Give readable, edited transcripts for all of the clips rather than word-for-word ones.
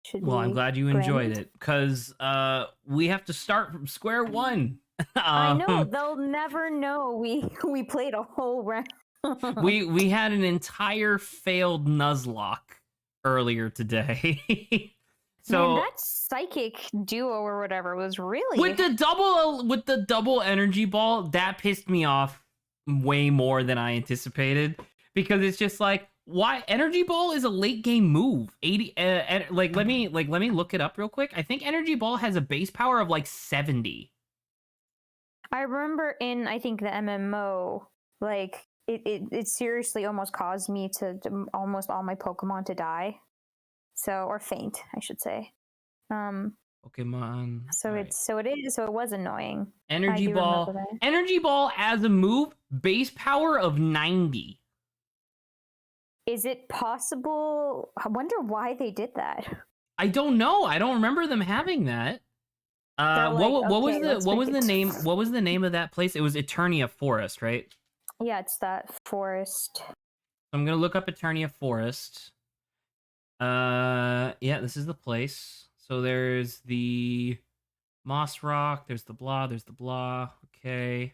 should Well, I'm be glad you enjoyed granted. it, because we have to start from square one. I know Um, they'll never know we played a whole round. we had an entire failed Nuzlock earlier today. Man, So that psychic duo or whatever was with really the double energy ball, that pissed me off way more than I anticipated, because it's just like, why? Energy ball is a late game move. 80 let me look it up real quick. I think energy ball has a base power of like 70. I remember in I think the MMO, like it seriously almost caused me to almost all my Pokemon to die. So or faint, I should say. Pokemon. So All right. it was annoying. I Energy do remember ball. that. Energy ball as a move, base power of 90. Is it possible? I wonder why they did that. I don't know. I don't remember them having that. They're like, What was okay, the let's what make was the it name? What was the name of that place? It was Eternia Forest, right? Yeah, it's that forest. I'm gonna look up Eternia Forest. Yeah, this is the place. So there's the Moss Rock. There's the blah. There's the blah. Okay.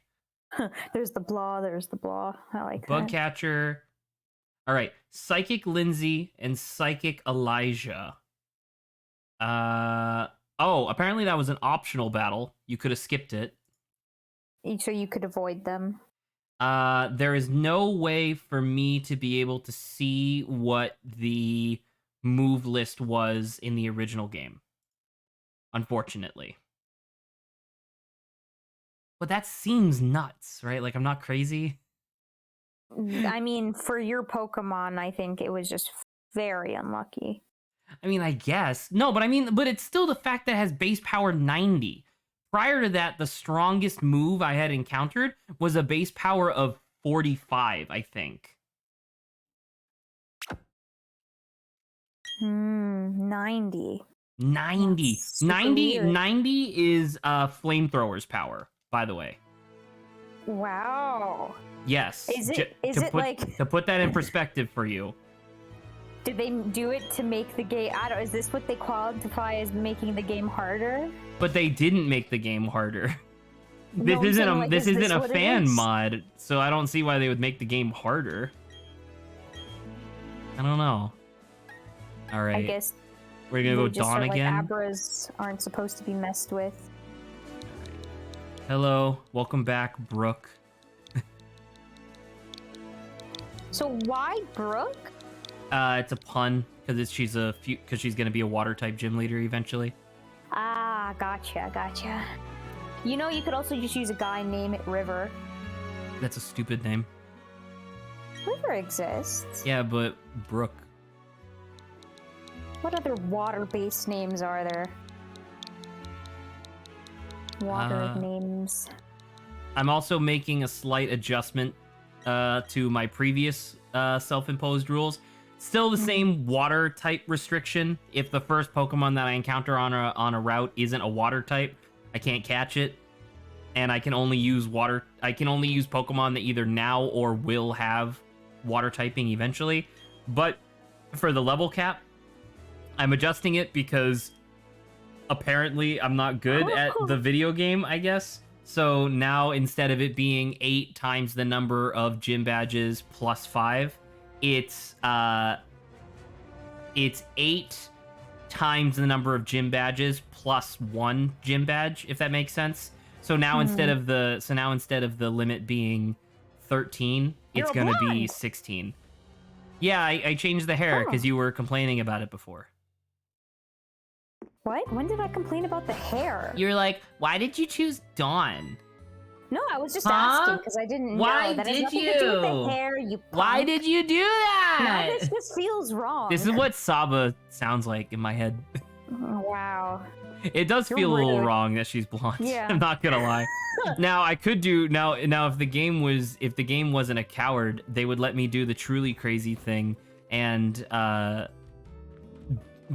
There's the blah. There's the blah. I like Bug that. catcher. All right, Psychic Lindsay and Psychic Elijah. Oh, apparently that was an optional battle. You could have skipped it. So you could avoid them. There is no way for me to be able to see what the move list was in the original game, unfortunately. But that seems nuts, right? Like, I'm not crazy. I mean, for your Pokemon, I think it was just very unlucky. I mean, I guess. No, but I mean, but it's still the fact that it has base power 90. Prior to that, the strongest move I had encountered was a base power of 45, I think. 90. 90. That's super 90 weird. 90 is flamethrower's power, by the way. Wow. Yes. Is it like to put that in perspective for you? did they do it to make the game? I don't. Is this what they qualify as making the game harder? But they didn't make the game harder. No, I'm saying, like, This is isn't a what it fan is? mod, so I don't see why they would make the game harder. I don't know. All right. I guess we're gonna go they just Dawn are, like, again. Abras aren't supposed to be messed with. Hello, welcome back, Brooke. So why Brooke? It's a pun because she's gonna be a water type gym leader eventually. Ah, gotcha. You know, you could also just use a guy, name it River. That's a stupid name. River exists. Yeah, but Brooke. What other water-based names are there? Water names. I'm also making a slight adjustment to my previous self-imposed rules. Still the same water type restriction. If the first Pokemon that I encounter on a route isn't a water type, I can't catch it. And I can only use Pokemon that either now or will have water typing eventually. But for the level cap, I'm adjusting it because apparently I'm not good at the video game, I guess. So now instead of it being 8 times the number of gym badges plus 5, it's 8 times the number of gym badges plus 1 gym badge, if that makes sense. So now instead of the limit being 13, it's You're gonna be blind. 16. Yeah, I changed the hair because you were complaining about it before. What? When did I complain about the hair? You're like, why did you choose Dawn? No, I was just Huh? asking because I didn't Why know. That has did nothing to do with you? the hair, you punk. Why did you do that? Now this just feels wrong. This is what Saba sounds like in my head. Oh, wow. It does You're feel a little rude. wrong that she's blonde. Yeah. I'm not gonna lie. Now I could do now if the game wasn't a coward, they would let me do the truly crazy thing and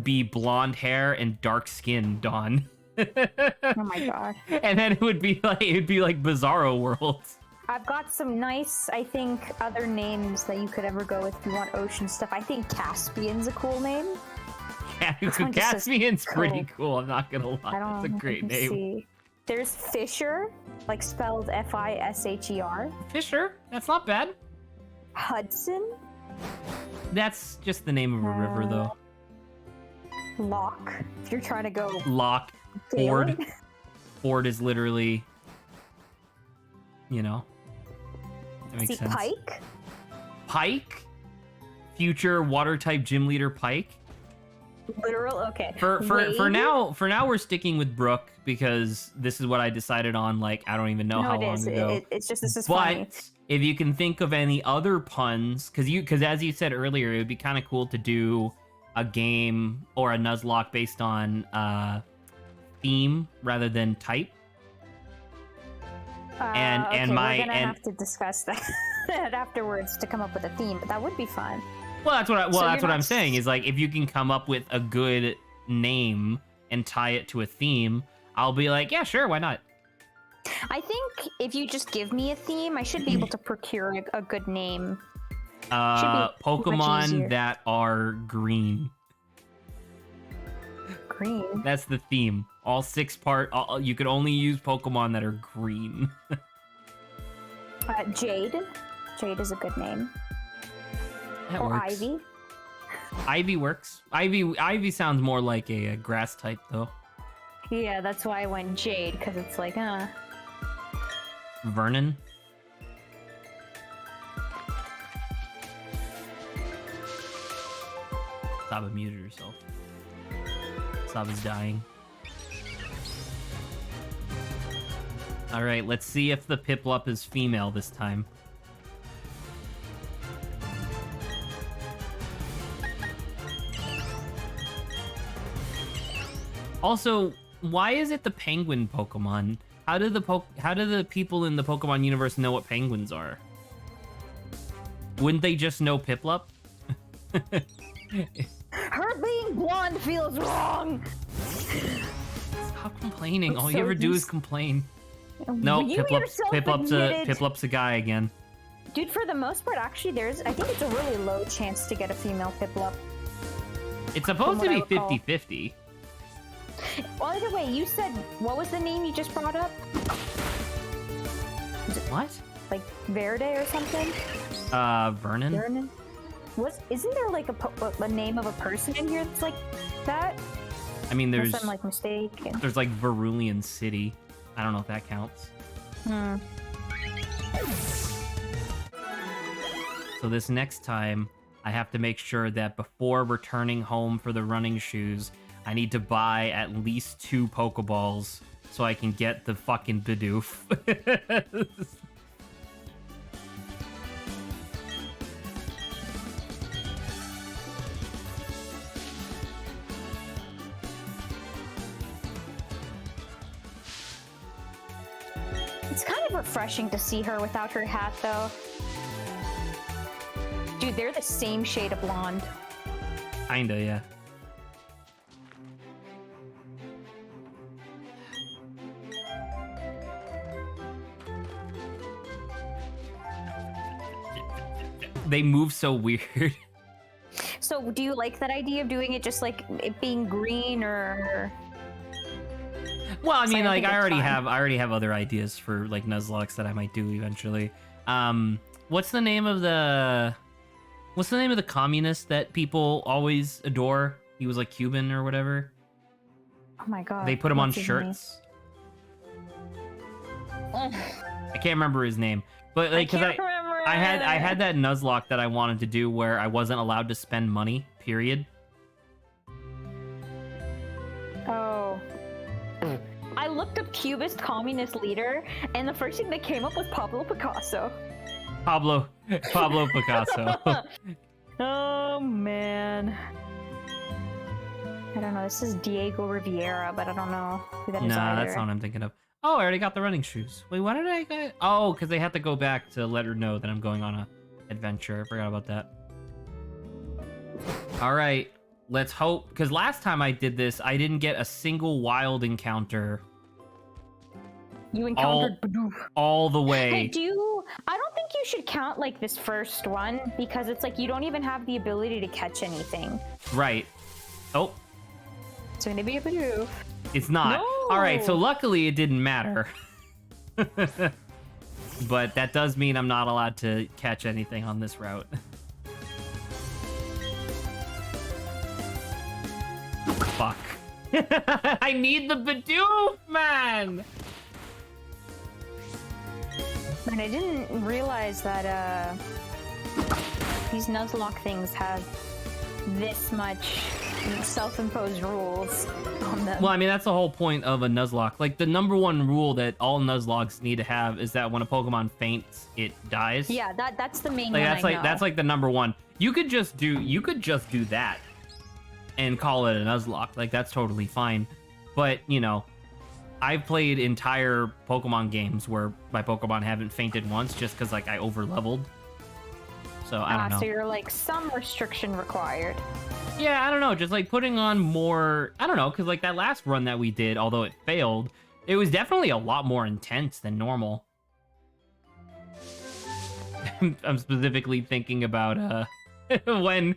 be blonde hair and dark skin Dawn. Oh my god. And then it would be like Bizarro World. I've got some nice, I think, other names that you could ever go with if you want ocean stuff. I think Caspian's a cool name. This one just says Caspian's pretty cool. cool. I'm not gonna lie. I don't It's a great let me name. see. There's Fisher, like spelled Fisher. Fisher. That's not bad. Hudson. That's just the name of a river, though. Lock. If you're trying to go Lock. Ford. Galen. Ford is literally, you know. That makes See, sense. Pike. Pike. Future water type gym leader Pike. Literal. Okay. For Wade? now we're sticking with Brooke because this is what I decided on. Like I don't even know No, how it long is. ago. It's just this is But funny. if you can think of any other puns, because as you said earlier, it would be kind of cool to do a game or a Nuzlock based on theme rather than type. And okay, my we're gonna and have to discuss that afterwards to come up with a theme, but that would be fun. well, that's what So that's you're what I'm not saying is like if you can come up with a good name and tie it to a theme, I'll be like, yeah, sure, why not? I think if you just give me a theme, I should be able to procure a good name. Should be much easier. Pokemon that are green. Green. That's the theme. All 6 part. You could only use Pokemon that are green. Jade. Jade is a good name. That Or works. Ivy. Ivy works. Ivy sounds more like a grass type though. Yeah, that's why I went Jade, because it's like, Vernon. Saba muted herself. Saba's dying. Alright, let's see if the Piplup is female this time. Also, why is it the penguin Pokemon? How do the people in the Pokemon universe know what penguins are? Wouldn't they just know Piplup? her being blonde feels wrong. Stop complaining. I'm All so you ever do is used- complain. No, You yourself admitted- Piplup's a guy again. Dude, for the most part, actually, I think it's a really low chance to get a female Piplup. It's supposed From to what be I recall. 50-50. Well, either way, you said, what was the name you just brought up? What? Like Verde or something? Vernon? Vernon? Isn't there like a name of a person in here that's like that? I mean, there's Unless I'm like mistaken. there's like Verulian City. I don't know if that counts. So this next time, I have to make sure that before returning home for the running shoes, I need to buy at least 2 Pokeballs so I can get the fucking Bidoof. It's kind of refreshing to see her without her hat, though. Dude, they're the same shade of blonde. Kinda, yeah. They move so weird. So, do you like that idea of doing it just like it being green or? Well, I So mean, I like think I it's already have other ideas for like Nuzlocks that I might do eventually. What's the name of the communist that people always adore? He was like Cuban or whatever. Oh my god. They put him on what's his name? shirts. Ugh, I can't remember his name, but like because can't remember I it. had that Nuzlocke that I wanted to do where I wasn't allowed to spend money. Period. Oh. I looked up Cubist communist leader, and the first thing that came up was Pablo Picasso. Pablo Picasso. Oh man. I don't know. This is Diego Riviera, but I don't know who that is Nah, either. that's not what I'm thinking of. Oh, I already got the running shoes. Wait, why did I get? Oh, because they had to go back to let her know that I'm going on a adventure. I forgot about that. All right, let's hope. Because last time I did this, I didn't get a single wild encounter You encountered Bidoof. all the way. Hey, I don't think you should count like this first one because it's like you don't even have the ability to catch anything. Right. Oh, It's gonna be a Bidoof. It's not. No! All right, so luckily it didn't matter. But that does mean I'm not allowed to catch anything on this route. Fuck. I need the Bidoof, man! And I didn't realize that these Nuzlock things have this much self-imposed rules on them. Well, I mean, that's the whole point of a Nuzlock. Like, the number one rule that all Nuzlocks need to have is that when a Pokemon faints, it dies. Yeah, that's the main Like, one. that's like the number one. You could just do that and call it a Nuzlocke. Like, that's totally fine. But, you know, I've played entire Pokemon games where my Pokemon haven't fainted once just because, like, I over-leveled. So, I don't know. So you're like, some restriction required. Yeah, I don't know. Just, like, putting on more... I don't know, because, like, that last run that we did, although it failed, it was definitely a lot more intense than normal. I'm specifically thinking about when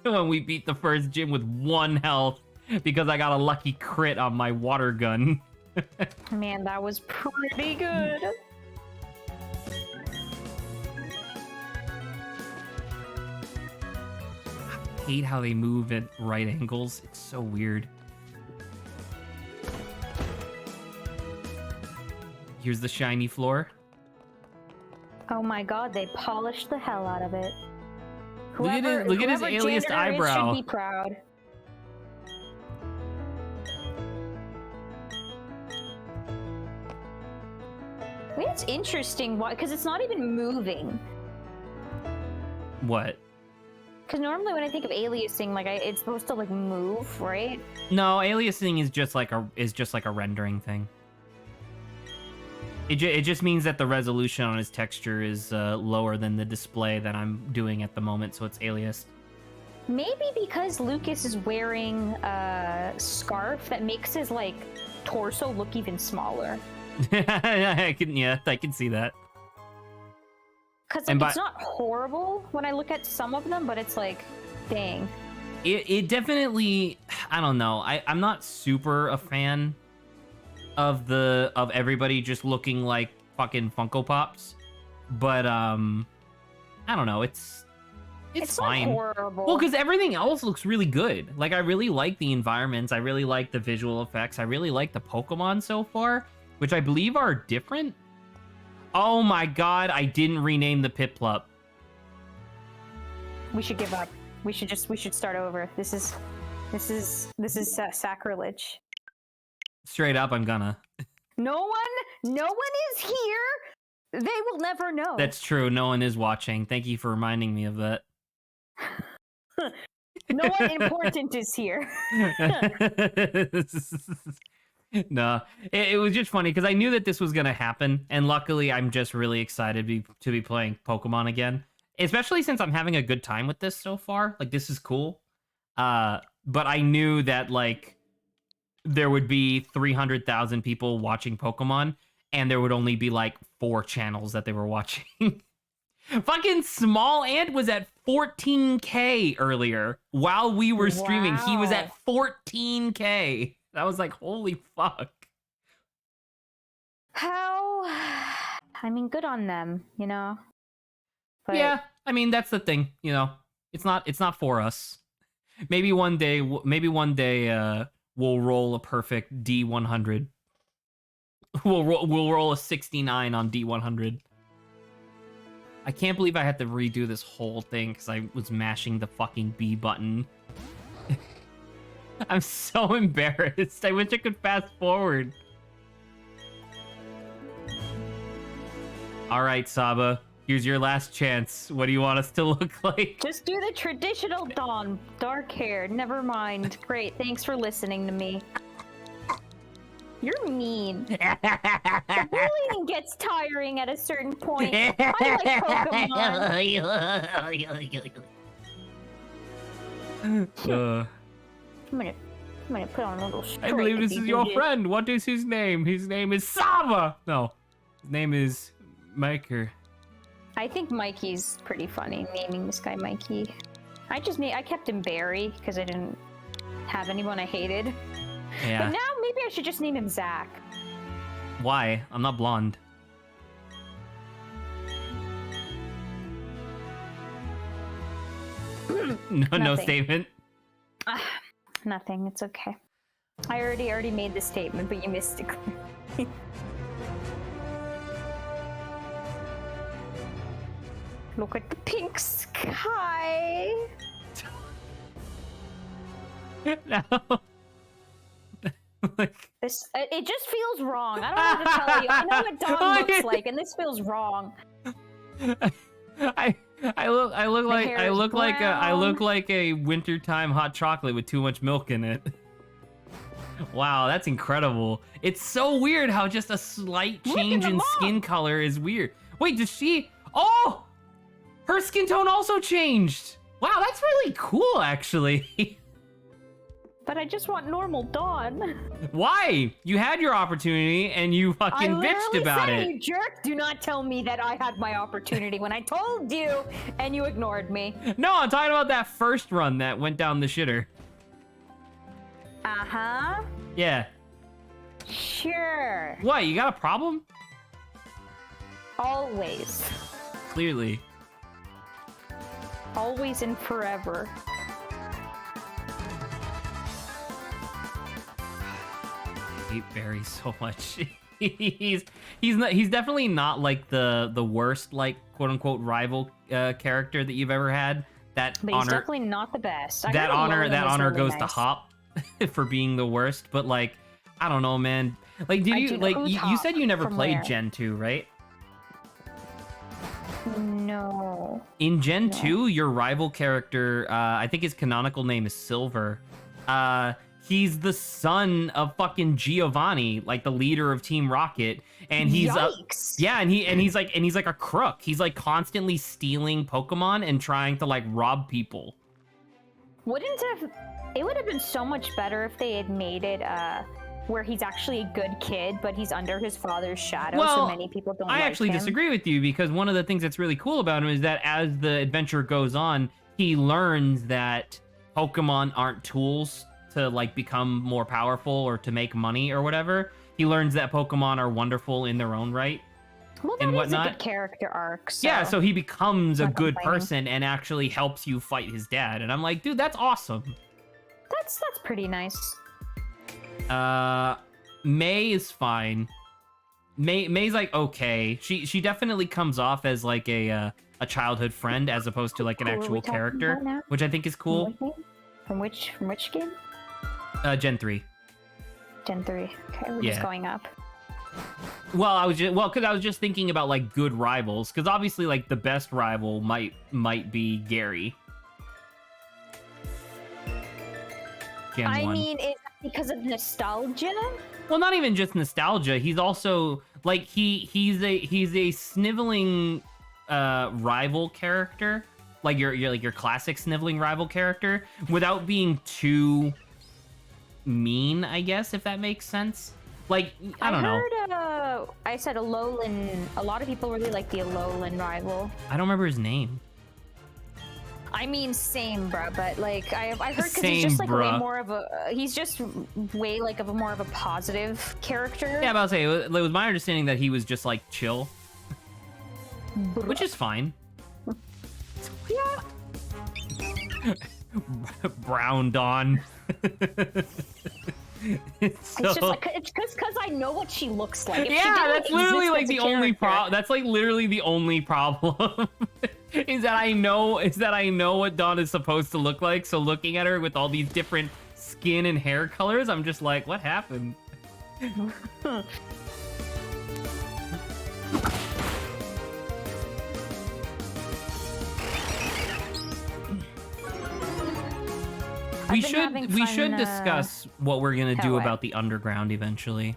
we beat the first gym with 1 health because I got a lucky crit on my water gun. Man, that was pretty good. I hate how they move at right angles. It's so weird. Here's the shiny floor. Oh my god, they polished the hell out of it. Look at his whoever aliased janitor eyebrow. is should be proud. I mean, it's interesting, because it's not even moving. What? Because normally when I think of aliasing, like it's supposed to like move, right? No, aliasing is just like a rendering thing. It just means that the resolution on his texture is lower than the display that I'm doing at the moment, so it's aliased. Maybe because Lucas is wearing a scarf that makes his like torso look even smaller. I can see that. Because like, it's not horrible when I look at some of them, but it's like, dang. It definitely, I don't know. I'm not super a fan of everybody just looking like fucking Funko Pops, but I don't know. It's fine. Not horrible. Well, because everything else looks really good. Like, I really like the environments. I really like the visual effects. I really like the Pokemon so far, which I believe are different. Oh my god, I didn't rename the Piplup. We should give up. We should start over. This is sacrilege. Straight up, I'm gonna. No one is here. They will never know. That's true. No one is watching. Thank you for reminding me of that. No one important is here. No, it was just funny because I knew that this was going to happen. And luckily, I'm just really excited to be playing Pokemon again, especially since I'm having a good time with this so far. Like, this is cool. But I knew that, like, there would be 300,000 people watching Pokemon, and there would only be, like, 4 channels that they were watching. Fucking Small Ant was at 14K earlier. While we were streaming, he was at 14K. That was like, holy fuck. How? I mean, good on them, you know? But... Yeah, I mean, that's the thing, you know? It's not for us. Maybe one day, we'll roll a perfect D100. We'll roll a 69 on D100. I can't believe I had to redo this whole thing because I was mashing the fucking B button. I'm so embarrassed. I wish I could fast forward. All right, Saba. Here's your last chance. What do you want us to look like? Just do the traditional Dawn. Dark hair. Never mind. Great. Thanks for listening to me. You're mean. The bullying gets tiring at a certain point. I like Pokemon. I'm gonna put on a little straight. I believe this is your friend. What is his name? His name is Saba. No, his name is Miker. I think Mikey's pretty funny, naming this guy Mikey. I kept him Barry because I didn't have anyone I hated. Yeah. But now maybe I should just name him Zach. Why? I'm not blonde. No statement. Nothing. It's okay. I already made the statement, but you missed it. Look at the pink sky. No. This it just feels wrong. I don't know what to tell you. I know what Dawn looks like, and this feels wrong. I look like a wintertime hot chocolate with too much milk in it. Wow, that's incredible. It's so weird how just a slight change in skin color is weird. Wait, does she? Oh, her skin tone also changed. Wow, that's really cool, actually. But I just want normal Dawn. Why? You had your opportunity and you fucking bitched about it. You jerk! Do not tell me that I had my opportunity when I told you and you ignored me. No, I'm talking about that first run that went down the shitter. Uh-huh. Yeah. Sure. What, you got a problem? Always. Clearly. Always and forever. I hate Barry so much. he's definitely not like the worst, like, quote unquote rival character that you've ever had. But he's definitely not the best. That honor really goes nice. to Hop for being the worst, but like, I don't know, man. Like, you said you never played where? Gen 2, right? No. In Gen 2, your rival character, I think his canonical name is Silver. He's the son of fucking Giovanni, like the leader of Team Rocket, and he's Yikes. and he's like a crook. He's like constantly stealing Pokemon and trying to like rob people. It would have been so much better if they had made it where he's actually a good kid, but he's under his father's shadow, so many people don't like him. I actually disagree with you, because one of the things that's really cool about him is that as the adventure goes on, he learns that Pokemon aren't tools to like become more powerful or to make money or whatever. He learns that Pokemon are wonderful in their own right. Well, that is a good character arc. So. Yeah, so he becomes a good person and actually helps you fight his dad. And I'm like, dude, that's awesome. That's pretty nice. May is fine. May's like okay. She definitely comes off as like a childhood friend as opposed to like an actual character, which I think is cool. From which game? Gen 3. Gen 3. Okay, we're just going up. Well, because I was just thinking about like good rivals, because obviously like the best rival might be Gary. Gen 1. I mean, is that because of nostalgia? Well, not even just nostalgia. He's also like he's a sniveling rival character, like your classic sniveling rival character, without being too mean, I guess, if that makes sense. Like, I don't know. I said Alolan. A lot of people really like the Alolan rival. I don't remember his name. I mean, same, bruh, but like I heard because Same, he's just like bruh. way more of a he's just way like of a more of a positive character. Yeah, but I'll say it was my understanding that he was just like chill, which is fine. Yeah. Brown Dawn. It's just like it's because I know what she looks like. That's literally like the only problem. That's like literally the only problem. is that I know what Dawn is supposed to look like. So looking at her with all these different skin and hair colors, I'm just like, what happened? We should discuss what we're gonna do about the underground eventually.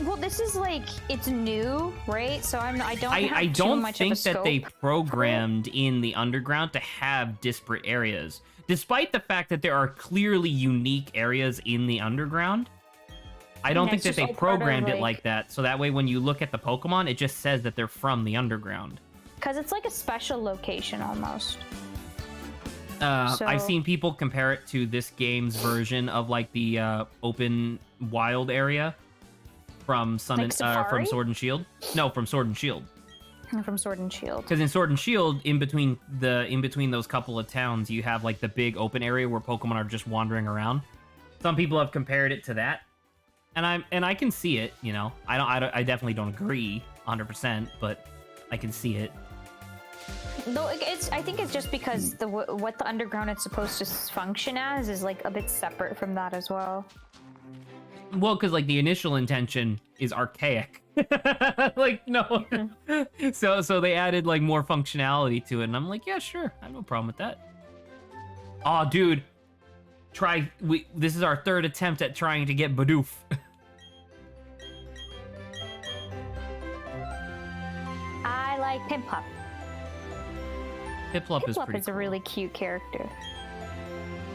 Well, this is like it's new, right? So I don't think that they programmed in the underground to have disparate areas, despite the fact that there are clearly unique areas in the underground. I don't think that they programmed it like that, so that way when you look at the Pokemon, it just says that they're from the underground. Because it's like a special location almost. I've seen people compare it to this game's version of like the open wild area from from Sword and Shield. No, from Sword and Shield. From Sword and Shield. Because in Sword and Shield, in between those couple of towns, you have like the big open area where Pokemon are just wandering around. Some people have compared it to that, and I can see it. You know, I definitely don't agree 100%, but I can see it. Though I think it's just because what the underground is supposed to function as is like a bit separate from that as well. Well, because like the initial intention is archaic. Like no. Mm-hmm. So they added like more functionality to it, and I'm like, yeah, sure, I have no problem with that. Oh, dude, this is our third attempt at trying to get Bidoof. I like Piplup. Piplup is pretty a really cute character.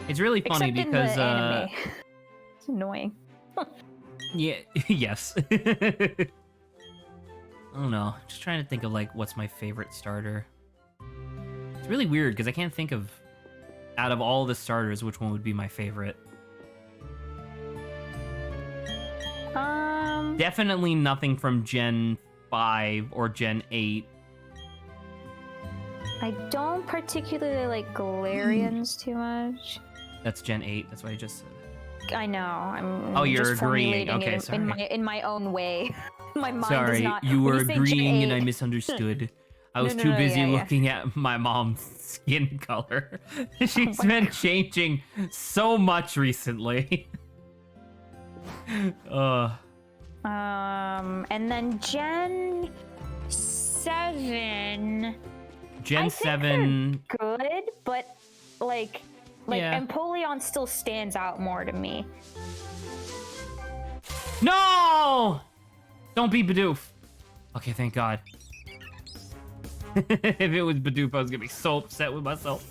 It's really funny Except because in the anime. It's annoying. yeah, yes. I don't know. Just trying to think of like what's my favorite starter. It's really weird because I can't think of out of all the starters which one would be my favorite. Definitely nothing from Gen 5 or Gen 8. I don't particularly like Galarians too much. That's Gen 8. That's what I just said. I know. Oh, you're just agreeing. formulating Okay, it sorry. in my own way. My mind Sorry, is not. you were when say Gen agreeing and I 8, misunderstood. I was No, too busy yeah. looking at my mom's skin color. She's been changing so much recently. And then Gen 7. Gen 7. Good, but like Yeah. Empoleon still stands out more to me. No! Don't be Bidoof. Okay, thank God. If it was Bidoof, I was gonna be so upset with myself.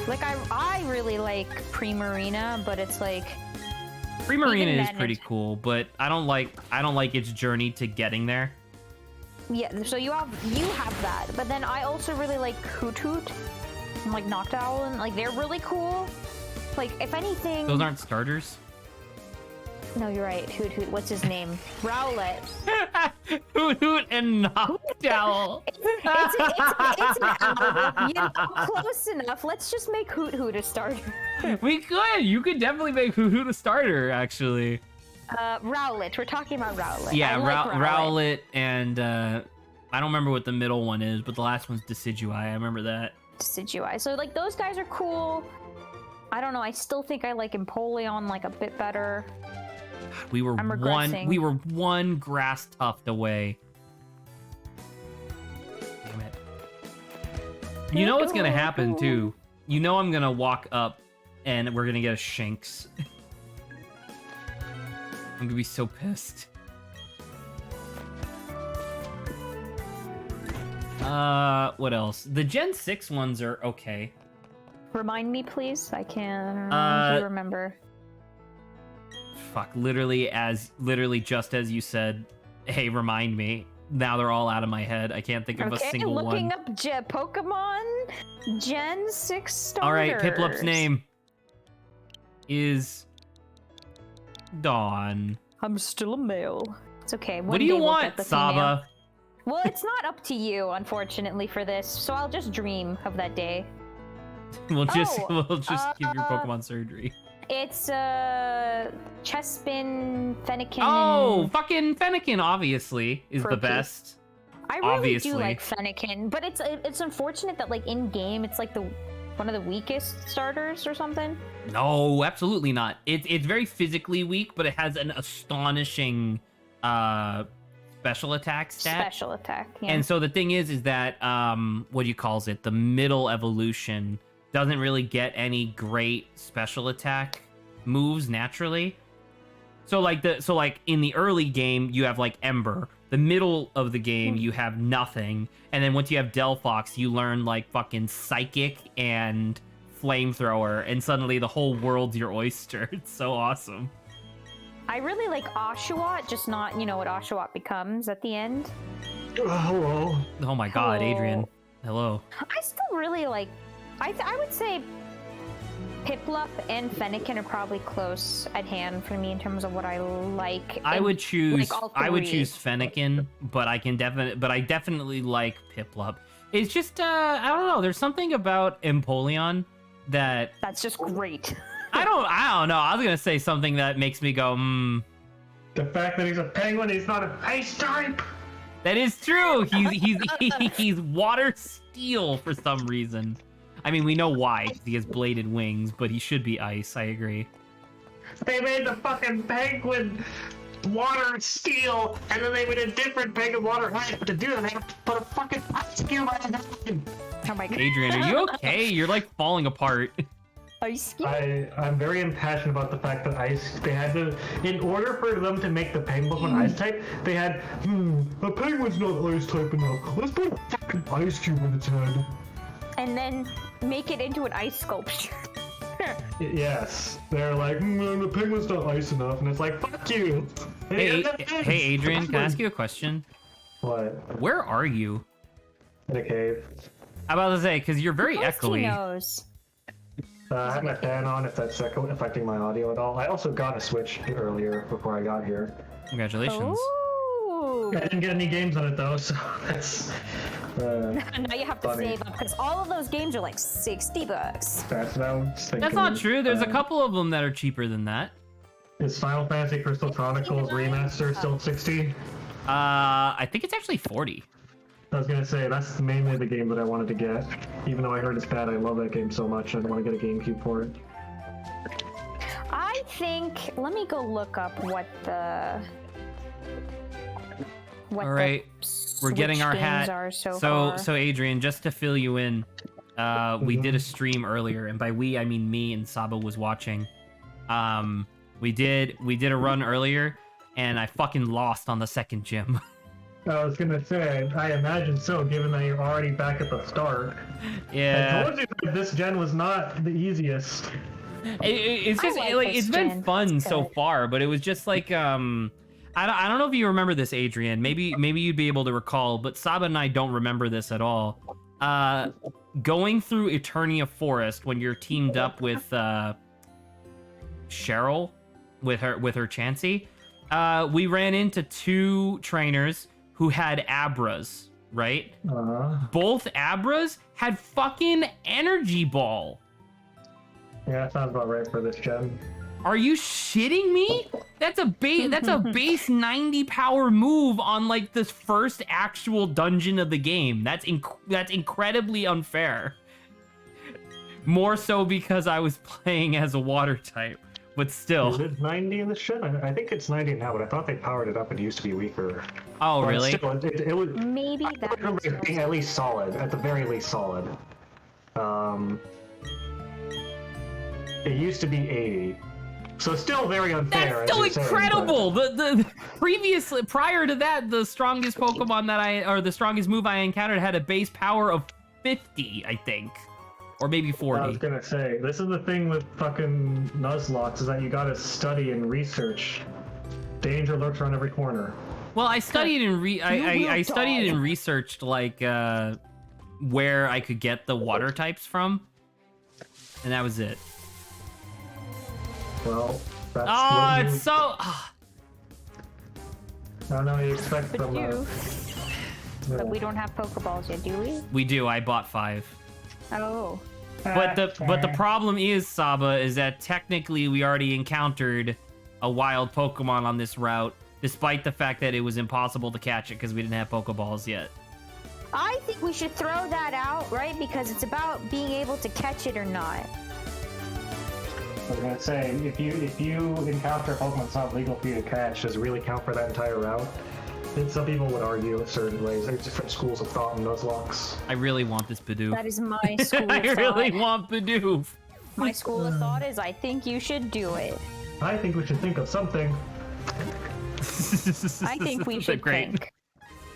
Like I really like Primarina, but it's like Primarina is pretty cool, but I don't like its journey to getting there. Yeah, so you have that, but then I also really like Hoot Hoot and like Noctowl, and like they're really cool. Like if anything, Those aren't starters. No, you're right. Hoot Hoot. What's his name? Rowlet. Hoot Hoot and Noctowl. It's an owl. You know, close enough. Let's just make Hoot Hoot a starter. We could. You could definitely make Hoot Hoot a starter, actually. Rowlet. We're talking about Rowlet. Yeah, I like Rowlet and I don't remember what the middle one is, but the last one's Decidueye. I remember that. Decidueye. So like those guys are cool. I don't know. I still think I like Empoleon like a bit better. We were one grass tuft away. Damn it. You know what's gonna happen too. You know I'm gonna walk up and we're gonna get a Shanks. I'm gonna be so pissed. What else? The Gen 6 ones are okay. Remind me, please. I can't remember. Fuck, literally just as you said, hey, remind me. Now they're all out of my head. I can't think of a single one. Okay, looking up Pokemon Gen 6 starters. All right, Piplup's name is Dawn. I'm still a male. It's okay. What do you want, Saba? Well, it's not up to you, unfortunately, for this. So I'll just dream of that day. We'll just give your Pokemon surgery. It's Chespin, Fennekin. Oh, fucking Fennekin, obviously, is the best. I really do like Fennekin, but it's unfortunate that like in game it's like one of the weakest starters or something. No, absolutely not. It's very physically weak, but it has an astonishing special attack stat. Special attack, yeah. And so the thing is that what do you calls it? The middle evolution doesn't really get any great special attack moves naturally. So like in the early game you have like Ember. The middle of the game you have nothing, and then once you have Delphox, you learn like fucking Psychic and Flamethrower, and suddenly the whole world's your oyster. It's so awesome. I really like Oshawott, just not what Oshawott becomes at the end. Hello. Oh my God, Hello. Adrian. Hello. I still really like. I would say Piplup and Fennekin are probably close at hand for me in terms of what I like. I would choose. all I would three. choose Fennekin, but I definitely like Piplup. It's just I don't know. There's something about Empoleon that That's just great. I don't know. I was gonna say something that makes me go, The fact that he's a penguin, he's not an ice type. That is true. He's water steel for some reason. I mean, we know why. 'Cause he has bladed wings, but he should be ice. I agree. They made the fucking penguin water steel, and then they made a different penguin water ice. But to do that, they have to put a fucking ice cube on his head. Oh my god. Adrian, are you okay? You're like falling apart. Ice cube? I'm very impassioned about the fact that they had to, in order for them to make the penguin ice type, they had, a penguin's not ice type enough. Let's put a fucking ice cube in its head. And then make it into an ice sculpture. Yes. They're like, the penguin's not ice enough, and it's like, fuck you. Hey, Adrian, can I ask you a question? What? Where are you? In a cave. I'm about to say, because you're very Most he echoey. knows. I had my fan on if that's affecting my audio at all. I also got a Switch earlier before I got here. Congratulations. Ooh. I didn't get any games on it though, so that's Now you have to funny. save up because all of those games are like $60. That's what I was thinking. That's not true. There's a couple of them that are cheaper than that. Is Final Fantasy Crystal Chronicles Remaster still 60? I think it's actually 40. I was gonna say, that's mainly the game that I wanted to get. Even though I heard it's bad, I love that game so much, I want to get a GameCube for it. I think. Let me go look up what the. What All right, we're getting Switch our games hat. Are so far. So Adrian, just to fill you in, we did a stream earlier, and by we I mean me and Saba was watching. We did a run earlier, and I fucking lost on the second gym. I was gonna say, I imagine so, given that you're already back at the start. Yeah. I told you that this gen was not the easiest. It's just I like like it's this been gen. fun It's so good. far, but it was just like I don't know if you remember this, Adrian. Maybe you'd be able to recall, but Saba and I don't remember this at all. Going through Eternia Forest when you're teamed up with Cheryl with her Chansey, we ran into two trainers who had Abras, right? Both Abras had fucking Energy Ball. Yeah, that sounds about right for this gen. Are you shitting me? That's a base 90 power move on like this first actual dungeon of the game. That's incredibly unfair. More so because I was playing as a water type, but still. Is it 90 in this gen? I think it's 90 now, but I thought they powered it up and it used to be weaker. Oh, But really? Still, it was. Maybe I that. remember it being at least solid, at the very least solid. It used to be 80. So still very unfair. That's still as you're saying, incredible. Prior to that, the strongest Pokemon the strongest move I encountered had a base power of 50, I think, or maybe but I was 40. gonna say, this is the thing with fucking Nuzlocks, is that you gotta study and research. Danger lurks around every corner. Well, I studied and I studied die. and researched like where I could get the water types from, and that was it. Well, that's Oh, what you, it's so. I don't know what you expect But from you. But we don't have Pokeballs yet, do we? We do. I bought 5. Oh. But the problem is, Saba, is that technically we already encountered a wild Pokemon on this route, despite the fact that it was impossible to catch it because we didn't have Pokeballs yet. I think we should throw that out, right? Because it's about being able to catch it or not. I was gonna say, if you encounter a Pokemon that's not legal for you to catch, does it really count for that entire route? And some people would argue in certain ways. There's different schools of thought in Nuzlocks. I really want this Bidoof. That is my school of I really thought. want Bidoof. My school of thought is I think you should do it. I think we should think of something. I think we should Great. think.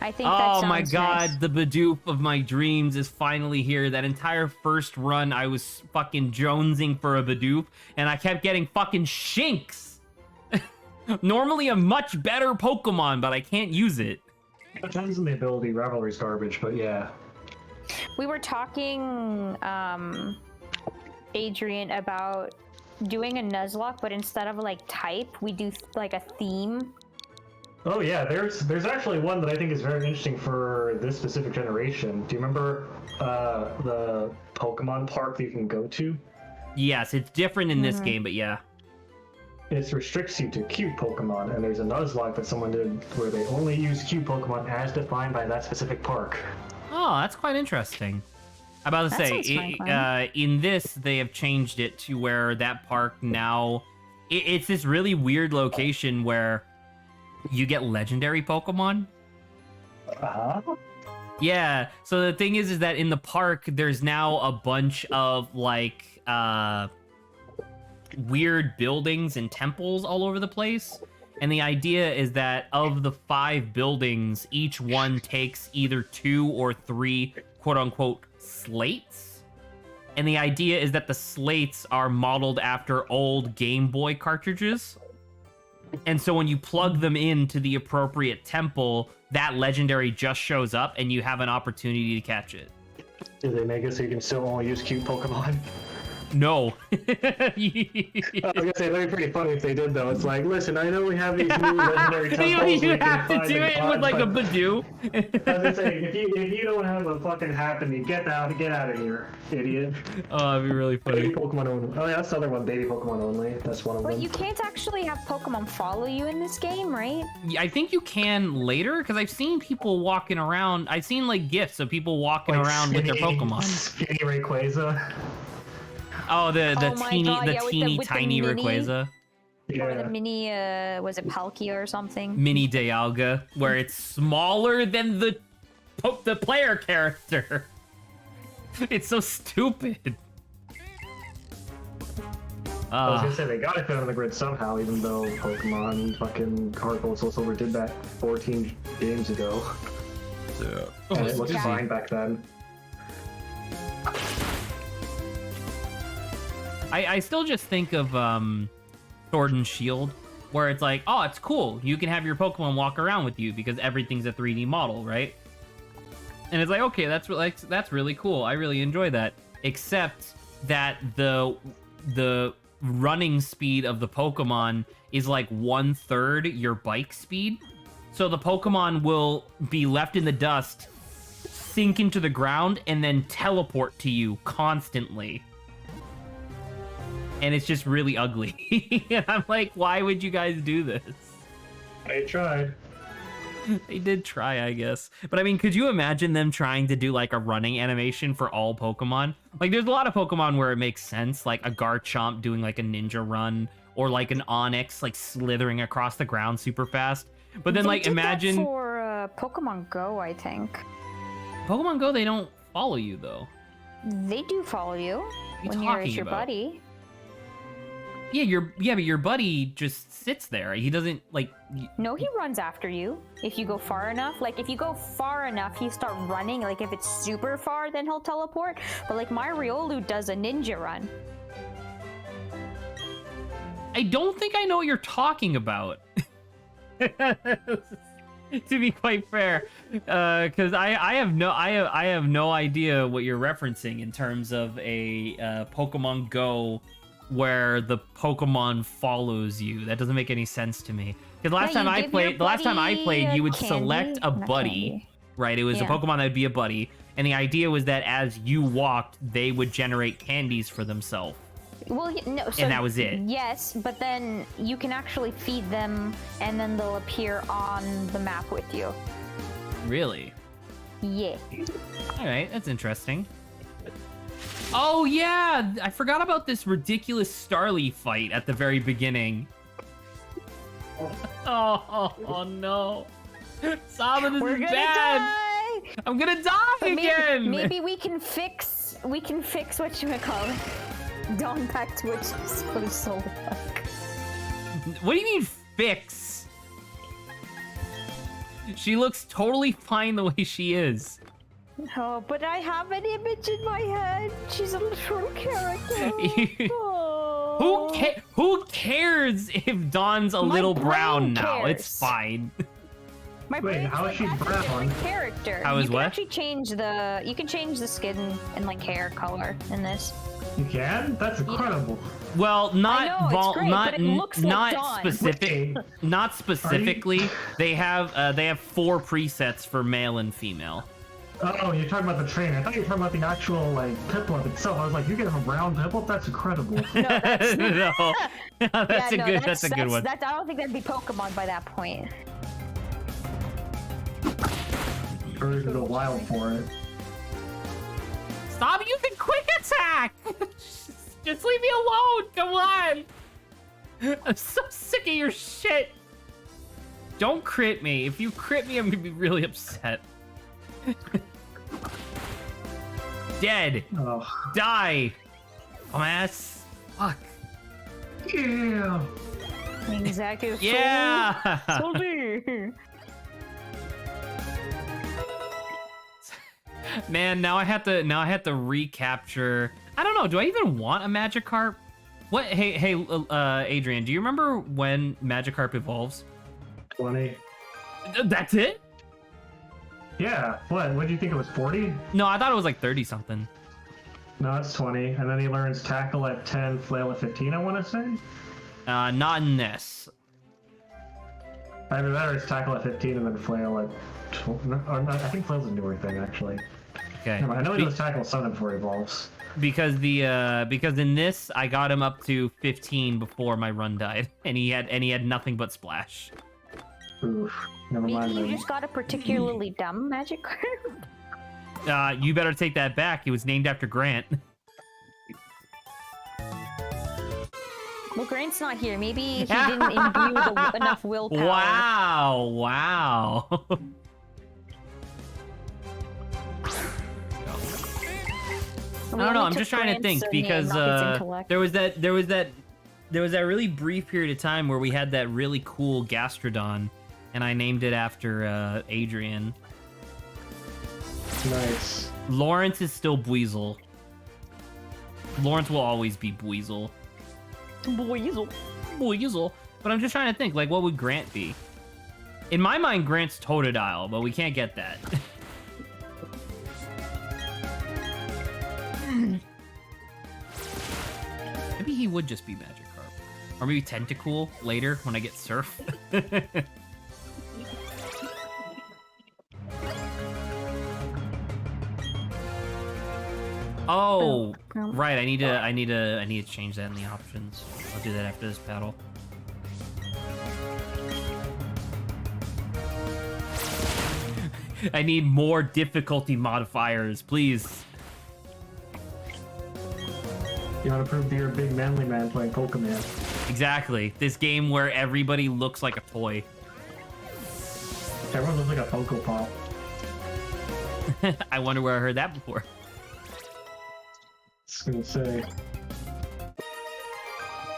I think that Oh sounds my god, nice. the Bidoof of my dreams is finally here. That entire first run, I was fucking jonesing for a Bidoof, and I kept getting fucking Shinx. Normally a much better Pokemon, but I can't use it. Depends on the ability. Ravelry's garbage, but yeah. We were talking, Adrian, about doing a Nuzlock, but instead of like type, we do like a theme. Oh yeah, there's actually one that I think is very interesting for this specific generation. Do you remember the Pokemon park that you can go to? Yes, it's different in this game, but yeah. It restricts you to cute Pokemon, and there's a Nuzlocke that someone did where they only use cute Pokemon as defined by that specific park. Oh, that's quite interesting. I'm about to That say, sounds fun. in this, they have changed it to where that park now, it's this really weird location where you get legendary Pokemon. Uh-huh. Yeah, so the thing is that in the park, there's now a bunch of, like, weird buildings and temples all over the place. And the idea is that of the 5 buildings, each one takes either 2 or 3 quote-unquote slates. And the idea is that the slates are modeled after old Game Boy cartridges. And so when you plug them into the appropriate temple, that legendary just shows up and you have an opportunity to catch it. Did they make it so you can still only use cute Pokemon? No. I was gonna say, that'd be pretty funny if they did, though. It's like, listen, I know we have these new legendary temples. You have to do it with like a Badoo. I was gonna say, if you don't have a fucking happening, get out of here, idiot. Oh, that'd be really funny. Baby Pokemon only. Oh yeah, that's the other one. Baby Pokemon only. That's one of But them. you can't actually have Pokemon follow you in this game, right? I think you can later, because I've seen people walking around. I've seen like gifs of people walking Like around with their Pokemon. Skinny Rayquaza. Oh, the Oh my teeny, God, the yeah, with teeny the tiny mini- Rayquaza. Or the Yeah. mini, was it Palkia or something? Mini Dialga, where it's smaller than the player character. It's so stupid. I was gonna say they gotta fit on the grid somehow, even though Pokemon fucking Heart Gold Soul Silver did that 14 games ago. And it was Yeah. fine back then. I still just think of Sword and Shield, where it's like, oh, it's cool. You can have your Pokemon walk around with you because everything's a 3D model, right? And it's like, okay, that's really cool. I really enjoy that. Except that the running speed of the Pokemon is like 1/3 your bike speed. So the Pokemon will be left in the dust, sink into the ground, and then teleport to you constantly. And it's just really ugly. And I'm like, why would you guys do this? I tried. They did try, I guess. But I mean, could you imagine them trying to do like a running animation for all Pokemon? Like, there's a lot of Pokemon where it makes sense, like a Garchomp doing like a ninja run, or like an Onix like slithering across the ground super fast. But then, They like, did imagine that for Pokemon Go, I think. Pokemon Go, they don't follow you though. They do follow you you when you're talking with your about? buddy. Yeah, but your buddy just sits there. He doesn't like. No, he runs after you if you go far enough. Like, if you go far enough, he start running. Like, if it's super far, then he'll teleport. But, like, my Riolu does a ninja run. I don't think I know what you're talking about. To be quite fair, because I have no idea what you're referencing in terms of a Pokemon Go where the Pokemon follows you. That doesn't make any sense to me. Because the last time I played, you would select a buddy, right? It was a Pokemon that would be a buddy, and the idea was that as you walked, they would generate candies for themselves. Well, no, so And that was it. Yes, but then you can actually feed them, and then they'll appear on the map with you. Really? Yeah. All right, that's interesting. Oh yeah, I forgot about this ridiculous Starly fight at the very beginning. Oh no, Sama, this We're is gonna bad. die! I'm gonna die But again. maybe we can fix what you call it. Dawn back to what she's supposed to look like. What do you mean fix? She looks totally fine the way she is. Oh, but I have an image in my head. She's a literal character. Oh. Who cares if Dawn's a little brown brain now? cares. It's fine. My Wait, brain's how is she that's a brown? different character. How is you can what? actually change the skin and like hair color in this. You can? That's incredible. Well, not I know, it's great, not but it looks like not Dawn. specific, Wait. not specifically. They have 4 presets for male and female. Oh, you're talking about the trainer. I thought you were talking about the actual like Piplup itself. I was like, you get a brown Piplup? That's incredible. No, that's a Yeah, no, good. That's a good one. I don't think that'd be Pokemon by that point. Or you go wild for it. Stop using quick attack! Just leave me alone! Come on! I'm so sick of your shit! Don't crit me. If you crit me, I'm gonna be really upset. Dead! Oh. Die! Dumbass! Fuck. Yeah. Exactly. Yeah! Soldier. Man, now I have to recapture. I don't know. Do I even want a Magikarp? What? Hey, Adrian. Do you remember when Magikarp evolves? 20. That's it? Yeah. What do you think it was, 40? No, I thought it was like 30 something. No, it's 20. And then he learns Tackle at 10, Flail at 15, I want to say? Not in this. Either that or it's Tackle at 15 and then Flail at 12. No, I think Flail's a newer thing, actually. Okay. Never mind, I know he does Tackle Summon before he evolves. Because because in this I got him up to 15 before my run died, and he had nothing but Splash. Oof. Never Maybe mind you then. just got a particularly dumb Magikarp. You better take that back. He was named after Grant. Well, Grant's not here. Maybe he didn't imbue enough willpower. Wow! I don't know. I'm just trying to think because there was that really brief period of time where we had that really cool Gastrodon, and I named it after Adrian. Nice. Lawrence is still Buizel. Lawrence will always be Buizel. Buizel. But I'm just trying to think, like, what would Grant be? In my mind, Grant's Totodile, but we can't get that. Maybe he would just be Magikarp. Or maybe Tentacool later when I get Surf. Oh, right. I need to change that in the options. I'll do that after this battle. I need more difficulty modifiers, please. You want to prove that you're a big manly man playing Pokemon. Exactly. This game where everybody looks like a toy. Everyone looks like a Funko Pop. I wonder where I heard that before. I was gonna say.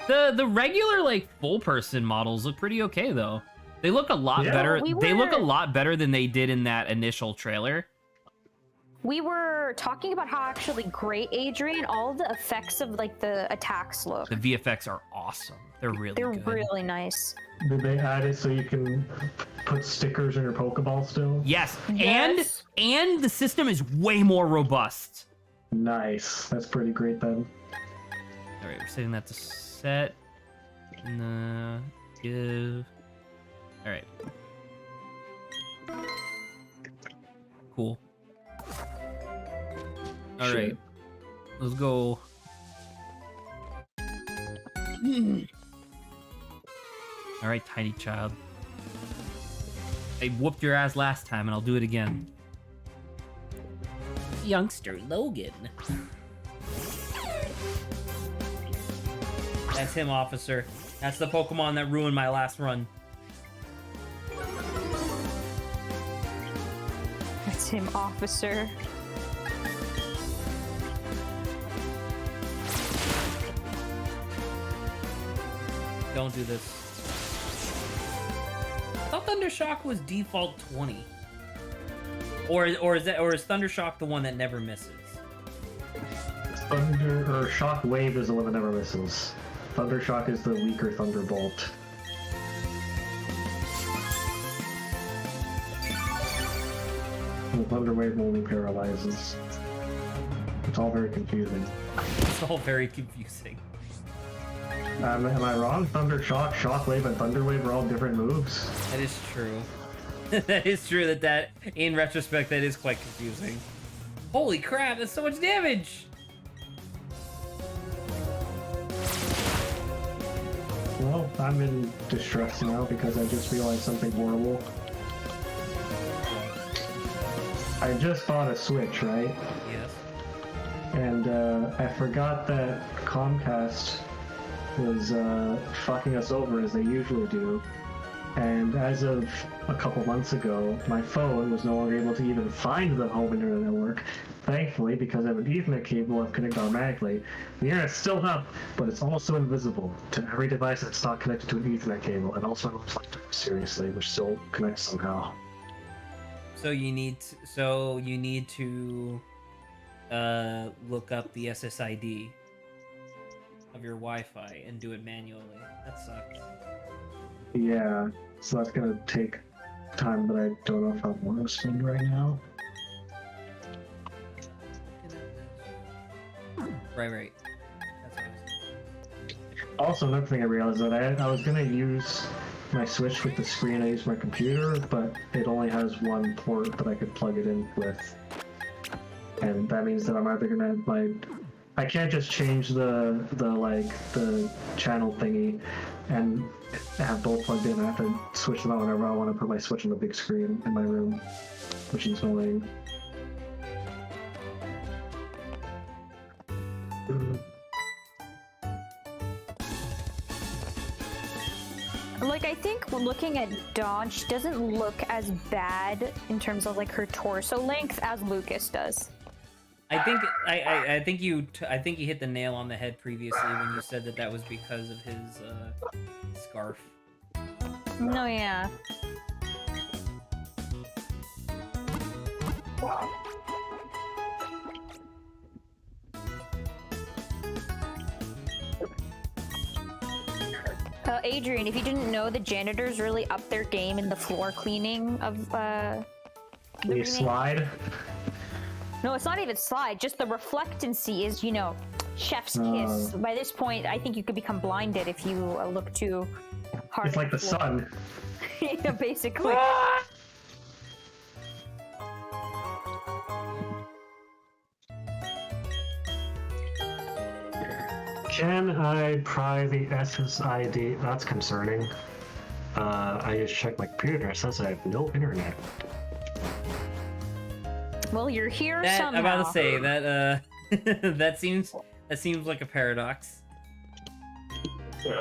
The regular like full person models look pretty okay though. They look a lot better. They look a lot better than they did in that initial trailer. We were talking about how actually great Adrian, all the effects of like the attacks look. The VFX are awesome. They're good. Really nice. Did they add it so you can put stickers in your Pokeball still? Yes. Yes. And the system is way more robust. Nice. That's pretty great then. All right, we're setting that to set. And give. All right. Cool. All right. Let's go. All right, tiny child. I whooped your ass last time, and I'll do it again. Youngster Logan. That's him, officer. That's the Pokemon that ruined my last run. That's him, officer. Don't do this. I thought Thundershock was default 20. Or is Thundershock the one that never misses? Shock Wave is the one that never misses. Thundershock is the weaker Thunderbolt. Thunder Wave only paralyzes. It's all very confusing. It's all very confusing. Am I wrong? Thunder Shock, Shock Wave, and Thunder Wave are all different moves? That is true. That is true that in retrospect, that is quite confusing. Holy crap, that's so much damage! Well, I'm in distress now because I just realized something horrible. I just bought a Switch, right? Yes. And I forgot that Comcast was fucking us over as they usually do. And as of a couple months ago, my phone was no longer able to even find the home internet network. Thankfully, because I have an Ethernet cable I've connected automatically, the internet's still up, but it's also invisible to every device that's not connected to an Ethernet cable, and also an reflector, seriously, which still connects somehow. So you need to look up the SSID of your Wi-Fi and do it manually. That sucks. Yeah, so that's gonna take time that I don't know if I want to spend right now. Right. That's what I was thinking. Also, another thing I realized that I was gonna use my Switch with the screen I use my computer, but it only has one port that I could plug it in with, and that means that I'm either gonna I can't just change the channel thingy and have both plugged in. I have to switch them out whenever I want to put my Switch on the big screen in my room, which is annoying. Like, I think looking at Dawn, she doesn't look as bad in terms of like her torso length as Lucas does. I think you hit the nail on the head previously when you said that was because of his scarf. No, yeah. Adrian, if you didn't know, the janitors really upped their game in the floor cleaning of the slide? No, it's not even slide. Just the reflectancy is, chef's kiss. By this point, I think you could become blinded if you look too hard. It's like the sun. Yeah, basically. Can I pry the SSID? That's concerning. I just checked my computer. It says I have no internet. Well, you're here somehow. I'm about to say that that seems like a paradox.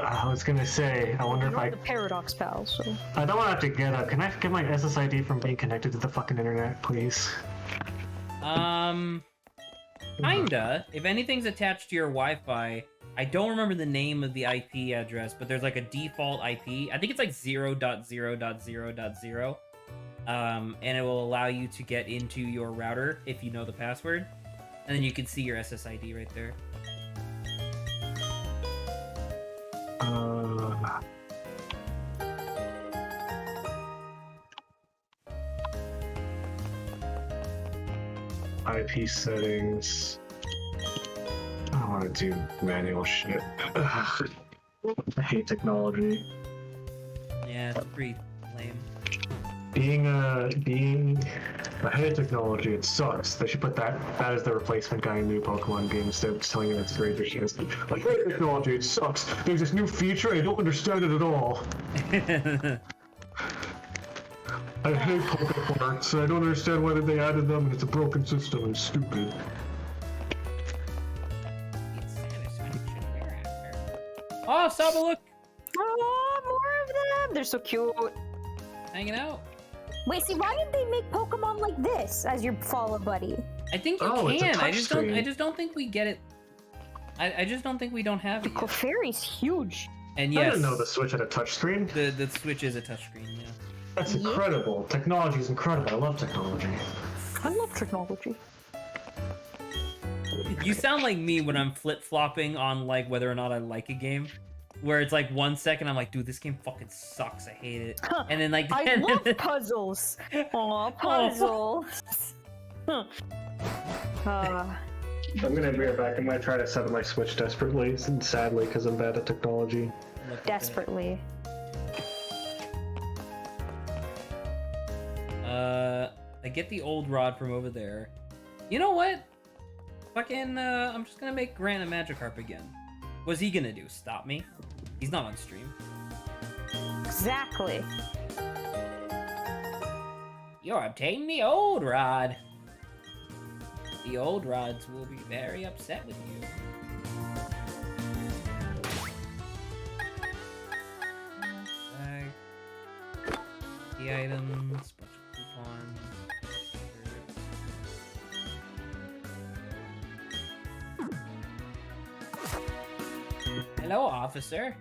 I was gonna say, I wonder if I... the paradox, pal, so... I don't want to have to get up. Can I get my SSID from being connected to the fucking internet, please? Kinda. If anything's attached to your Wi-Fi, I don't remember the name of the IP address, but there's like a default IP. I think it's like 0.0.0.0. And it will allow you to get into your router if you know the password. And then you can see your SSID right there. IP settings. I don't want to do manual shit. Ugh. I hate technology. Yeah, it's pretty lame. Being ahead of technology, it sucks. They should put that as the replacement guy in new Pokemon games instead of telling you it's great. Like, ahead of technology, it sucks. There's this new feature, I don't understand it at all. I hate Pokeparts, and I don't understand why they added them, and it's a broken system and stupid. Oh, Saba, look! Oh, more of them! They're so cute. Hanging out. Wait, see, why did they make Pokemon like this as your follow buddy? I think you can. I just don't think we get it. I just don't think we don't have it yet. Clefairy's huge. And yes, I didn't know the Switch had a touchscreen. The Switch is a touchscreen, yeah. That's incredible. Technology is incredible. I love technology. I love technology. You sound like me when I'm flip-flopping on like whether or not I like a game. where it's like 1 second I'm like, dude, this game fucking sucks. I hate it. And then like I love puzzles. Aw, puzzles. I'm gonna be right back. I'm gonna try to set up my Switch desperately, and sadly, because I'm bad at technology. Desperately. I get the old rod from over there. You know what? Fucking, I'm just gonna make Grant a Magikarp again. What's he gonna do? Stop me? He's not on stream. Exactly. You're obtaining the old rod. The old rods will be very upset with you. The items, bunch of coupons. Hello, officer.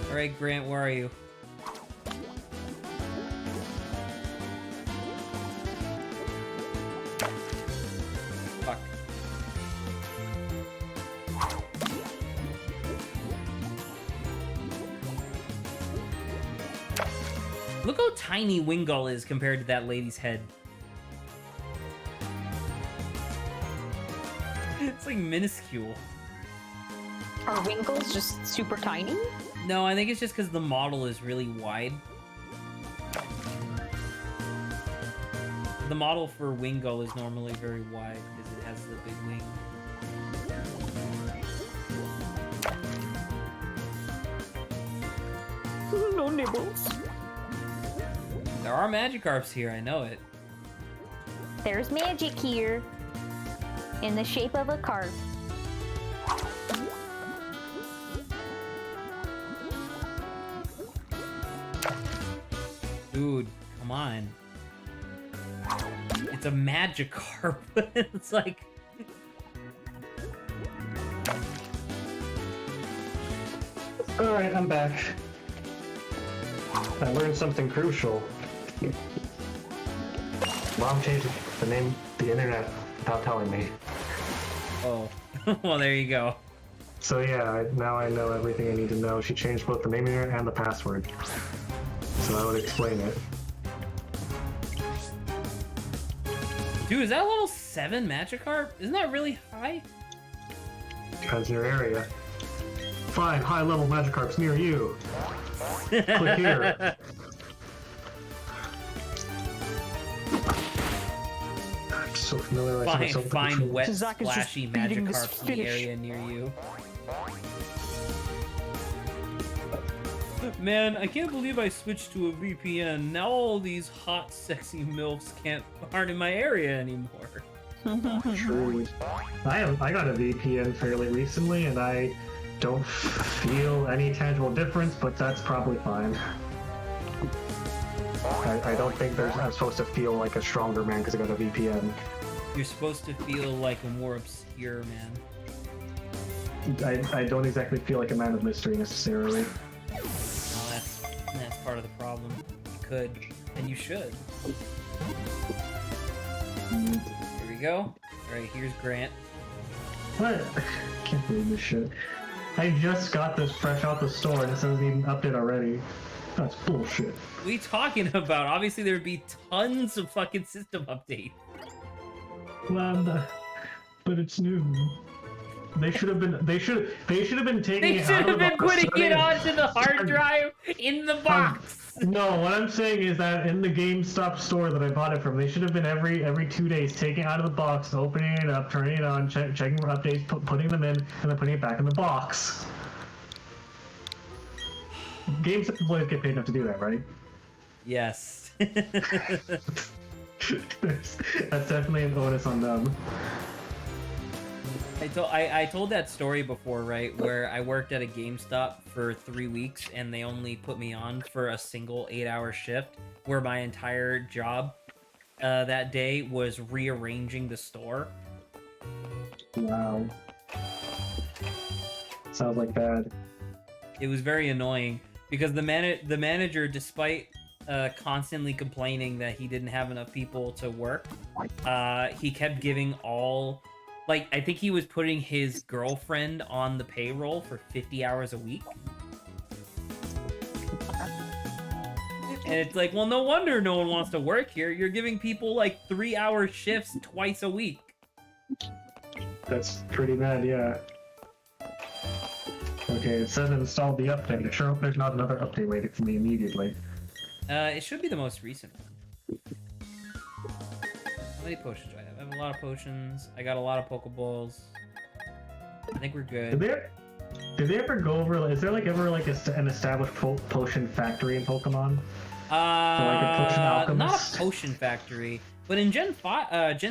Alright, Grant, where are you? Fuck. Look how tiny Wingull is compared to that lady's head. It's like minuscule. Are Winkles just super tiny? No, I think it's just because the model is really wide. The model for Wingull is normally very wide because it has the big wing. No nibbles. There are Magikarps here, I know it. There's magic here. In the shape of a carp. Dude, come on. It's a Magikarp. It's like... Alright, I'm back. I learned something crucial. Mom changed the name, the internet, without telling me. Oh. Well, there you go. So yeah, now I know everything I need to know. She changed both the name of the internet and the password. So I would explain it. Dude, is that level 7 Magikarp? Isn't that really high? Depends on your area. Find high-level Magikarps near you. Click here. I'm so familiar with myself with the Find controls. wet, Zach is just splashy feeding this Magikarps in the fish. area near you. Man, I can't believe I switched to a VPN. Now all these hot, sexy MILFs aren't in my area anymore. True. I got a VPN fairly recently, and I don't feel any tangible difference, but that's probably fine. I don't think I'm supposed to feel like a stronger man because I got a VPN. You're supposed to feel like a more obscure man. I don't exactly feel like a man of mystery necessarily. Well, that's part of the problem. You could, and you should. Here we go. Alright, here's Grant. What? I can't believe this shit. I just got this fresh out the store and it says even update already. That's bullshit. What are you talking about? Obviously, there would be tons of fucking system updates. Well, but it's new. They should have been. They should have been taking. They it should out have of been the putting starting- it onto the hard drive in the box. No, what I'm saying is that in the GameStop store that I bought it from, they should have been every 2 days taking it out of the box, opening it up, turning it on, checking for updates, putting them in, and then putting it back in the box. GameStop employees get paid enough to do that, right? Yes. That's definitely an onus on them. I told that story before, right? Where I worked at a GameStop for 3 weeks and they only put me on for a single 8-hour shift, where my entire job that day was rearranging the store. Wow. Sounds like bad. It was very annoying because the manager, despite constantly complaining that he didn't have enough people to work, he kept giving all like, I think he was putting his girlfriend on the payroll for 50 hours a week. And it's like, well, no wonder no one wants to work here. You're giving people like 3-hour shifts twice a week. That's pretty bad, yeah. Okay, it says installed the update. Sure hope there's not another update waiting for me immediately. It should be the most recent one. How many potions do I have? I have a lot of potions. I got a lot of Pokeballs. I think we're good. Did they ever go over? Is there like ever like an established potion factory in Pokemon? Like a potion Not alchemist? a potion factory, but in Gen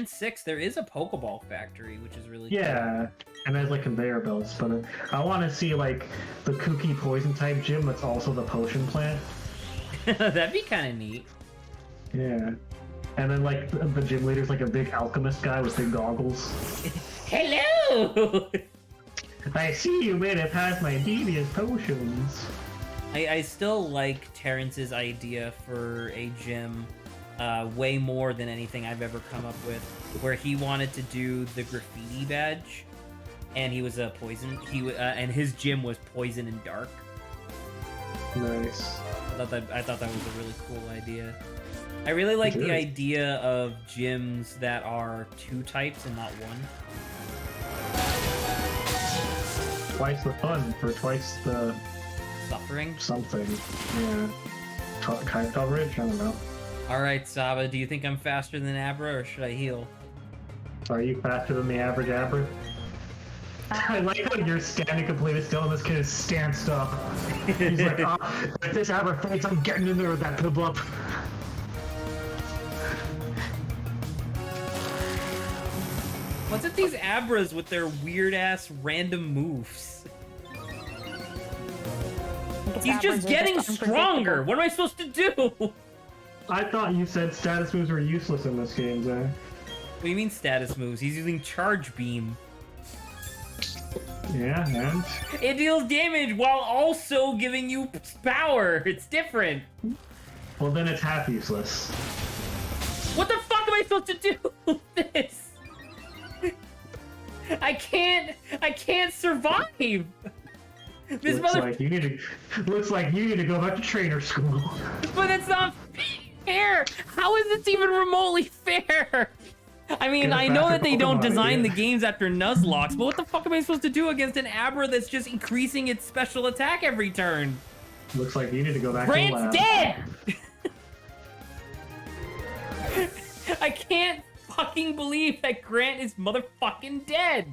6, there is a Pokeball factory, which is really Yeah, and there's like conveyor belts. But I want to see like the kooky poison type gym that's also the potion plant. cool. That'd be kind of neat. Yeah, and then like the gym leader's like a big alchemist guy with big goggles. Hello! I see you made it past my devious potions. I still like Terrence's idea for a gym way more than anything I've ever come up with, where he wanted to do the graffiti badge, and he was a poison. And his gym was poison and dark. Nice. I thought that was a really cool idea. I really like the idea of gyms that are 2 types and not 1. Twice the fun for twice the Suffering. something. Yeah. Kind of coverage? I don't know. Alright, Saba, do you think I'm faster than Abra, or should I heal? Are you faster than the average Abra? I like how you're standing completely still and this kid is stanced up. He's like, if this Abra fights, I'm getting in there with that Piplup. What's with these Abras with their weird-ass random moves? He's just getting stronger! What am I supposed to do? I thought you said status moves were useless in this game, Zach. What do you mean status moves? He's using Charge Beam. Yeah, and? It deals damage while also giving you power. It's different. Well, then it's half useless. What the fuck am I supposed to do with this? I can't survive. This looks like you need to go back to trainer school. But that's not fair. How is this even remotely fair? I mean, I know that they don't design the games after Nuzlocks, but what the fuck am I supposed to do against an Abra that's just increasing its special attack every turn? Looks like you need to go back to the lab. Grant's dead! I can't fucking believe that Grant is motherfucking dead.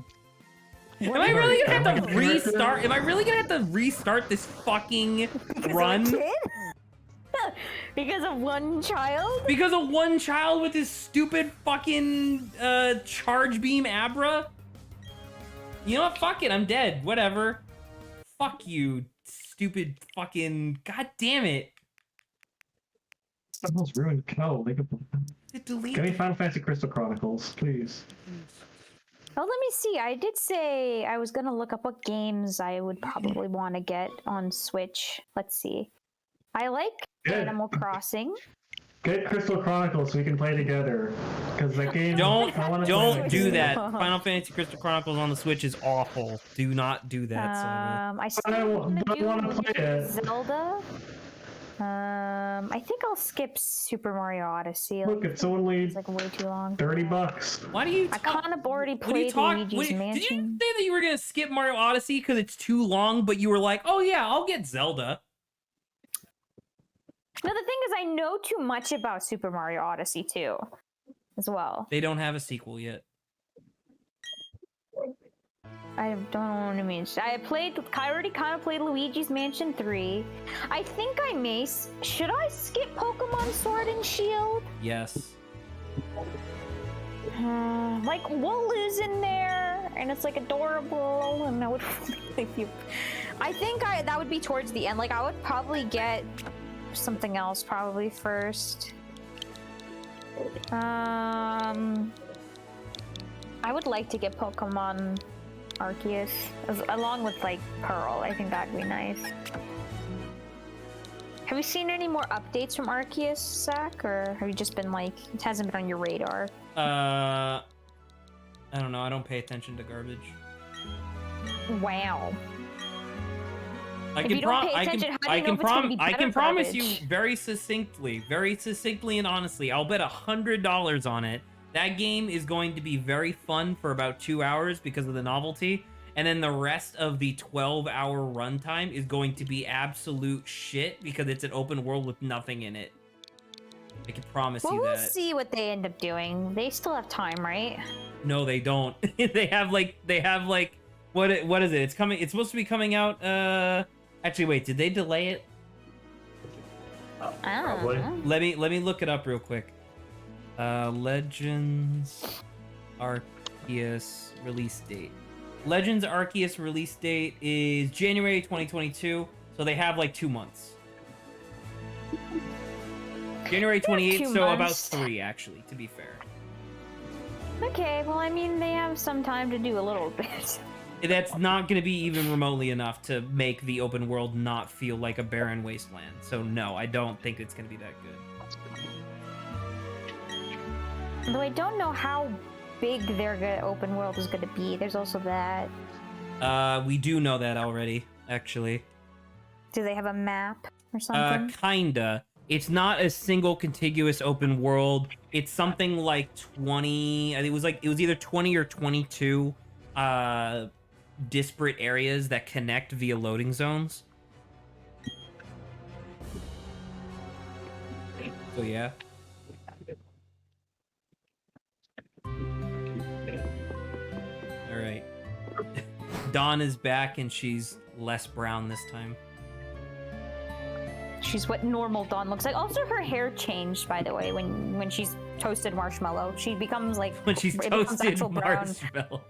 Am I really gonna have to restart? Am I really gonna have to restart this fucking run? Because of one child? Because of one child with his stupid fucking charge beam Abra? You know what? Fuck it, I'm dead. Whatever. Fuck you, stupid fucking... God damn it. Almost ruined Kel. Delete. Give me Final Fantasy Crystal Chronicles, please. Oh, let me see. I did say I was going to look up what games I would probably want to get on Switch. Let's see. I like Animal Crossing. Get Crystal Chronicles so we can play together. Because that game... Don't do that. Final Fantasy Crystal Chronicles on the Switch is awful. Do not do that, Saba. I still want to play it. Zelda. I think I'll skip Super Mario Odyssey. Look, it's only like way too long. $30. Why do you? I kind of already played Luigi's Mansion. Did you say that you were gonna skip Mario Odyssey because it's too long, but you were like, oh yeah, I'll get Zelda? No, the thing is, I know too much about Super Mario Odyssey too, as well. They don't have a sequel yet. I don't know what it means. I already kind of played Luigi's Mansion 3. I think I may. Should I skip Pokemon Sword and Shield? Yes. Like Wooloo's in there, and it's like adorable, and I would. I think that would be towards the end. Like I would probably get something else probably first. I would like to get Pokemon Arceus, along with like Pearl. I think that'd be nice. Have you seen any more updates from Arceus, Zach, or have you just been like it hasn't been on your radar? I don't know. I don't pay attention to garbage. Wow. I If you don't pay attention, how do you know if it's gonna be better promise you garbage? very succinctly and honestly, I'll bet $100 on it. That game is going to be very fun for about 2 hours because of the novelty, and then the rest of the 12-hour runtime is going to be absolute shit because it's an open world with nothing in it. I can promise Well, you we'll that. see what they end up doing. They still have time, right? No, they don't. they have like what is it? It's coming. It's supposed to be coming out. Actually, wait. Did they delay it? Probably. Let me look it up real quick. Legends Arceus release date. Legends Arceus release date is January 2022. So they have like 2 months. January 28th, 2 so about months. 3 actually, to be fair. Okay, well, I mean, they have some time to do a little bit. That's not going to be even remotely enough to make the open world not feel like a barren wasteland. So no, I don't think it's going to be that good. Though I don't know how big their open world is going to be. There's also that. We do know that already, actually. Do they have a map or something? Kinda. It's not a single contiguous open world. It's something like 20. It was either 20 or 22 disparate areas that connect via loading zones. So yeah. All right. Dawn is back and she's less brown this time. She's what normal Dawn looks like. Also, her hair changed, by the way, when she's toasted marshmallow. She becomes like When she's it becomes toasted actual brown. marshmallow.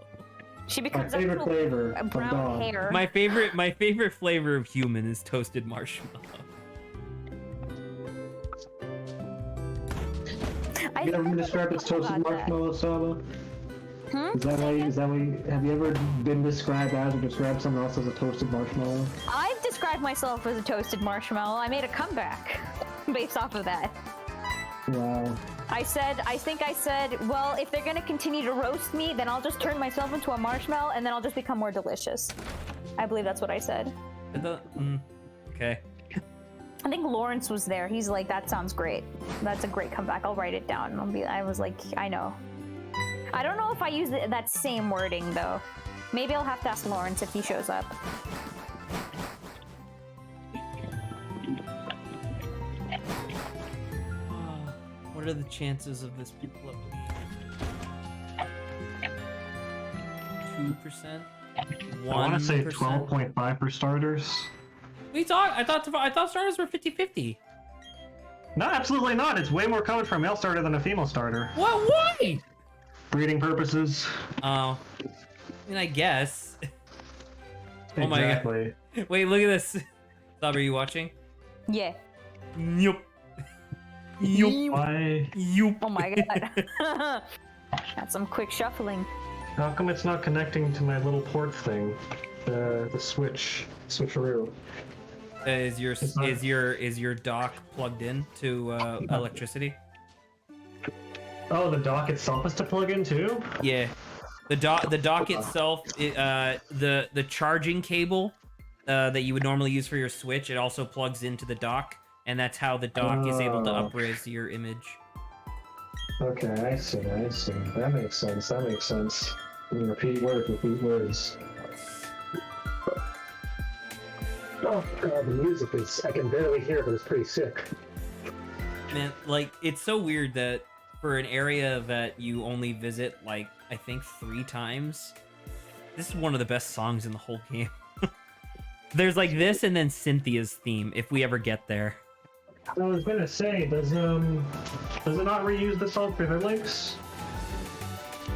She My becomes favorite actual flavor from brown Dawn. hair. My favorite flavor of human is toasted marshmallow. I You ever been never described as thought toasted about that. marshmallow, Saba? Hmm? Is that why, have you ever been described as or described someone else as a toasted marshmallow? I've described myself as a toasted marshmallow. I made a comeback based off of that. Wow. I think I said, well, if they're gonna continue to roast me, then I'll just turn myself into a marshmallow and then I'll just become more delicious. I believe that's what I said. Okay. I think Lawrence was there. He's like, that sounds great. That's a great comeback. I'll write it down. I was like, I know. I don't know if I use that same wording though. Maybe I'll have to ask Lawrence if he shows up. What are the chances of this people up 2%? I want to say 12.5 for starters. I thought starters were 50-50. No, absolutely not. It's way more coming from a male starter than a female starter. What? Why? Breeding purposes. Oh. I mean, I guess. Oh my Exactly. god. Wait, look at this. Stop, are you watching? Yeah. Yup. Yup. Why? Yup. Oh my god. That's some quick shuffling. How come it's not connecting to my little port thing? The switcheroo. Is your dock plugged in to electricity? Oh, the dock itself is to plug in too? Yeah. The dock itself, the charging cable that you would normally use for your Switch, it also plugs into the dock, and that's how the dock is able to up-res your image. Okay, I see. That makes sense. Repeat words. Oh god, the music is, I can barely hear, but it's pretty sick. Man, like, it's so weird that for an area that you only visit, like, I think 3 times, this is one of the best songs in the whole game. There's like this and then Cynthia's theme, if we ever get there. I was gonna say, does it not reuse the song for their lakes?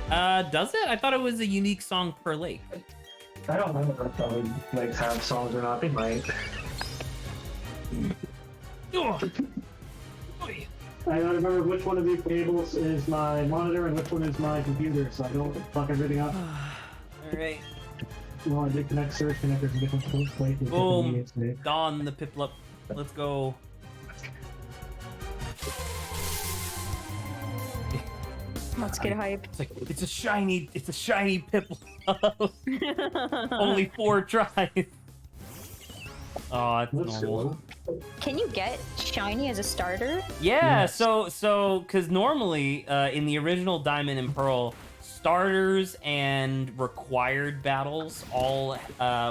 Does it? I thought it was a unique song per lake. I don't remember if other lakes have songs or not. They might. I don't remember which one of these cables is my monitor and which one is my computer, so I don't fuck everything up. Alright. No, I did connect search connectors in different places. Boom. Don the Piplup. Let's go. Let's get hype. It's like it's a shiny Piplup. Only 4 tries. Oh, it's normal. Can you get shiny as a starter? Yeah, Yes. so because normally in the original Diamond and Pearl, starters and required battles all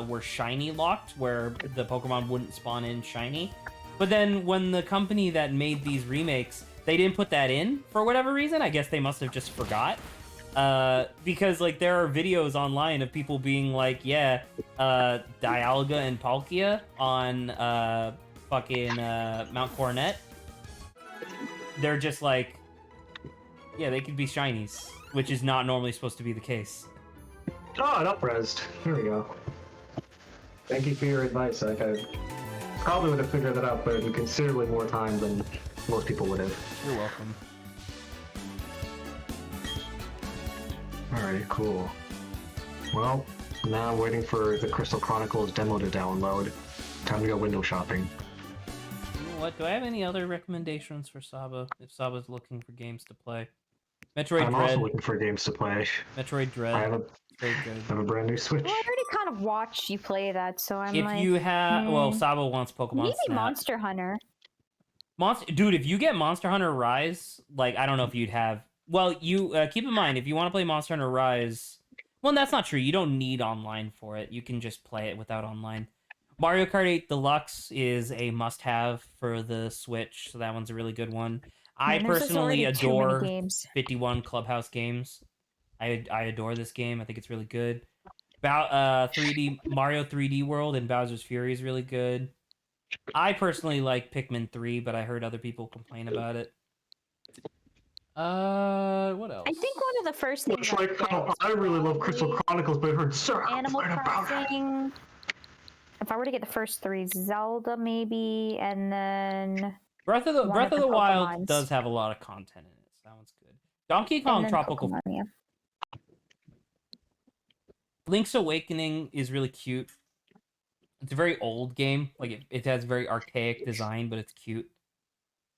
were shiny locked, where the Pokemon wouldn't spawn in shiny. But then when the company that made these remakes, they didn't put that in for whatever reason. I guess they must have just forgot. Because like there are videos online of people being like, yeah, Dialga and Palkia on fucking Mount Coronet. They're just like, yeah, they could be shinies, which is not normally supposed to be the case. Oh, it up-resed. Here we go. Thank you for your advice, Zach. I probably would have figured that out, but in considerably more time than most people would have. You're welcome. Alright, cool. Well, now I'm waiting for the Crystal Chronicles demo to download. Time to go window shopping. You know what? Do I have any other recommendations for Saba? If Saba's looking for games to play, Metroid I'm Dread. also looking for games to play. Metroid Dread. I Very good. have a brand new Switch. Well, I already kind of watched you play that, so I'm If like, you have, well, Saba wants Pokemon maybe Snap. Monster Hunter. Dude, if you get Monster Hunter Rise, like I don't know if you'd have. Well, you keep in mind if you want to play Monster Hunter Rise. Well, that's not true. You don't need online for it. You can just play it without online. Mario Kart 8 Deluxe is a must-have for the Switch, so that one's a really good one. I Man, there's just personally already too many adore games. 51 Clubhouse games. I adore this game. I think it's really good. About 3D Mario 3D World and Bowser's Fury is really good. I personally like Pikmin 3, but I heard other people complain about it. What else? I think one of the first things It's like, oh, I really love Crystal Chronicles, but I heard so Animal complain about it. Crossing. If I were to get the first 3, Zelda maybe, and then Breath of the one of the Wild Pokemons. does have a lot of content in it, so that one's good. Donkey and Kong then Tropical Pokemon, yeah. Link's Awakening is really cute. It's a very old game. Like it has very archaic design, but it's cute.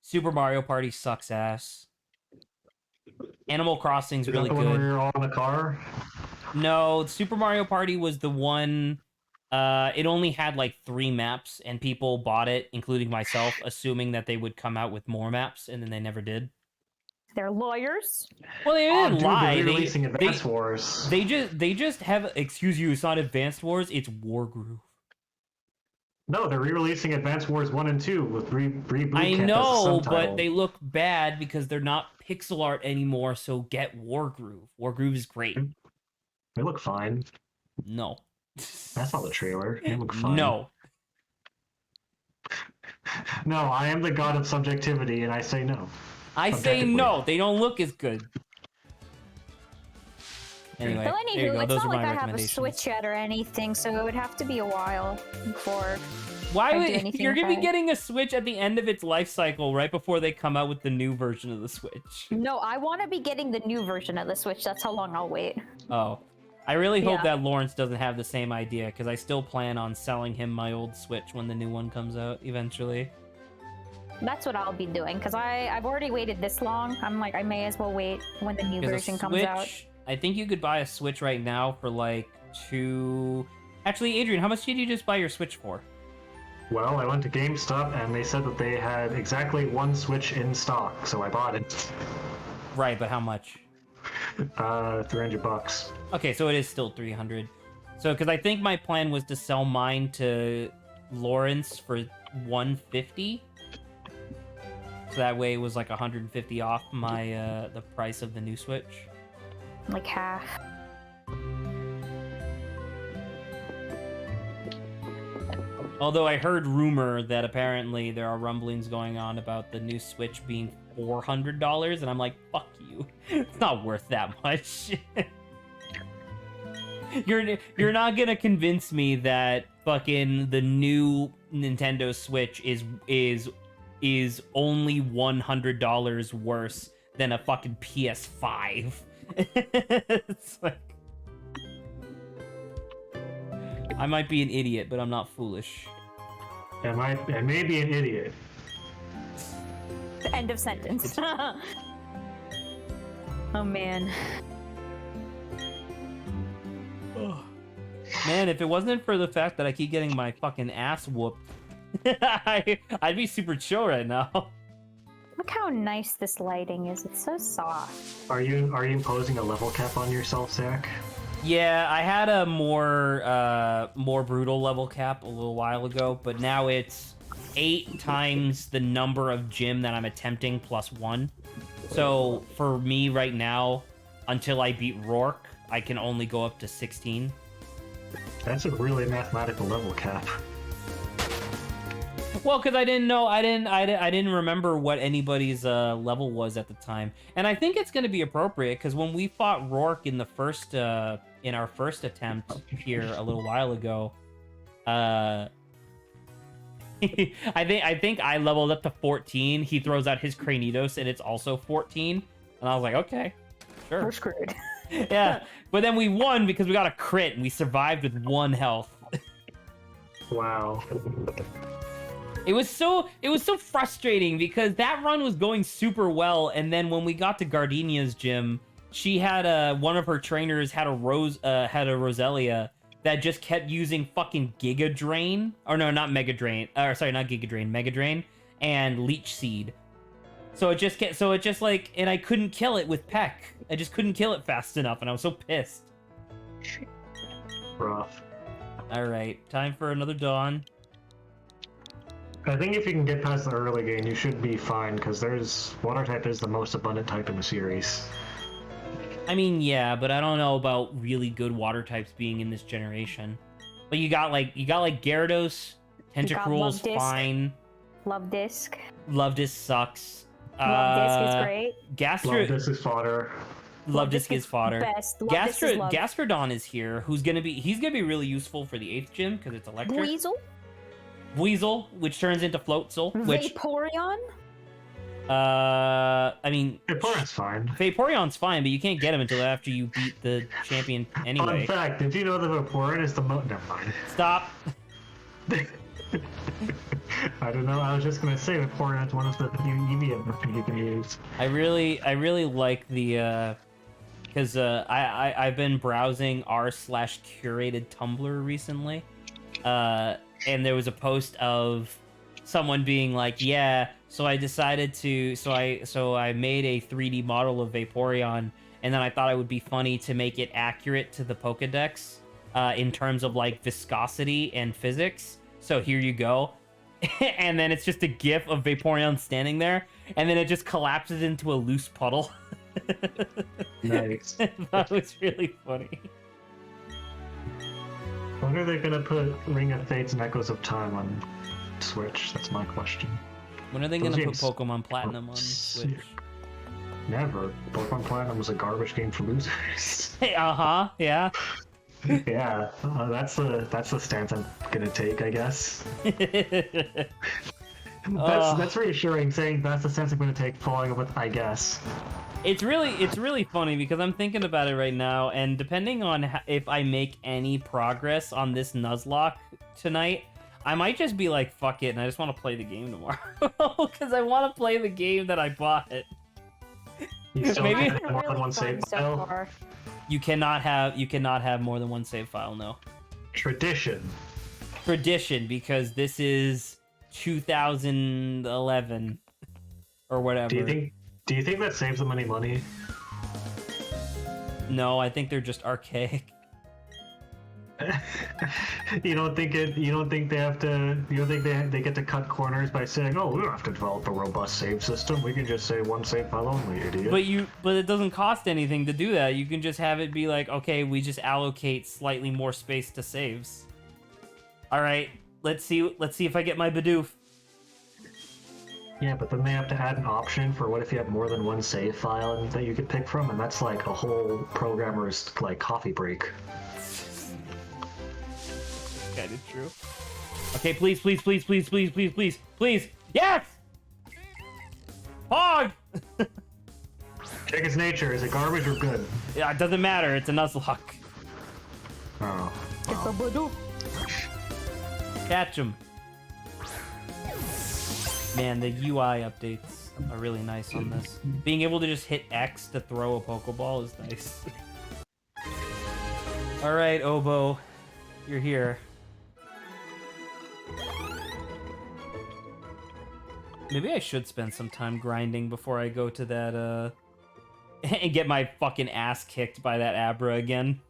Super Mario Party sucks ass. Animal Crossing's Is really that the one where good. you're all in the car? No, Super Mario Party was the one. It only had like 3 maps, and people bought it, including myself, assuming that they would come out with more maps, and then they never did. They're lawyers. Well, they Oh, didn't dude, lie. they're releasing Advance they, Wars. they just have. Excuse you, it's not Advanced Wars. It's Wargroove. No, they're re-releasing Advance Wars 1 and 2 with reboot. I Camp as a know, subtitle. but they look bad because they're not pixel art anymore. So get Wargroove. Wargroove is great. They look fine. No. That's not the trailer. They look fine. No. No, I am the god of subjectivity, and I say no. I say Objectively. no. They don't look as good. Anyway, But there you anywho, go. it's Those not are like my I have a recommendations. Switch yet or anything, so it would have to be a while before. Why I'd do would anything you're gonna with be it. getting a Switch at the end of its life cycle, right before they come out with the new version of the Switch? No, I want to be getting the new version of the Switch. That's how long I'll wait. Oh, I really hope Yeah. that Lawrence doesn't have the same idea, because I still plan on selling him my old Switch when the new one comes out eventually. That's what I'll be doing, because I've already waited this long. I'm like, I may as well wait when the new Because version comes out. I think you could buy a Switch right now for like 2. Actually, Adrian, how much did you just buy your Switch for? Well, I went to GameStop, and they said that they had exactly 1 Switch in stock, so I bought it. Right, but how much? $300. Okay, so it is still 300. So, because I think my plan was to sell mine to Lawrence for 150. So that way it was like 150 off my the price of the new Switch. Like half. Although I heard rumor that apparently there are rumblings going on about the new Switch being $400, and I'm like, fuck you. It's not worth that much. You're not gonna convince me that fucking the new Nintendo Switch is only $100 worse than a fucking PS5. It's like, I might be an idiot, but I'm not foolish. I may be an idiot. End of sentence. Oh man. Man, if it wasn't for the fact that I keep getting my fucking ass whooped, I'd be super chill right now. Look how nice this lighting is. It's so soft. Are you imposing a level cap on yourself, Zach? Yeah, I had a more brutal level cap a little while ago, but now it's 8 times the number of gym that I'm attempting plus 1. So for me right now, until I beat Rourke, I can only go up to 16. That's a really mathematical level cap. Well, because I didn't remember what anybody's level was at the time, and I think it's going to be appropriate because when we fought Rourke in the first in our first attempt here a little while ago, I think I leveled up to 14. He throws out his Cranidos and it's also 14, and I was like, okay, sure, We're screwed. yeah. But then we won because we got a crit and we survived with 1 health. Wow. It was so frustrating because that run was going super well, and then when we got to Gardenia's gym, she had one of her trainers had a Roselia that just kept using fucking Giga Drain, or no, not Mega Drain, or sorry, not Giga Drain, Mega Drain, and Leech Seed. So it just like, and I couldn't kill it with Peck. I just couldn't kill it fast enough, and I was so pissed. Rough. All right, time for another Dawn. I think if you can get past the early game, you should be fine, because water type is the most abundant type in the series. I mean, yeah, but I don't know about really good water types being in this generation. But you got like Gyarados, Tentacruel's fine. Love Disc. Love Disc sucks. Love Disc is great. This is fodder. Love Disc is fodder. Best. Gastrodon is here, he's gonna be really useful for the 8th gym because it's electric. Weasel, which turns into Floatzel, which Vaporeon? I mean, Vaporeon's fine. Vaporeon's fine, but you can't get him until after you beat the champion anyway. Fun fact, did you know that Vaporeon is the never mind. Stop. I don't know, I was just gonna say Vaporeon's one of the Eevee you can use. I really like the because I've been browsing r/curated Tumblr recently, and there was a post of someone being like, yeah, so I decided to, so I made a 3D model of Vaporeon, and then I thought it would be funny to make it accurate to the Pokedex in terms of like viscosity and physics. So here you go. And then it's just a gif of Vaporeon standing there, and then it just collapses into a loose puddle. Nice. That was really funny. When are they gonna put Ring of Fates and Echoes of Time on Switch? That's my question. When are they Those gonna games put Pokemon Platinum on Switch? Never. Pokemon Platinum was a garbage game for losers. Yeah. Yeah, that's the stance I'm gonna take, I guess. That's reassuring, saying that's the stance I'm gonna take, following up with I guess. It's really funny because I'm thinking about it right now, and depending on if I make any progress on this Nuzlock tonight, I might just be like, fuck it, and I just want to play the game tomorrow because I want to play the game that I bought. You still Maybe have more than one save file. You cannot have more than one save file. No. Tradition, because this is 2011 or whatever. Do you think that saves them any money? No, I think they're just archaic. You don't think they have to? You don't think they get to cut corners by saying, "Oh, we don't have to develop a robust save system. We can just say one save file only, idiot." But it doesn't cost anything to do that. You can just have it be like, okay, we just allocate slightly more space to saves. All right, let's see if I get my Bidoof. Yeah, but then they have to add an option for what if you have more than one save file that you could pick from, and that's like a whole programmer's like coffee break. Kind of true. Okay, please. Yes! Hog! Check its nature. Is it garbage or good? Yeah, it doesn't matter. It's a Nuzlocke. Oh. It's a Bidoof. Catch him. Man, the UI updates. are really nice on this. Being able to just hit X to throw a Pokeball is nice. All right, Obo, you're here. Maybe I should spend some time grinding before I go to that, and get my fucking ass kicked by that Abra again.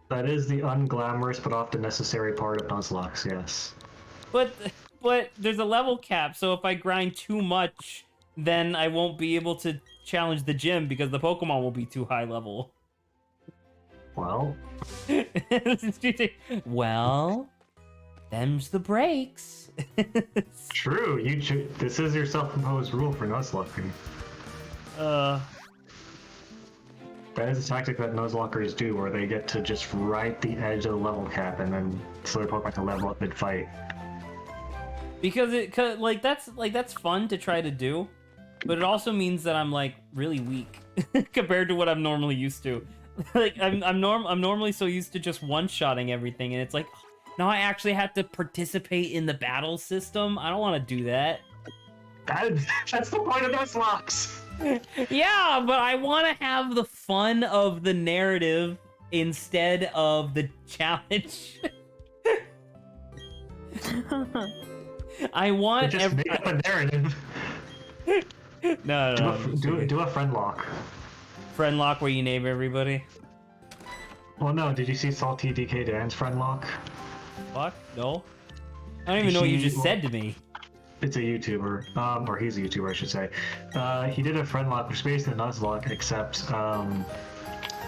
That is the unglamorous but often necessary part of Nuzlocke, yes. But there's a level cap, so if I grind too much, then I won't be able to challenge the gym because the Pokemon will be too high level. Well... Well, them's the breaks. True, this is your self-imposed rule for Nuzlocking. That is a tactic that Nuzlockers do, where they get to just right the edge of the level cap and then so their Pokemon to level up mid-fight. Because that's fun to try to do, but it also means that I'm like really weak compared to what I'm normally used to. Like I'm normally so used to just one-shotting everything, and it's like now I actually have to participate in the battle system. I don't want to do that. That's the point of Nuzlocks. Yeah, but I want to have the fun of the narrative instead of the challenge. I want just make up a narrative. No. Do a friend lock. Friend lock where you name everybody. Well, no. Did you see Salty DK Dan's friend lock? Fuck no. I don't even know what you just said to me. It's a YouTuber, or he's a YouTuber, I should say. He did a friend lock, which is basically a Nuzlocke, except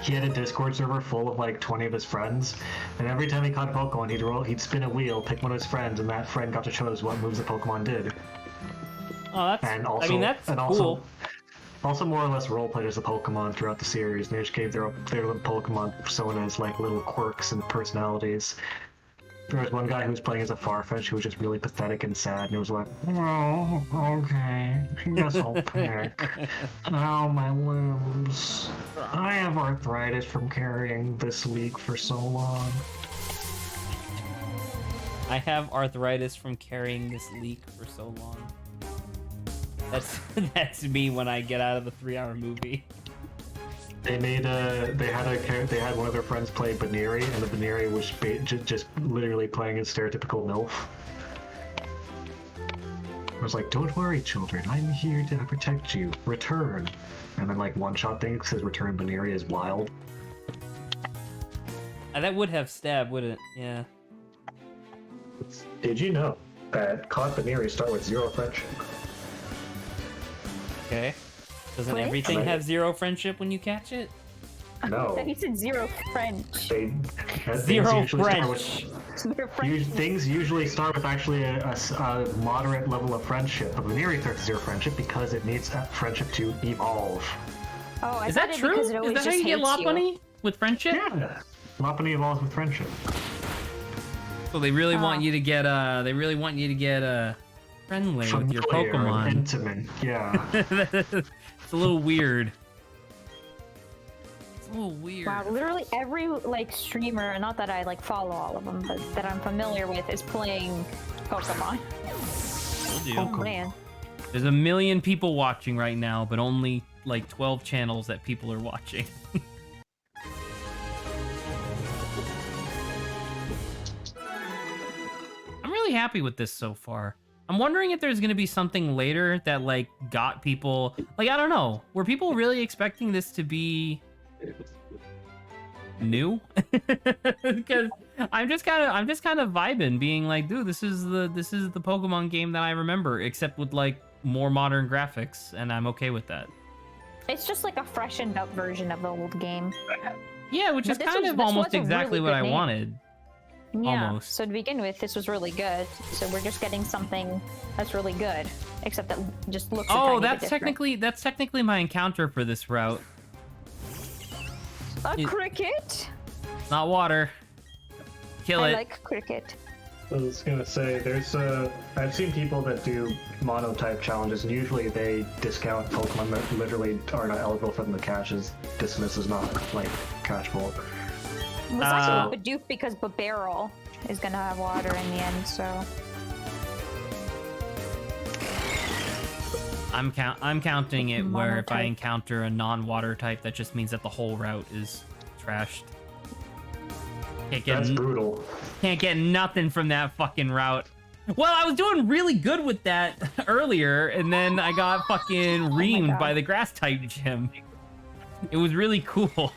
he had a Discord server full of like 20 of his friends, and every time he caught a Pokemon, he'd spin a wheel, pick one of his friends, and that friend got to choose what moves the Pokemon did. Oh, that's. And also, I mean, that's cool. Also, more or less roleplayed as a Pokemon throughout the series. And they just gave their little Pokemon personas like little quirks and personalities. There was one guy who was playing as a Farfetch who was just really pathetic and sad, and he was like, "Oh, okay, I guess I'll pick. Ow, my limbs. I have arthritis from carrying this leak for so long." I have arthritis from carrying this leak for so long. That's me when I get out of the 3-hour movie. They had one of their friends play Baneri, and the Baneri was just literally playing a stereotypical MILF. I was like, "Don't worry, children, I'm here to protect you. Return." And then like one-shot thing says return Baneri is wild. That would have stab, wouldn't it? Yeah. Did you know that caught Baneri start with 0 friendship? Okay. Doesn't What? everything have 0 friendship when you catch it? No. He said 0 French. Zero French. Things usually start with actually a moderate level of friendship, but Baneri starts 0 friendship because it needs friendship to evolve. Oh, I Is thought that it true? because it Is always that how just you get hates you. Lopunny? With friendship? Yeah. Lopunny evolves with friendship. So they really want you to get friendly with your Familiar, Pokemon. Intimate, yeah. It's a little weird. It's a little weird. Wow, literally every like streamer, not that I like follow all of them, but that I'm familiar with is playing Pokemon. Told you. Oh man. There's a million people watching right now, but only like 12 channels that people are watching. I'm really happy with this so far. I'm wondering if there's going to be something later that like got people like, I don't know, were people really expecting this to be new? Because I'm just kind of vibing, being like, dude, this is the Pokemon game that I remember, except with like more modern graphics, and I'm okay with that. It's just like a freshened up version of the old game. Yeah, which But is this kind was- of this almost was a exactly really what I good name. wanted. Yeah. Almost. So to begin with, this was really good. So we're just getting something that's really good, except that just looks. Oh, that's technically my encounter for this route. a cricket. It's not water. Kill I it. like cricket. I was gonna say, I've seen people that do mono-type challenges, and usually they discount Pokemon that literally are not eligible for them to catch as dismissed as not, like, catchable. It was actually a doof because Barrel is gonna have water in the end, so. I'm counting it where if I Monotype. encounter a non-water type, that just means that the whole route is trashed. That's brutal. Can't get nothing from that fucking route. Well, I was doing really good with that earlier, and then I got fucking reamed by the grass type gym. It was really cool.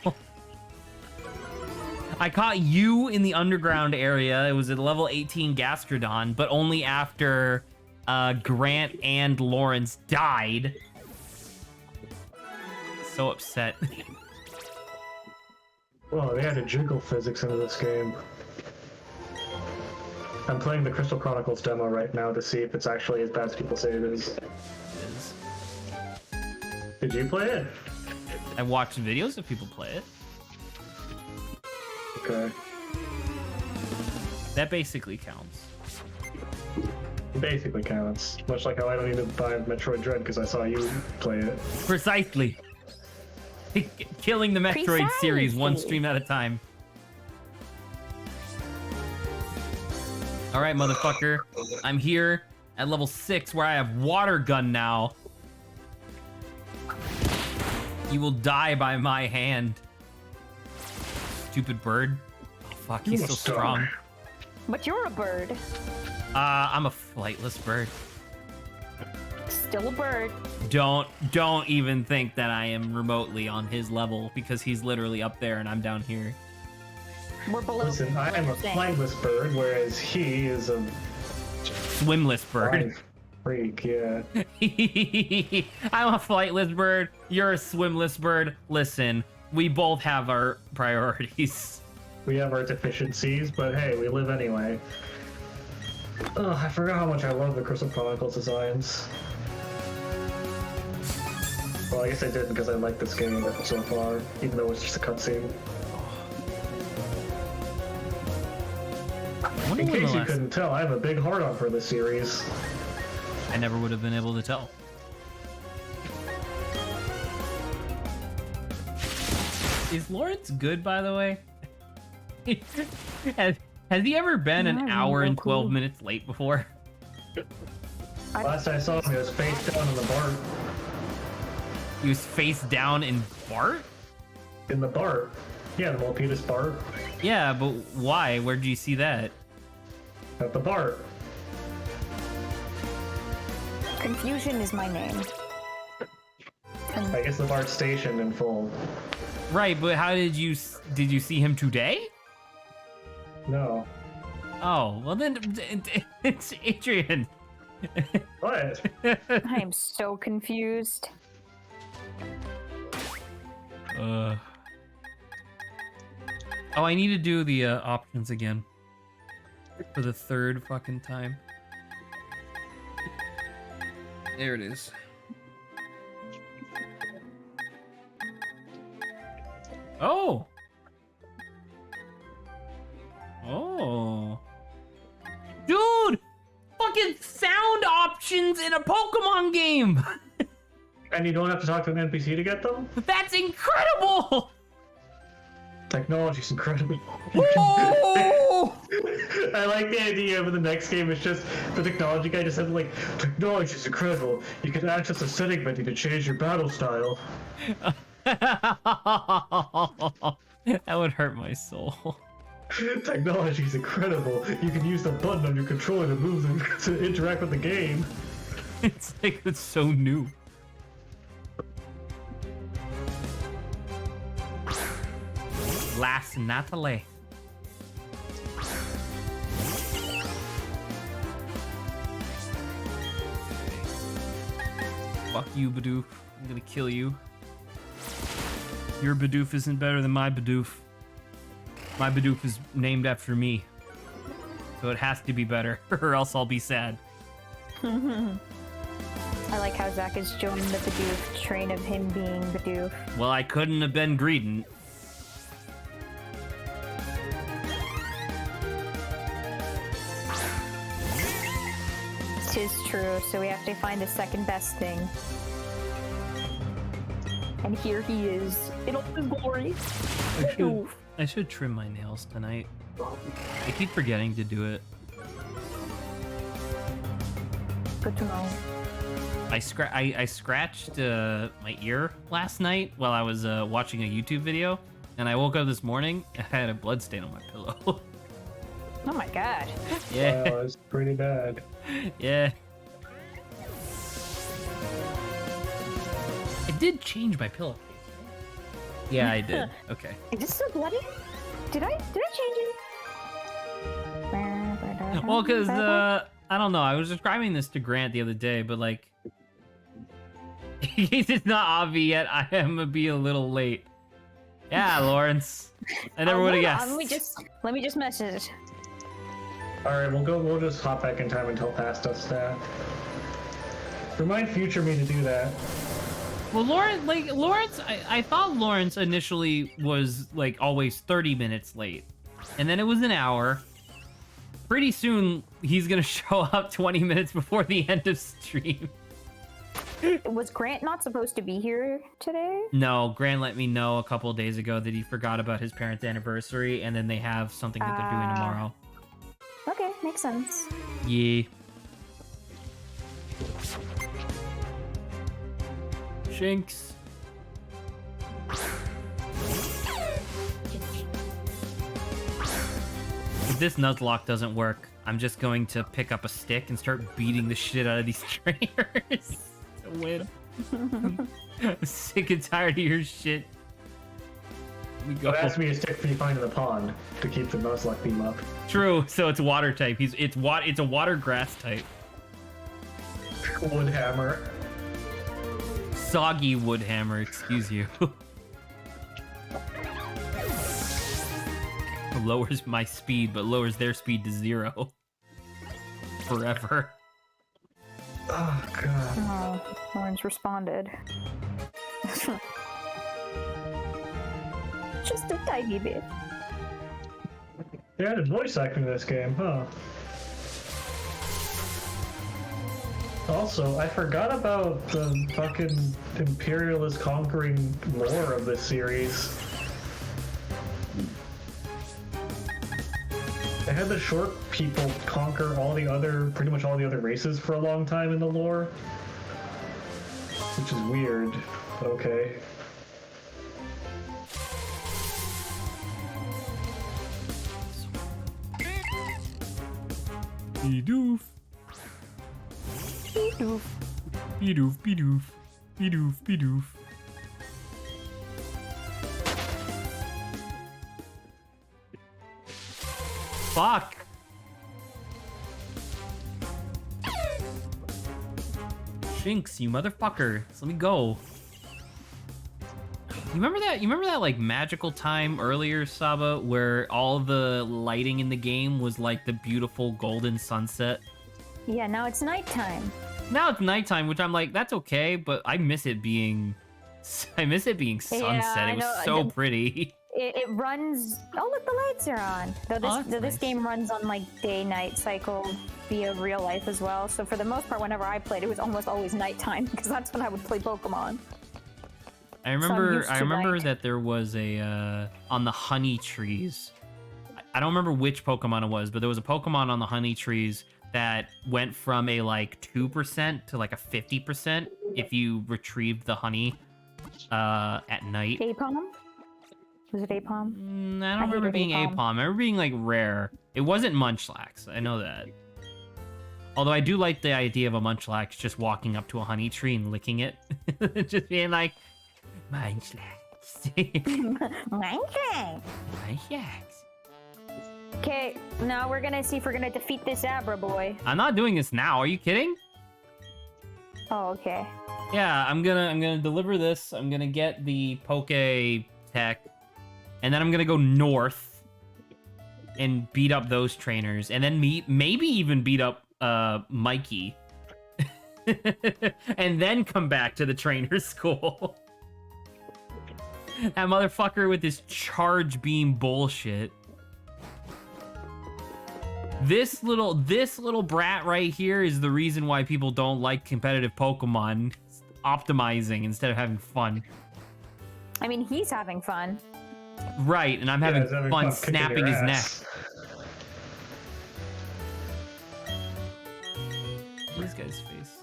I caught you in the underground area. It was a level 18 Gastrodon, but only after Grant and Lawrence died. So upset. Well, they had to jiggle physics into this game. I'm playing the Crystal Chronicles demo right now to see if it's actually as bad as people say it is. Did you play it? I watched videos of people play it. Okay. That basically counts. Basically counts. Much like how I don't need to buy Metroid Dread because I saw you play it. Precisely. Killing the Metroid series one stream at a time. Alright, motherfucker. I'm here at level 6 where I have water gun now. You will die by my hand. Stupid bird. Oh, fuck, he's so strong. But you're a bird. I'm a flightless bird. Still a bird. Don't even think that I am remotely on his level because he's literally up there and I'm down here. We're below. Listen, I am a flightless bird, whereas he is a Swimless bird. freak, yeah. I'm a flightless bird. You're a swimless bird. Listen, we both have our priorities. We have our deficiencies, but hey, we live anyway. Oh, I forgot how much I love the Crystal Chronicles designs. Well, I guess I did because I like this game so far, even though it's just a cutscene. In case you couldn't tell, I have a big heart-on for this series. I never would have been able to tell. Is Lawrence good, by the way? has he ever been an hour and 12 minutes late before? Last I saw him, he was face down in the BART. He was face down in BART? In the BART. Yeah, the Milpitas BART. Yeah, but why? Where did you see that? At the BART. Confusion is my name. I guess the BART station in full. Right, but how did you see him today? No. Oh, well then it's Adrian. What? I am so confused. Oh, I need to do the options again. For the third fucking time. There it is. Oh! Oh. Dude! Fucking sound options in a Pokemon game! And you don't have to talk to an NPC to get them? That's incredible! Technology's incredible. Whoa! I like the idea of the next game. It's just the technology guy just said like, technology's incredible. You can access a setting menu to change your battle style. That would hurt my soul. Technology's incredible. You can use the button on your controller to move them to interact with the game. It's like it's so new. Last Natalie. Fuck you, Bidoof. I'm gonna kill you. Your Bidoof isn't better than my Bidoof. My Bidoof is named after me. So it has to be better, or else I'll be sad. I like how Zach has joined the Bidoof train of him being Bidoof. Well, I couldn't have been Greedent. Tis true, so we have to find the second best thing. And here he is, in all his glory. I should trim my nails tonight. I keep forgetting to do it. Good to know. I scratched my ear last night while I was watching a YouTube video, and I woke up this morning and I had a blood stain on my pillow. Oh my god. Yeah. Wow, it's pretty bad. Yeah. I did change my pillowcase. Yeah, I did. Okay. Is this still bloody? Did I change it? Well, because I don't know. I was describing this to Grant the other day, but like, it's not obvi yet. I am gonna be a little late. Yeah, Lawrence. I never would have guessed. Let me just message. All right, we'll just hop back in time until past us that. Remind future me to do that. Well, Lawrence, I thought Lawrence initially was like always 30 minutes late, and then it was an hour. Pretty soon, he's gonna show up 20 minutes before the end of stream. Was Grant not supposed to be here today? No, Grant let me know a couple of days ago that he forgot about his parents' anniversary, and then they have something that they're doing tomorrow. Okay, makes sense. Yeah. Shinx. If this Nuzlock doesn't work, I'm just going to pick up a stick and start beating the shit out of these trainers to win. I'm sick and tired of your shit. Let me go. It has to be a stick you find in the pond to keep the Nuzlocke beam up. True, so it's water type. It's a water grass type. Wood hammer. Soggy wood hammer, excuse you. Lowers my speed, but lowers their speed to 0. Forever. Oh god. Oh, Lawrence responded. Just a tiny bit. They added voice acting in this game, huh? Also, I forgot about the fucking imperialist conquering lore of this series. They had the short people conquer pretty much all the other races for a long time in the lore. Which is weird. Okay. Bidoof. Bidoof. Bidoof, bidoof. Bidoof, bidoof. Fuck. Shinx, you motherfucker. Just let me go. You remember that like magical time earlier, Saba, where all the lighting in the game was like the beautiful golden sunset? Yeah, now it's nighttime. Now it's nighttime, which I'm like, that's okay, but I miss it being sunset. I It was know. so pretty. It runs. Oh, look, the lights are on. Though this Nice. game runs on like day-night cycle via real life as well. So for the most part, whenever I played, it was almost always nighttime because that's when I would play Pokemon. I remember used to light. that there was a on the honey trees. I don't remember which Pokemon it was, but there was a Pokemon on the honey trees that went from a like 2% to like a 50% if you retrieved the honey at night. Apom? Was it Apom? I don't remember hated being Apom. Apom. I remember being like rare. It wasn't Munchlax. I know that. Although I do like the idea of a Munchlax just walking up to a honey tree and licking it. Just being like, Munchlax. Minecraft. Munchlax. Okay, now we're gonna see if we're gonna defeat this Abra boy. I'm not doing this now. Are you kidding? Oh, okay. Yeah, I'm gonna deliver this. I'm gonna get the Poke Tech, and then I'm gonna go north and beat up those trainers, and then maybe even beat up Mikey, and then come back to the trainer school. That motherfucker with his charge beam bullshit. This little brat right here is the reason why people don't like competitive Pokemon. It's optimizing instead of having fun. I mean, he's having fun. Right, and I'm having he's fun kicking snapping your his neck. ass. This guy's face.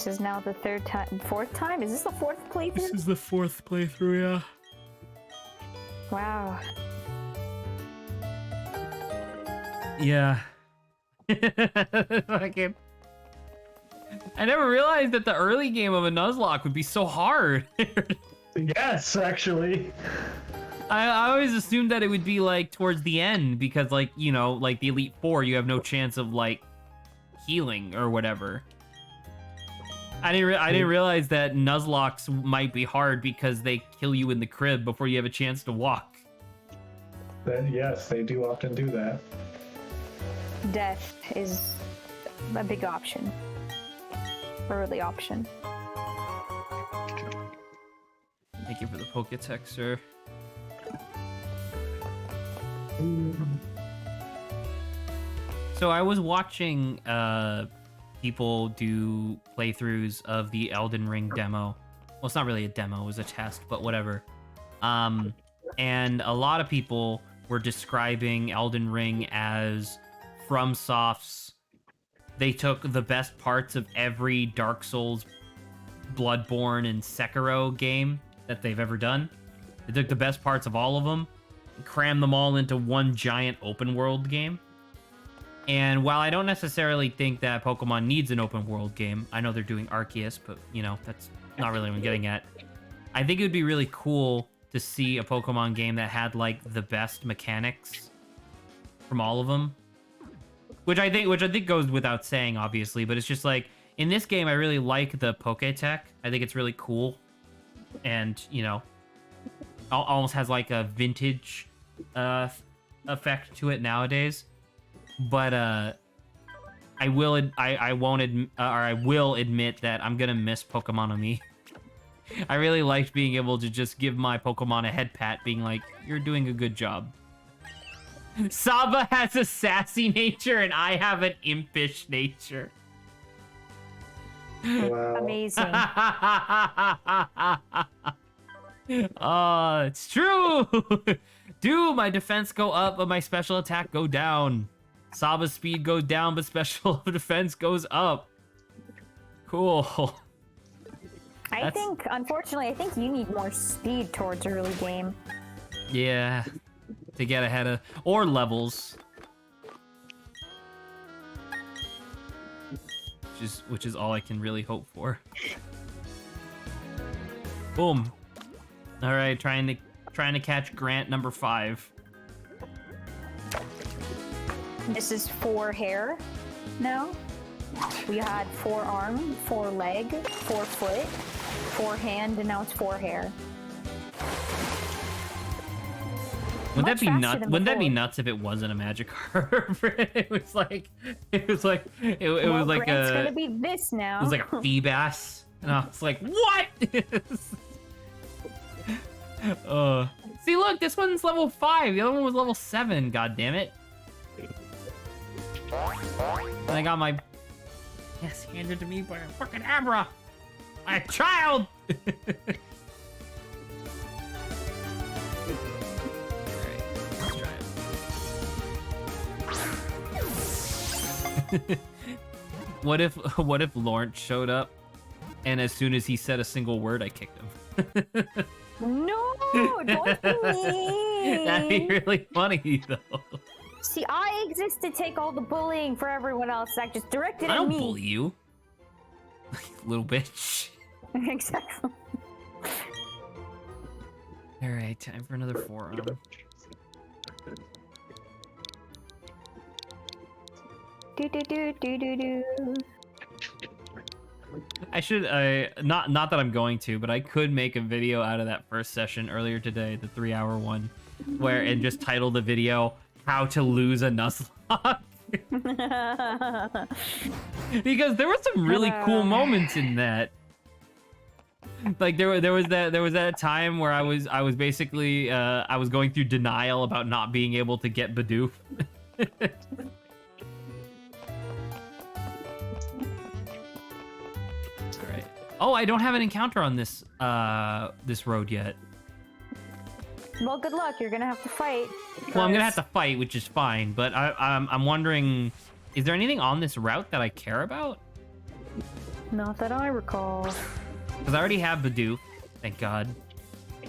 This is now the fourth time? Is this the fourth playthrough? This is the fourth playthrough, yeah. Wow. Yeah. Fucking. I never realized that the early game of a Nuzlock would be so hard. Yes, actually. I always assumed that it would be like towards the end because, like, you know, like the Elite Four, you have no chance of like healing or whatever. I didn't realize that Nuzlocks might be hard because they kill you in the crib before you have a chance to walk. Then yes, they do often do that. Death is a big option. Early option. Thank you for the Poketech, sir. So I was watching people do playthroughs of the Elden Ring demo. Well, it's not really a demo, it was a test, but whatever. And a lot of people were describing Elden Ring as FromSoft's. They took the best parts of every Dark Souls, Bloodborne, and Sekiro game that they've ever done. They took the best parts of all of them, crammed them all into one giant open world game. And while I don't necessarily think that Pokemon needs an open world game, I know they're doing Arceus, but, you know, that's not really what I'm getting at. I think it would be really cool to see a Pokemon game that had, like, the best mechanics from all of them. Which I think goes without saying, obviously, but it's just like, in this game, I really like the Poketech. I think it's really cool. And, you know, almost has like a vintage effect to it nowadays. But I will admit that I'm gonna miss Pokemon on me. I really liked being able to just give my Pokemon a head pat, being like, "You're doing a good job." Saba has a sassy nature, and I have an impish nature. Wow. Amazing. It's true. Do my defense go up, but my special attack go down? Saba's speed goes down, but special defense goes up. Cool. Unfortunately, I think you need more speed towards early game. Yeah, to get ahead of, or levels. Which is all I can really hope for. Boom. All right, trying to catch Grant number 5. This is 4 hair now. We had 4 arm, 4 leg, 4 foot, 4 hand, and now it's 4 hair. Wouldn't that Much be faster nuts? than Wouldn't that be before. nuts if it wasn't a Magikarp? it was like Well, Grant's gonna be this now. It was like a Feebas, and I was like, what? See, look, this one's level 5. The other one was level 7. God damn it! And I got my handed to me by a fucking Abra, a child. What if Lawrence showed up, and as soon as he said a single word, I kicked him? No, don't be mean. That'd be really funny, though. See, I exist to take all the bullying for everyone else. I just directed I at don't me. bully you, little bitch. Exactly. All right, time for another forearm. Do do do do do do. I should, not that I'm going to, but I could make a video out of that first session earlier today, the 3-hour one, and just title the video "How to Lose a Nuzlocke." Because there were some really cool moments in that. Like there was that time where I was basically I was going through denial about not being able to get Bidoof. Alright. Oh, I don't have an encounter on this this road yet. Well, good luck. You're gonna have to fight. Well, I'm gonna have to fight, which is fine. But I'm wondering, is there anything on this route that I care about? Not that I recall. Because I already have Bidoof, thank God.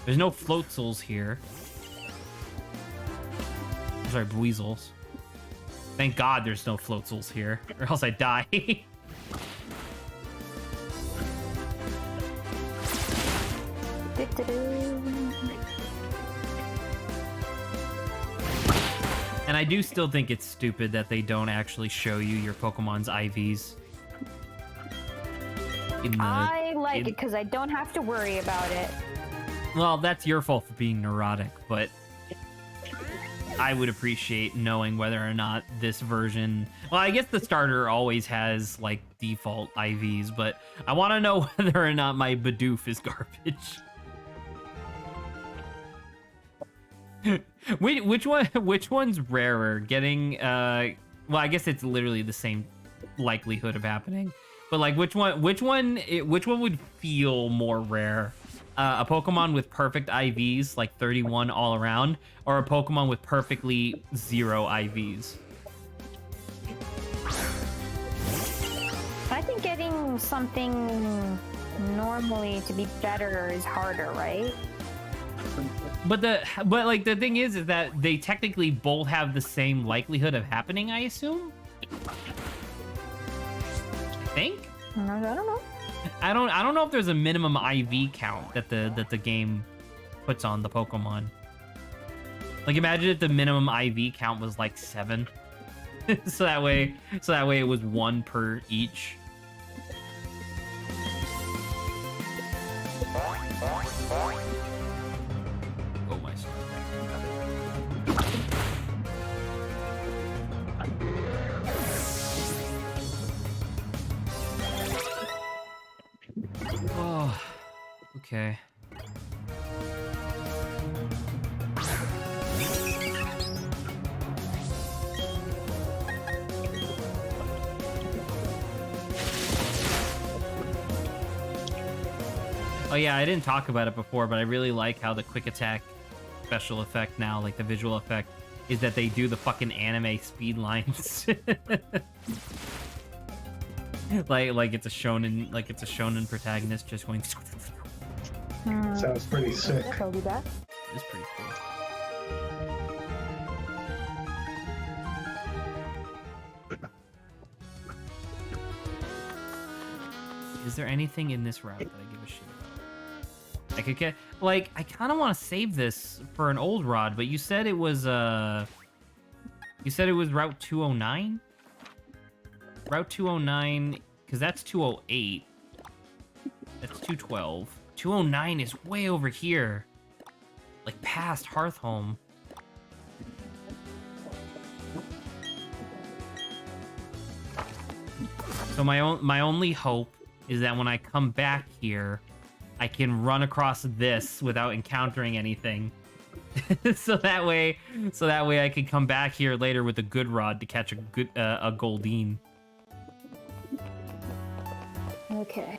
There's no Floatzels here. Sorry, Buizel's. Thank God there's no Floatzels here, or else I die. And I do still think it's stupid that they don't actually show you your Pokemon's IVs. I like it because I don't have to worry about it. Well, that's your fault for being neurotic, but I would appreciate knowing whether or not this version... Well, I guess the starter always has, like, default IVs, but I want to know whether or not my Bidoof is garbage. Which one's rarer? Getting, well, I guess it's literally the same likelihood of happening. But, like, which one would feel more rare? A Pokemon with perfect IVs, like 31 all around, or a Pokemon with perfectly 0 IVs? I think getting something normally to be better is harder, right? But the thing is that they technically both have the same likelihood of happening, I assume? I think? I don't know. I don't know if there's a minimum IV count that the game puts on the Pokemon. Like, imagine if the minimum IV count was like 7. so that way it was 1 per each. Oh my god. Oh, okay. Oh yeah, I didn't talk about it before, but I really like how the quick attack special effect now, like the visual effect, is that they do the fucking anime speed lines. like it's a shonen protagonist just going. Sounds pretty sick. I'll do that. It's pretty cool. Is there anything in this route that I give a shit about? I could get, like, I kind of want to save this for an old rod, but you said it was Route 209? Route 209, because that's 208. That's 212. 209 is way over here. Like, past Hearthhome. So my only hope is that when I come back here, I can run across this without encountering anything. so that way I can come back here later with a good rod to catch a Goldeen. Okay.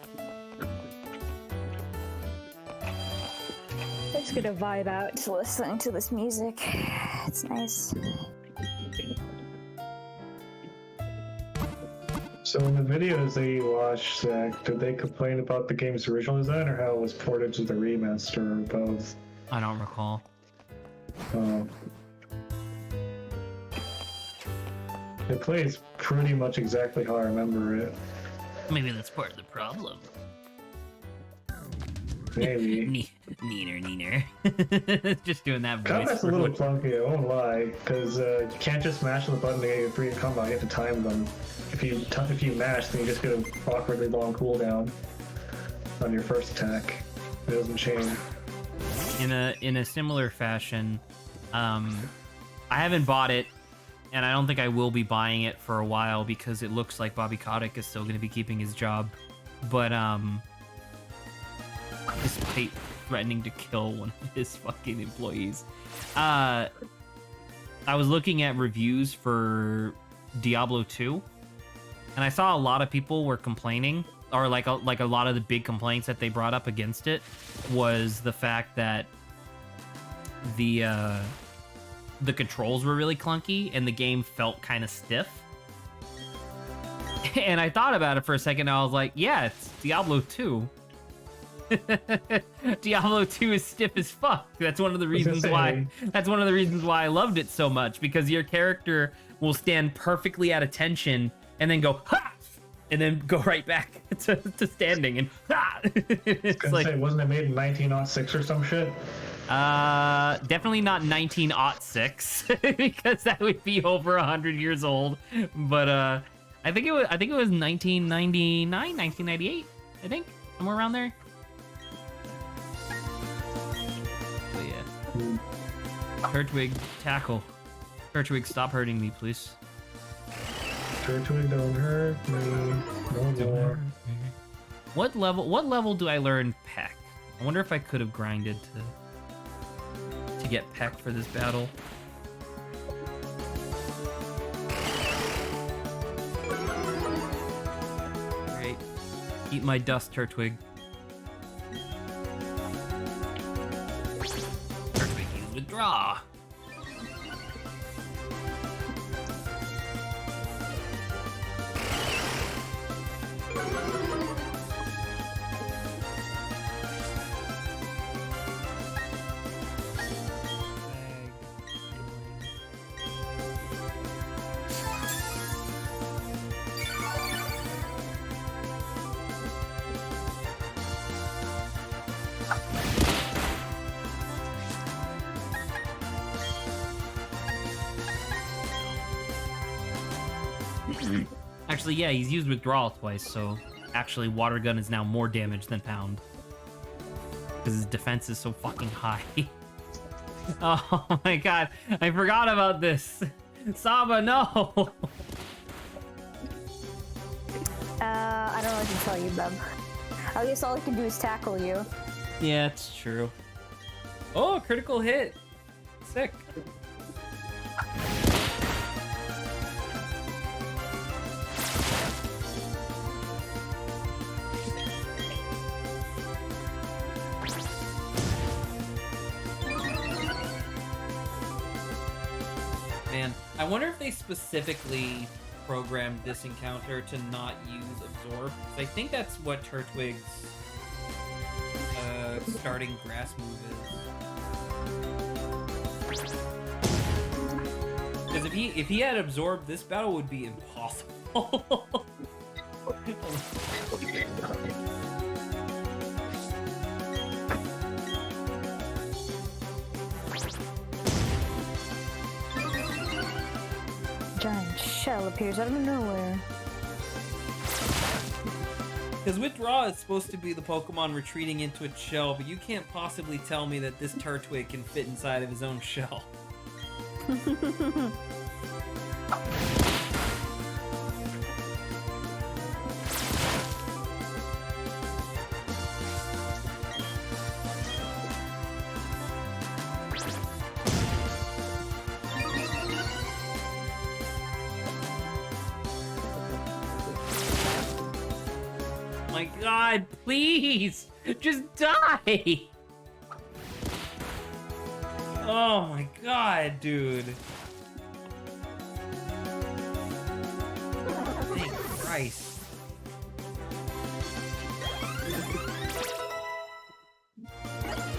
I'm just gonna vibe out to listening to this music. It's nice. So in the videos that you watched, Zach, did they complain about the game's original design or how it was ported to the remaster or both? I don't recall. It plays pretty much exactly how I remember it. Maybe that's part of the problem. Maybe. Neener. Just doing that voice. Combat's a little clunky, I won't lie, because you can't just mash the button to get your 3 in combat, you have to time them. If you mash, then you just get an awkwardly long cooldown on your first attack. It doesn't change. In a similar fashion, I haven't bought it, and I don't think I will be buying it for a while because it looks like Bobby Kotick is still going to be keeping his job. But despite threatening to kill one of his fucking employees, I was looking at reviews for Diablo 2, and I saw a lot of people were complaining, or like a lot of the big complaints that they brought up against it was the fact that the controls were really clunky and the game felt kind of stiff. And I thought about it for a second. And I was like, yeah, it's Diablo 2. Diablo 2 is stiff as fuck. That's one of the reasons why. That's one of the reasons why I loved it so much, because your character will stand perfectly at attention and then go ha, and then go right back to standing and ha. It's like, wasn't it made in 1906 or some shit? Definitely not 1906 because that would be over 100 years old. But I think it was 1999, 1998. I think somewhere around there. But yeah. Turtwig, tackle. Turtwig, stop hurting me, please. Turtwig, don't hurt me. No more. What level do I learn Peck? I wonder if I could have grinded to get Peck for this battle. Great. Eat my dust, Turtwig. Turtwig, use withdraw. Actually, yeah, he's used withdrawal twice, so actually water gun is now more damage than pound. Because his defense is so fucking high. Oh my god, I forgot about this. Saba, no! I don't know what to tell you, Bub. I guess all I can do is tackle you. Yeah, it's true. Oh, critical hit. Sick. Man, I wonder if they specifically programmed this encounter to not use Absorb. 'Cause I think that's what Turtwig's starting grass move is. Because if he had Absorbed, this battle would be impossible. Giant shell appears out of nowhere. Because Withdraw is supposed to be the Pokemon retreating into its shell, but you can't possibly tell me that this Turtwig can fit inside of his own shell. My god, please! Just die! Oh my god, dude. Thank Christ.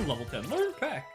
Level 10, learn pack.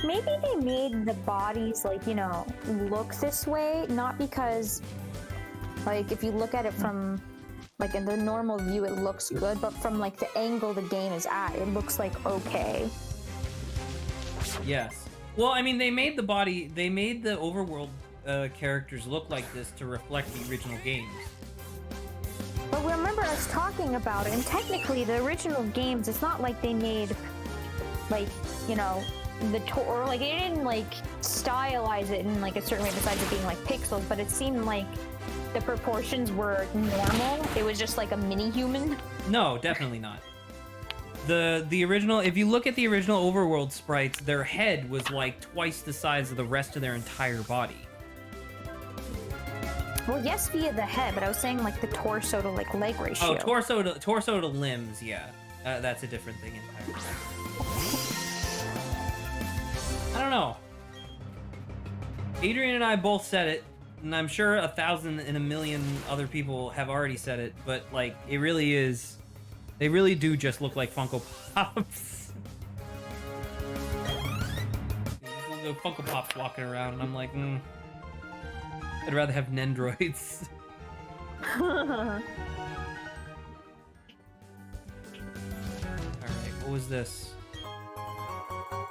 Maybe they made the bodies, like, you know, look this way, not because, like, if you look at it from, like, in the normal view, it looks good, but from, like, the angle the game is at, it looks, like, okay. Yes. Well, I mean, they made the overworld characters look like this to reflect the original games. But remember us talking about it, and technically the original games, it's not like they made, like, you know, or like they didn't like stylize it in like a certain way besides it being like pixels, but it seemed like the proportions were normal. It was just like a mini human. No, definitely not. The original, if you look at the original overworld sprites, their head was like twice the size of the rest of their entire body. Well, yes, via the head, but I was saying like the torso to like leg ratio. Oh, torso to limbs, yeah. That's a different thing entirely. I don't know. Adrian and I both said it, and I'm sure 1,000 and a million other people have already said it, but like it really is. They really do just look like Funko Pops. The Funko Pops walking around, and I'm like, I'd rather have Nendroids. Alright, what was this?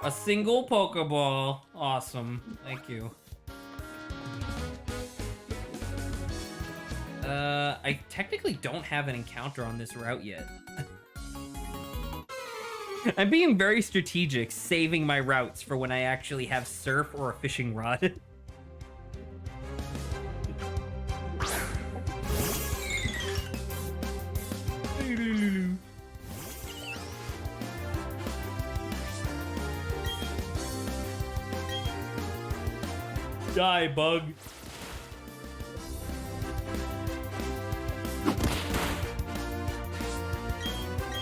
A single Pokeball. Awesome. Thank you. I technically don't have an encounter on this route yet. I'm being very strategic, saving my routes for when I actually have surf or a fishing rod. Die, bug.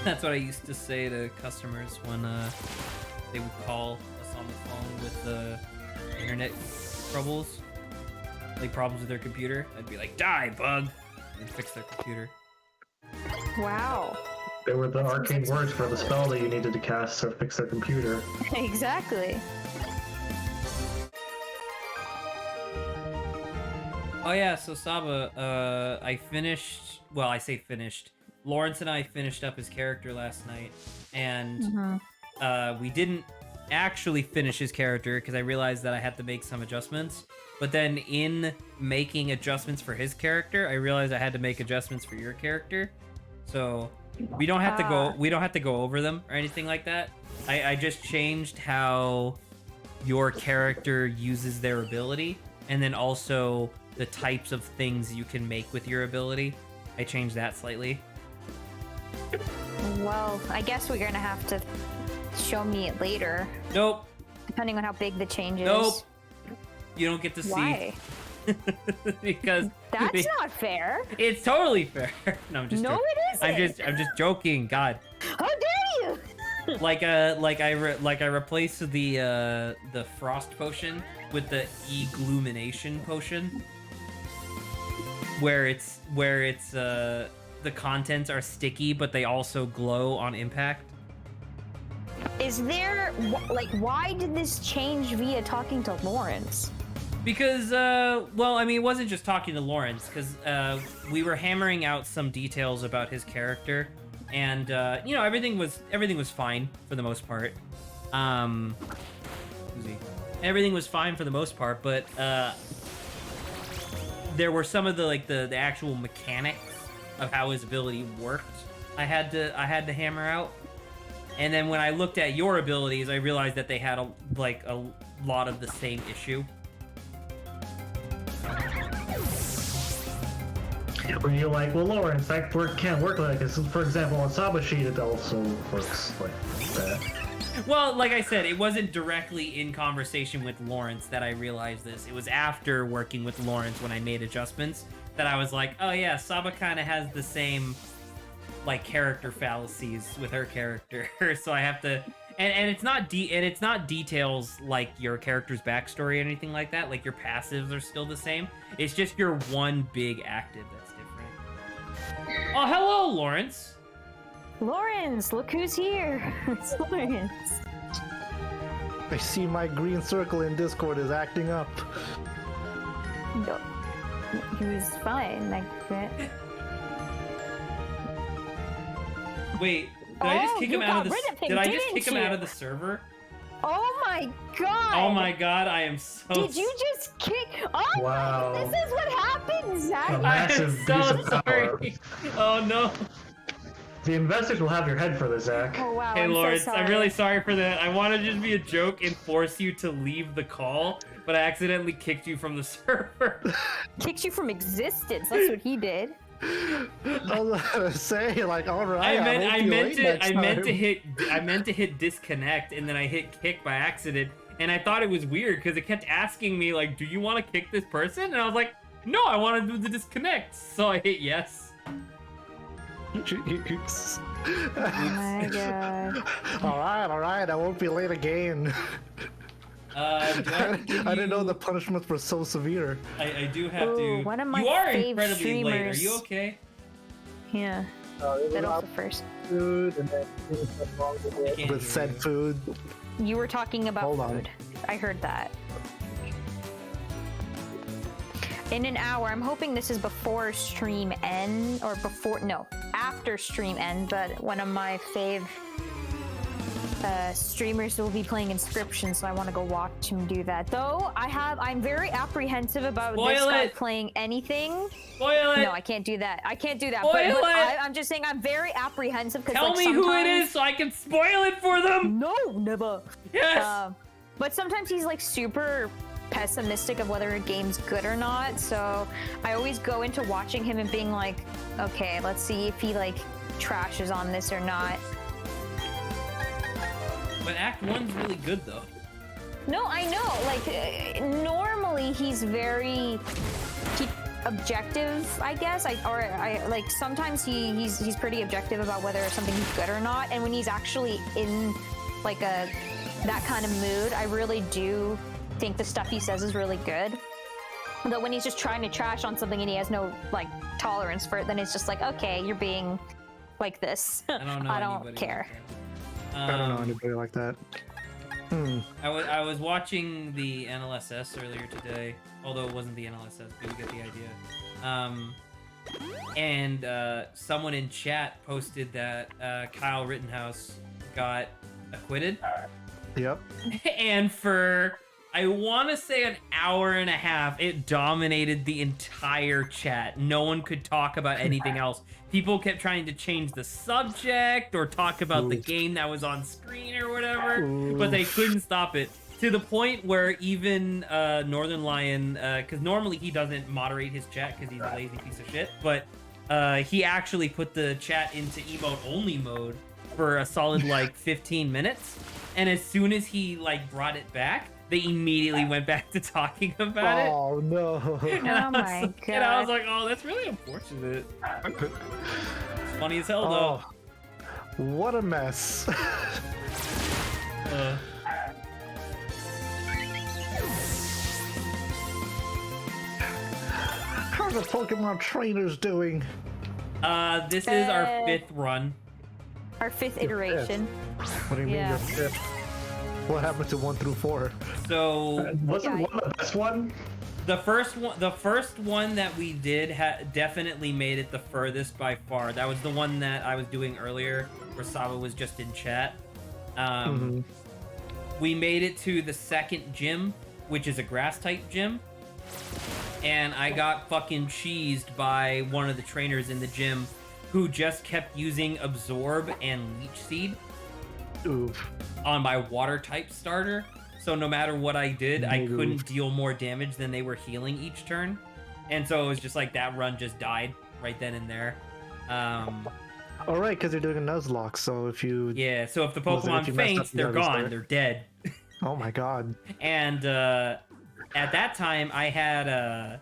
That's what I used to say to customers when they would call us on the phone with internet troubles, like problems with their computer. I'd be like, "Die, bug," and fix their computer. Wow. They were the arcane words for the spell that you needed to cast to fix their computer. Exactly. Oh yeah, so Saba, I finished. Well, I say finished. Lawrence and I finished up his character last night, and we didn't actually finish his character because I realized that I had to make some adjustments. But then in making adjustments for his character, I realized I had to make adjustments for your character. So we don't have to go. We don't have to go over them or anything like that. I just changed how your character uses their ability, and then also the types of things you can make with your ability. I changed that slightly. Well, I guess we're gonna have to show me it later. Nope. Depending on how big the change is. Nope. You don't get to Why? see. Because that's not fair. It's totally fair. No, I'm just. No, joking. it isn't. I'm just joking. God. How dare you? I replaced the frost potion with the Eglumination potion, where it's the contents are sticky, but they also glow on impact. Is there, like, why did this change via talking to Lawrence? Because, well, I mean, it wasn't just talking to Lawrence, because we were hammering out some details about his character, and, you know, everything was fine for the most part. Everything was fine for the most part, but, there were some of the actual mechanics of how his ability worked I had to hammer out. And then when I looked at your abilities, I realized that they had a lot of the same issue. Where you're like, well, Lawrence, that can't work like this. For example, on Saba Sheet, it also works like that. Well, like I said, it wasn't directly in conversation with Lawrence that I realized this. It was after working with Lawrence when I made adjustments that I was like, oh yeah, Saba kind of has the same like character fallacies with her character, so I have to. And it's not details like your character's backstory or anything like that. Like your passives are still the same. It's just your one big active that's different. Oh, hello, Lawrence. Lawrence, look who's here. It's Lawrence. I see my green circle in Discord is acting up. No, he was fine. Like that. Wait, did I just kick him out of the? Did I just kick him you? out of the server? Oh my god! Oh my god, I am so. Did you just kick? Oh, Wow. this is what happens, Zach. A I am massive so use of power. sorry. Oh no. The investors will have your head for this, Zach. Oh wow, Hey I'm Lawrence, so sorry. I'm really sorry for that. I wanted to just be a joke and force you to leave the call, but I accidentally kicked you from the server. Kicked you from existence. That's what he did. I was gonna say, like, all right. I meant hit. to hit disconnect, and then I hit kick by accident, and I thought it was weird because it kept asking me like, "Do you want to kick this person?" And I was like, "No, I want to do the disconnect." So I hit yes. Oh my god. All right. I won't be late again. Do I have to give I didn't know you- the punishments were so severe. I do have Ooh, to. one of my you are fave incredibly late. Are streamers. you okay? Yeah. That also first. Food and then wrong with I can't hear with said you. food. You were talking about Hold on. food. I heard that. In an hour, I'm hoping this is before stream end, or after stream end, but one of my fave streamers will be playing Inscription, so I want to go watch him do that. Though, I'm very apprehensive about this Spoil guy it. playing anything. Spoil it. No, I can't do that. I can't do that. Spoil it. I'm just saying I'm very apprehensive because Tell me who it is so I can spoil it for them. No, never. Yes. But sometimes he's like super pessimistic of whether a game's good or not. So I always go into watching him and being like, okay, let's see if he like trashes on this or not. But Act 1's really good though. No, I know. Like normally he's very objective, I guess. I like sometimes he's pretty objective about whether something's good or not. And when he's actually in like that kind of mood, I really do think the stuff he says is really good. Though when he's just trying to trash on something and he has no like tolerance for it, then it's just like, okay, you're being like this. I don't know. I don't anybody care. like that. I don't know anybody like that. I was watching the NLSS earlier today, although it wasn't the NLSS, but you get the idea. And someone in chat posted that Kyle Rittenhouse got acquitted. Yep. And for, I want to say, an hour and a half, it dominated the entire chat. No one could talk about anything else. People kept trying to change the subject or talk about the game that was on screen or whatever, but they couldn't stop it. To the point where even Northern Lion, because normally he doesn't moderate his chat because he's a lazy piece of shit, but he actually put the chat into emote-only mode for a solid like 15 minutes. And as soon as he like brought it back, they immediately went back to talking about it. Oh no. And Oh my And I was God. like, oh, that's really unfortunate. It's funny as hell though. Oh, what a mess. How are the Pokemon trainers doing? This is our 5th run. Our 5th iteration. What do you mean Yeah. you're fifth? What happened to 1 through 4? So Wasn't Yeah. one the best one? the first one that we did definitely made it the furthest by far. That was the one that I was doing earlier, where Saba was just in chat. We made it to the 2nd gym, which is a grass type gym. And I got fucking cheesed by one of the trainers in the gym who just kept using Absorb and Leech Seed Oof. on my water type starter. So no matter what I did, I Oof. couldn't deal more damage than they were healing each turn. And so it was just like that run just died right then and there. Alright, because you're doing a Nuzlock, so if you... Yeah, so if the Was it if Pokemon you messed up, faints, you they're gotta gone. restart? They're dead. Oh my god. And at that time, I had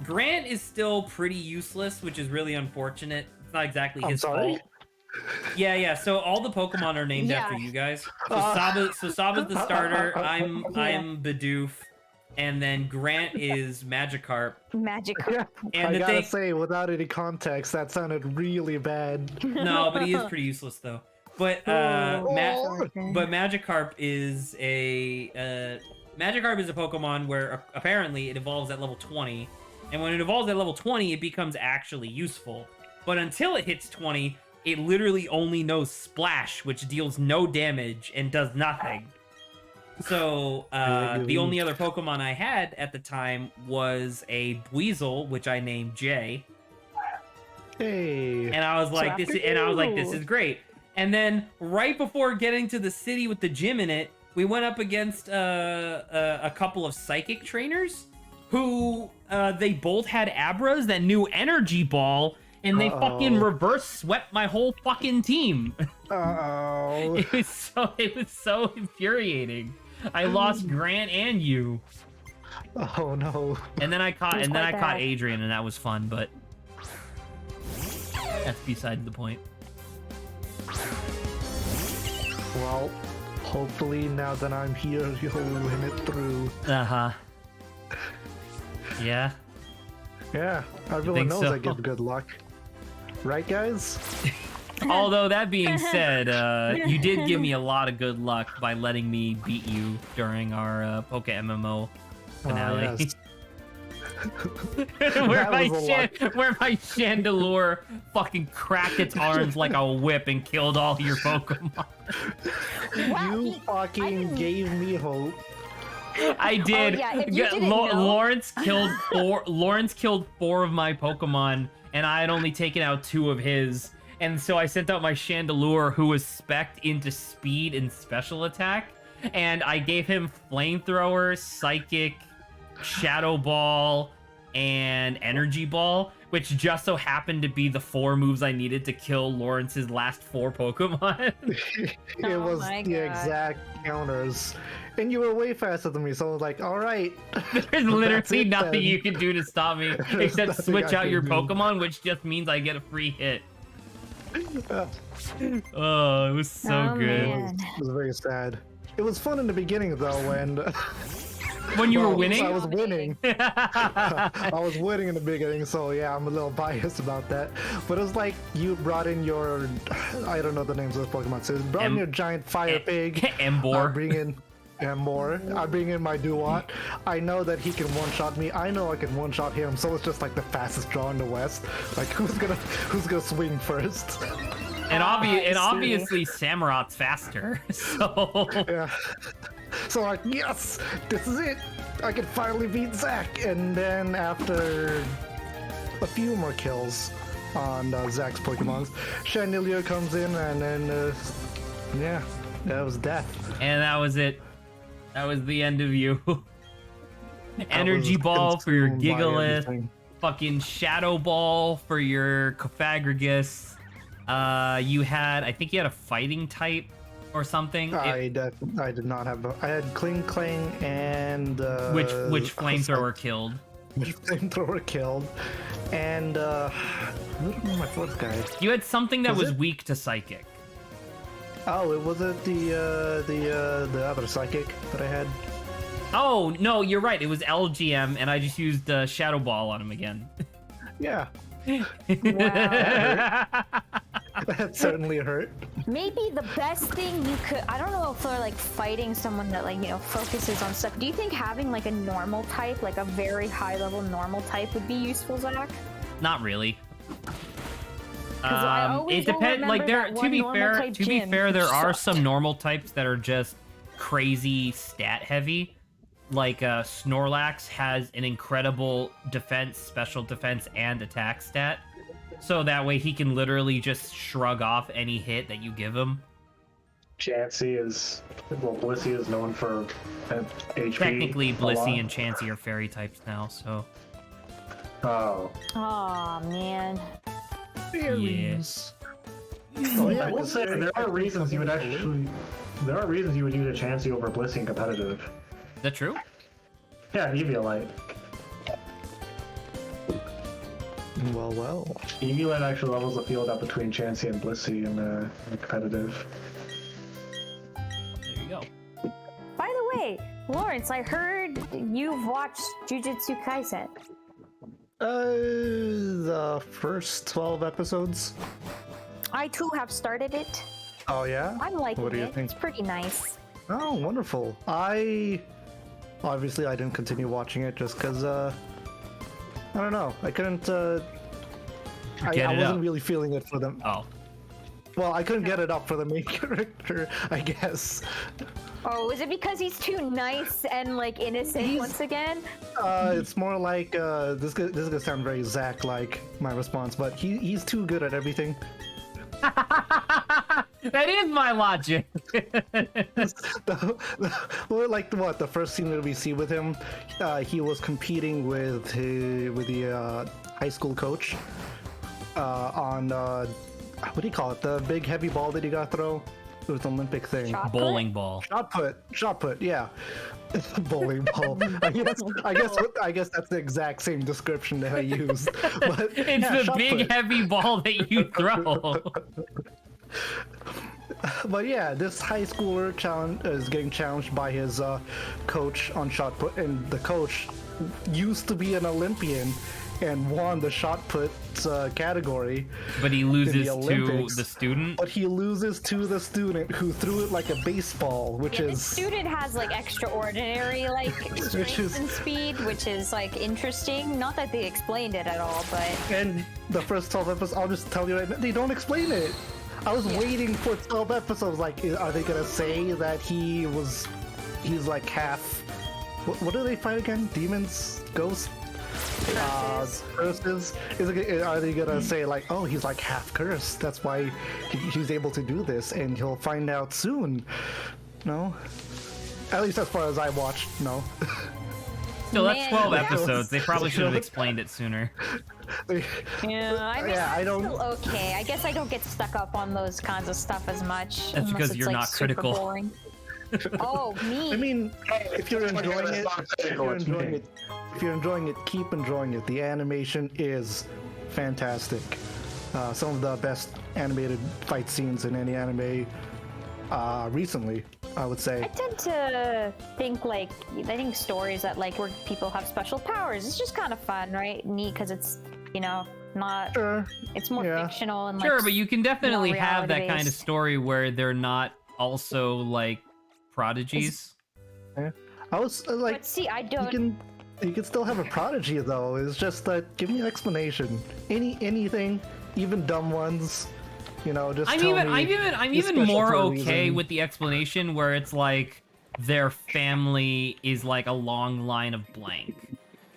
Grant is still pretty useless, which is really unfortunate. It's not exactly I'm his sorry? fault. Yeah. So all the Pokemon are named Yeah. after you guys. So Saba's the starter. I'm Bidoof, and then Grant is Magikarp. Magic. Yeah, And I the gotta thing- say, without any context, that sounded really bad. No, but he is pretty useless though. But Magikarp is a Pokemon where apparently it evolves at level 20, and when it evolves at level 20, it becomes actually useful. But until it hits 20, it literally only knows Splash, which deals no damage and does nothing. So the only other Pokemon I had at the time was a Buizel, which I named Jay. Hey. And I was like, this is great. And then right before getting to the city with the gym in it, we went up against a couple of psychic trainers who they both had Abras that knew Energy Ball, and they fucking reverse swept my whole fucking team. Uh-oh. It was so infuriating. I lost Grant and you. Oh no. And then I caught bad. Adrian, and that was fun, but that's beside the point. Well, hopefully now that I'm here, you'll win it through. Uh-huh. Yeah. Yeah, everyone think knows so? I give good luck. Right, guys? Although that being said, you did give me a lot of good luck by letting me beat you during our Poke MMO finale. Yes. where That was a my Chandelure fucking cracked its arms like a whip and killed all your Pokemon. You fucking gave me hope. I did. Oh, yeah, if you didn't know- Lawrence killed four of my Pokemon, and I had only taken out 2 of his. And so I sent out my Chandelure, who was spec'd into speed and special attack, and I gave him Flamethrower, Psychic, Shadow Ball, and Energy Ball, which just so happened to be the 4 moves I needed to kill Lawrence's last 4 Pokemon. It Oh was my the God. exact counters. And you were way faster than me, so I was like, alright. There's literally it nothing then. you can do to stop me There's except nothing switch I out can your do. Pokemon, which just means I get a free hit. Oh, it was so Oh, good. man. It was very sad. It was fun in the beginning, though, when... When you were Well, winning? I was winning. I was winning in the beginning, so yeah, I'm a little biased about that. But it was like you brought in your... I don't know the names of the Pokemon. So you brought in your giant fire pig. Embor. I bring in Embor. I bring in my Duat. I know that he can one-shot me. I know I can one-shot him, so it's just like the fastest draw in the West. Like, who's gonna swing first? And, I see. obviously Samurot's faster, so... Yeah. So like, yes, this is it. I can finally beat Zach. And then after a few more kills on Zach's Pokemons, Chandelure comes in, and then yeah, that was death. And that was it. That was the end of you. Energy Ball for your consumed by Gigalith. everything. Fucking Shadow Ball for your Cofagrigus. You had, I think you had a fighting type or something. I did not have. I had Kling Kling and Which flamethrower killed. Which flamethrower killed, and who was my fourth guy? You had something that Was was it? weak to psychic. Oh, it wasn't the other psychic that I had. Oh no, you're right. It was LGM, and I just used Shadow Ball on him again. Yeah, Wow. that certainly hurt. Maybe the best thing you could, I don't know if for like fighting someone that like, you know, focuses on stuff, do you think having like a normal type, like a very high level normal type would be useful, Zach? Not really. I always It will depends. Like remember there, that to one be normal fair, type to be gym fair, there are sucked. some normal types that are just crazy stat heavy. Like Snorlax has an incredible defense, special defense, and attack stat. So that way he can literally just shrug off any hit that you give him. Chansey is, well, Blissey is known for HP. Technically, a lot. Blissey and Chansey are fairy types now, so Oh. Oh man. Fairies. I will say there are reasons you would actually. There are reasons you would use a Chansey over Blissey in competitive. is that true? Yeah, Eviolite. Well. Eviolite actually levels the field up between Chansey and Blissey in competitive. There you go. By the way, Lawrence, I heard you've watched Jujutsu Kaisen. The first 12 episodes. I too have started it. Oh yeah. I'm liking What do you it. think? It's pretty nice. Oh, wonderful. I didn't continue watching it just because I don't know. I couldn't. I Get it wasn't up. really feeling it for them. Oh, Well, I couldn't get it up for the main character, I guess. Oh, is it because he's too nice and like innocent once again? It's more like this is gonna sound very Zach-like, my response, but he's too good at everything. That is my logic. The first scene that we see with him, he was competing with the high school coach on what do you call it? The big heavy ball that you gotta throw. It was an Olympic thing. Bowling ball. Shot put. Yeah. Bowling ball. I guess that's the exact same description that I used. But It's yeah, the big put. heavy ball that you throw. But yeah, this high schooler is getting challenged by his coach on shot put, and the coach used to be an Olympian and won the shot put category. But he loses to Olympics. the student. But he loses to the student who threw it like a baseball, which Yeah, is the student has like extraordinary like strength and speed, which is like interesting. Not that they explained it at all, but and the first 12 episodes, I'll just tell you right now, they don't explain it. I was waiting for 12 episodes, like, are they gonna say that he's like half, what do they fight again? Demons? Ghosts? Curses. Are they gonna say like, oh, he's like half cursed, that's why he's able to do this, and he'll find out soon? No, at least as far as I watched. No. Still, that's Man, 12 yeah. episodes. They probably should have explained it sooner. yeah, I mean, Yeah, I it's don't- still okay. I guess I don't get stuck up on those kinds of stuff as much. That's unless because it's, you're like, not super critical. boring. Oh, me. I mean, if you're enjoying it, keep enjoying it. The animation is fantastic. Some of the best animated fight scenes in any anime recently, I would say. I tend to think like I think stories that like where people have special powers. It's just kind of fun, right? Neat because it's not. Sure. It's more Yeah. fictional and Sure, like but you can definitely have that kind of reality-based. story where they're not also like prodigies. I was like, But see, I don't. you can still have a prodigy though. It's just that give me an explanation. Anything, even dumb ones. Just I'm tell even me I'm he's even special more for a okay reason. with the explanation where it's like their family is like a long line of blank.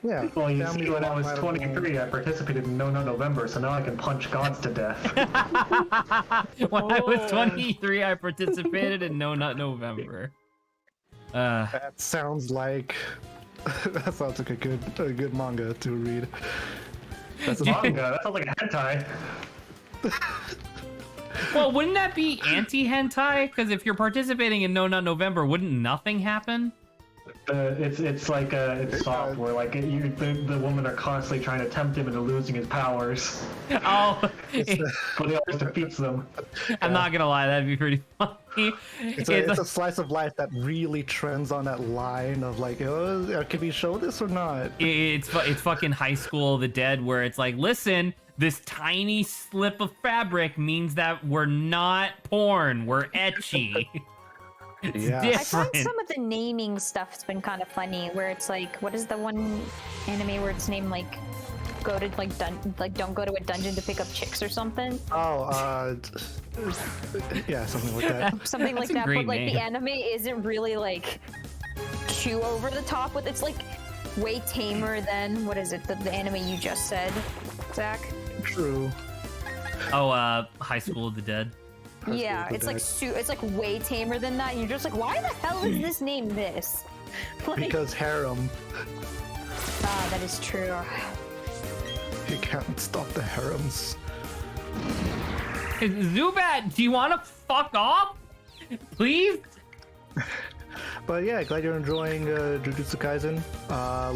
Yeah. Well, you family see, when I was line of 23, I participated in No November, so now I can punch gods to death. When I was 23, I participated in No Nut November. That sounds like that sounds like a good manga to read. That's a manga. That sounds like a hentai. Well, wouldn't that be anti-hentai? Because if you're participating in No Nut November, wouldn't nothing happen? It's like it's soft where like the women are constantly trying to tempt him into losing his powers, Oh, but he always defeats them. I'm not gonna lie, that'd be pretty funny. It's a slice of life that really trends on that line of like, can we show this or not? It's fucking High School of the Dead, where it's like, listen, this tiny slip of fabric means that we're not porn, we're etchy. It's Yeah. I find different. some of the naming stuff's been kind of funny. Where it's like, what is the one anime where it's named like, go to don't go to a dungeon to pick up chicks or something. Oh, yeah, something like that. Something like That's a that. great But like name. the anime isn't really like too over the top with. It's like way tamer than what is it? The anime you just said, Zach. True. Oh, High School of the Dead. Yeah, of the it's like Dead. it's like way tamer than that. And you're just like, why the hell is this name this? Like, Because harem. that is true. You can't stop the harems. Zubat, do you want to fuck off? Please? But yeah, glad you're enjoying Jujutsu Kaisen.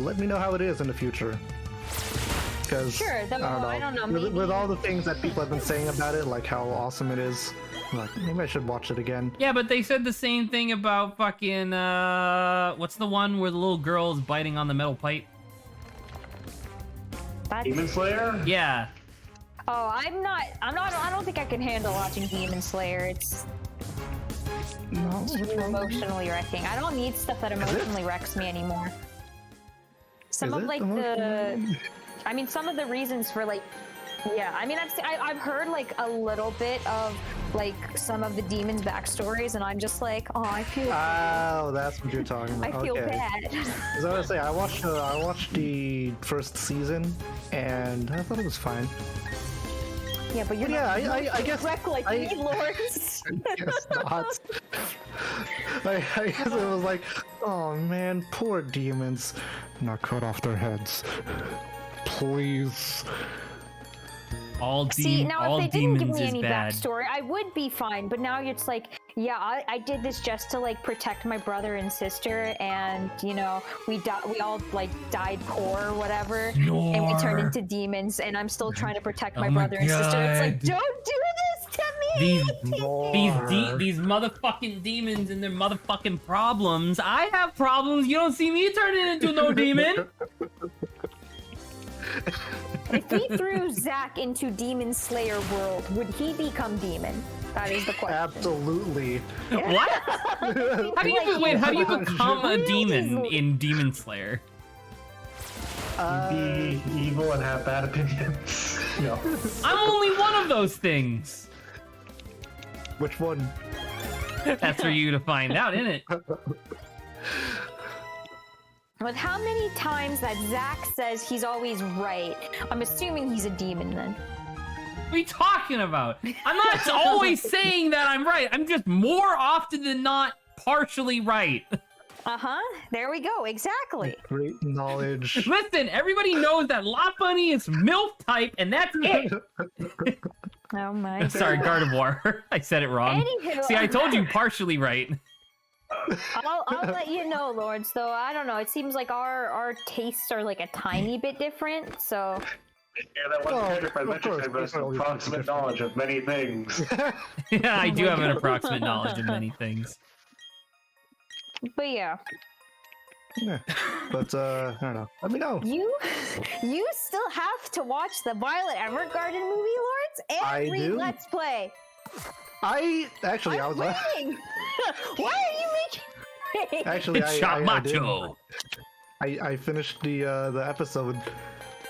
Let me know how it is in the future. Because Sure, though, I don't know, With maybe- all the things that people have been saying about it, like how awesome it is, I'm like maybe I should watch it again. Yeah, but they said the same thing about fucking, what's the one where the little girl is biting on the metal pipe? That's... Demon Slayer? Yeah. Oh, I don't think I can handle watching Demon Slayer. It's No, too emotionally wrecking. I don't need stuff that emotionally wrecks me anymore. Some Is of it like emotionally? some of the reasons for like, yeah. I mean, I've heard like a little bit of like some of the demons' backstories, and I'm just like, oh, I feel. Oh, that's what you're talking about. I feel okay. bad. I was gonna say I watched the first season, and I thought it was fine. Yeah, but you're Yeah, not I guess wreck like I- me, Lawrence. Guess not. I guess it was like, oh man, poor demons. Now cut off their heads, please. See, now if they didn't give demons me is any bad. backstory, I would be fine. But now it's like, yeah, I did this just to like protect my brother and sister, and you know, we all like died poor or whatever, and we turned into demons. And I'm still trying to protect my Oh my brother and sister. It's like, God. don't do this to me. These motherfucking demons and their motherfucking problems. I have problems. You don't see me turning into no demon. If we threw Zach into Demon Slayer world, would he become demon? That is the question. Absolutely. What? How do you become a demon in Demon Slayer? Be evil and have bad opinions. No. I'm only one of those things. Which one? That's for you to find out, isn't it? With how many times that Zach says he's always right, I'm assuming he's a demon then. What are you talking about? I'm not always saying that I'm right. I'm just more often than not partially right. Uh-huh. There we go. Exactly. Great knowledge. Listen, everybody knows that La Bunny is MILF type, and that's it. Oh my. Sorry, Gardevoir. I said it wrong. Anywho, See, I told you partially right. I'll let you know, Lords. Though I don't know. It seems like our tastes are like a tiny bit different. So. Yeah, that one character I mentioned has approximate knowledge of many things. Yeah, I do have an approximate knowledge of many things. But yeah. Yeah. But I don't know. Let me know. You still have to watch the Violet Evergarden movie, Lords, and I read do. Let's Play. I I'm was waiting. Why are you making? actually It's I Shop did. Macho. I finished the episode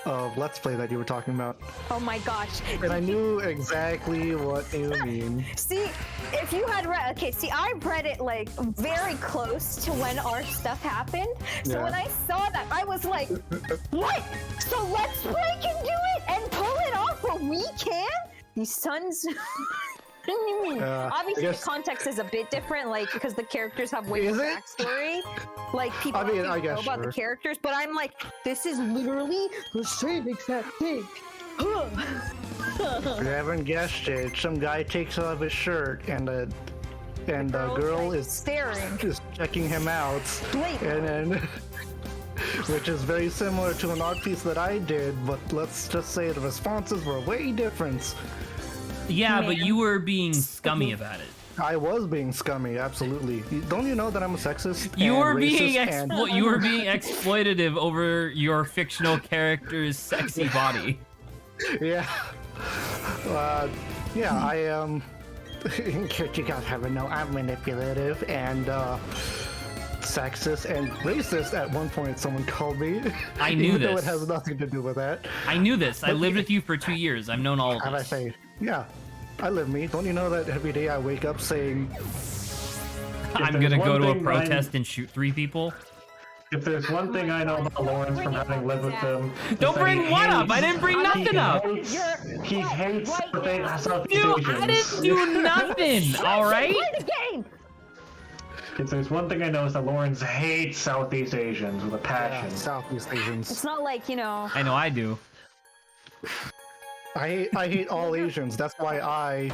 of Let's Play that you were talking about, Oh my gosh. and I knew exactly what you mean. See, if you had read, okay, see, I read it like very close to when our stuff happened. So Yeah. when I saw that, I was like, what? So Let's Play can do it and pull it off, but we can? These sons. Obviously, guess- the context is a bit different, like because the characters have way Is more it? backstory. Like people I mean, don't I know guess about the sure. characters, but I'm like, this is literally the same exact thing. If you haven't guessed it, some guy takes off his shirt, and a girl like, is staring. checking him out, Blatantly. and then which is very similar to an art piece that I did, but let's just say the responses were way different. Yeah, but Man. you were being scummy about it. I was being scummy, absolutely. Don't you know that I'm a sexist? You and were being racist and you were being exploitative over your fictional character's sexy body. yeah, yeah. I am. In case you guys haven't known, I'm manipulative and sexist and racist. At one point, someone called me. I knew even though this. it has nothing to do with that. I knew this. I lived with you for 2 years. I've known all of And I this. say, yeah, I live me. Don't you know that every day I wake up saying, I'm there's gonna go one to a thing protest and shoot 3 people. If there's one thing I know about Lawrence from having lived with him, Don't bring what up? I didn't bring nothing up. He hates Southeast Dude, I Asians. didn't do nothing. All right. Play the game. If there's one thing I know is that Lawrence hates Southeast Asians with a passion. Southeast Asians. It's not like, you know. I know I do. I hate all Asians. That's why I,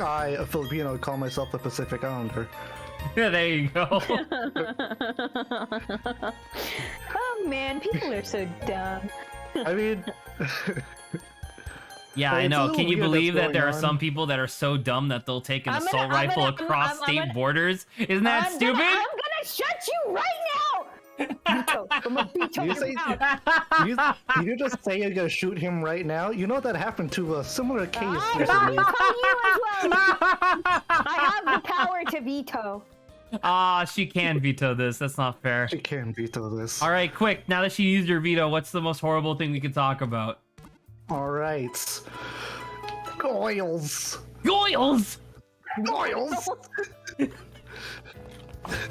a Filipino, call myself a Pacific Islander. There you go. Oh man, people are so dumb. I mean, Yeah, Well, I it's a know. little Can you weird believe that's that there are going some on. people that are so dumb that they'll take an I'm assault gonna- I'm rifle gonna- across I'm state gonna- borders? Isn't that stupid? I'm gonna shut you right now. Veto. I'm gonna veto you your say, mouth. you just say you're gonna shoot him right now. You know that happened to a similar case I'm recently. vetoing you as well. I have the power to veto. Ah, she can veto this. That's not fair. She can veto this. All right, quick. Now that she used her veto, what's the most horrible thing we could talk about? All right. Oils. Goyles! Goyles!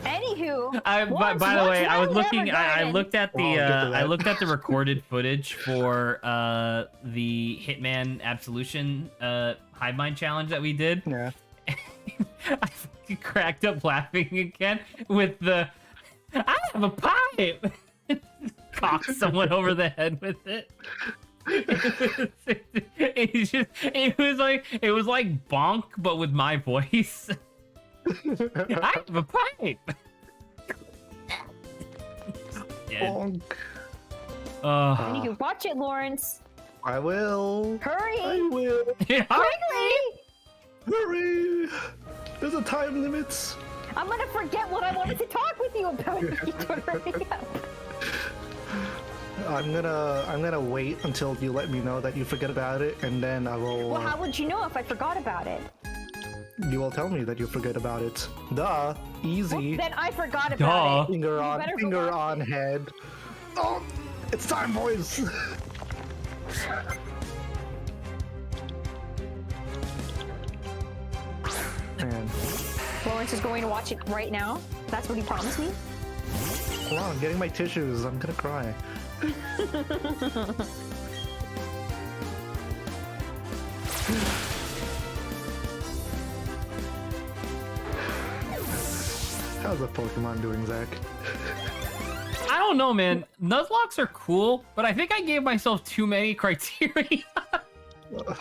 Anywho, By the way, I was looking. I Garden. looked at the. I'll get to that. I looked at the recorded footage for the Hitman Absolution Hive Mind challenge that we did. Yeah. I fucking cracked up laughing again with the. I have a pipe. Cocked someone over the head with it. It was like Bonk, but with my voice. I have a pipe. Yeah. Bonk. You can watch it, Lawrence. I will. Hurry! I will. Quickly! Hurry! There's a time limit. I'm gonna forget what I wanted to talk with you about. Hurry up. I'm gonna wait until you let me know that you forget about it, and then I will. Well, how would you know if I forgot about it? You will tell me that you forget about it. Duh. Easy. Then I forgot Duh. about it. Finger You on, better finger watch on it. head. Oh, it's time, boys. Man, Lawrence is going to watch it right now. That's what he promised me. hold on, I'm getting my tissues. I'm gonna cry. How's the Pokemon doing, Zach? I don't know, man. Nuzlocks are cool, but I think I gave myself too many criteria.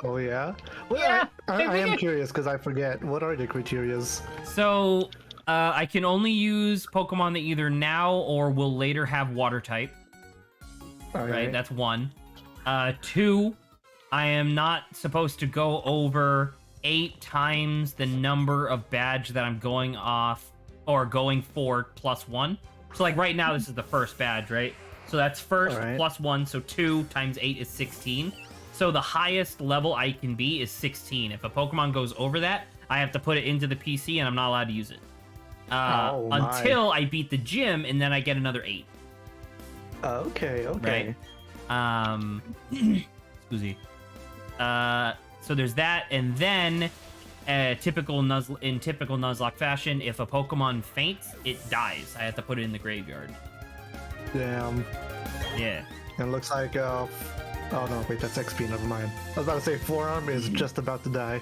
Oh yeah? Well, Yeah, I am curious because I forget. What are the criterias? So, I can only use Pokemon that either now or will later have water type. Okay. Right, that's 1. 2, I am not supposed to go over 8 times the number of badge that I'm going off or going for plus 1. So like right now, this is the first badge, right? So that's first Alright. plus 1, so 2 times 8 is 16. So the highest level I can be is 16. If a Pokemon goes over that, I have to put it into the PC and I'm not allowed to use it. Oh, my. Until I beat the gym and then I get another 8. Okay, okay. Excuse me. So there's that, and then in typical Nuzlocke fashion, if a Pokemon faints, it dies. I have to put it in the graveyard. Damn. Yeah. It looks like, oh no, wait, that's XP, never mind. I was about to say Forearm is just about to die.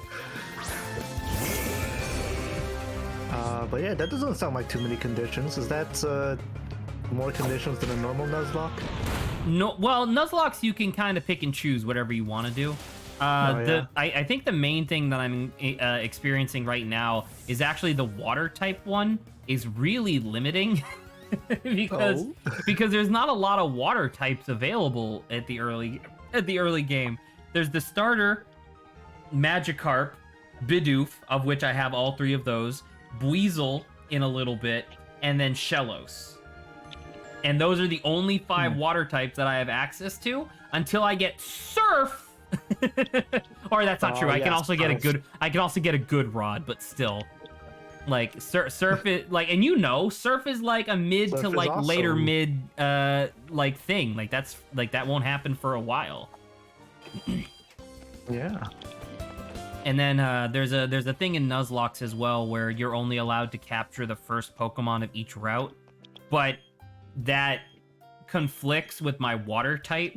But yeah, that doesn't sound like too many conditions. Is that, more conditions than a normal Nuzlocke? No, well, Nuzlocks you can kind of pick and choose whatever you want to do. Yeah. I think the main thing that I'm experiencing right now is actually the water type one is really limiting because there's not a lot of water types available at the early game. There's the starter, Magikarp, Bidoof, of which I have all 3 of those, Buizel in a little bit, and then Shellos. And those are the only 5 water types that I have access to until I get Surf. Or that's not true. I can also get a good rod, but still, like Surf is like, and Surf is like a mid Surf to is like awesome. later mid like thing. Like that's like that won't happen for a while. Yeah. And then there's a thing in Nuzlocke as well where you're only allowed to capture the first Pokemon of each route, but that conflicts with my water type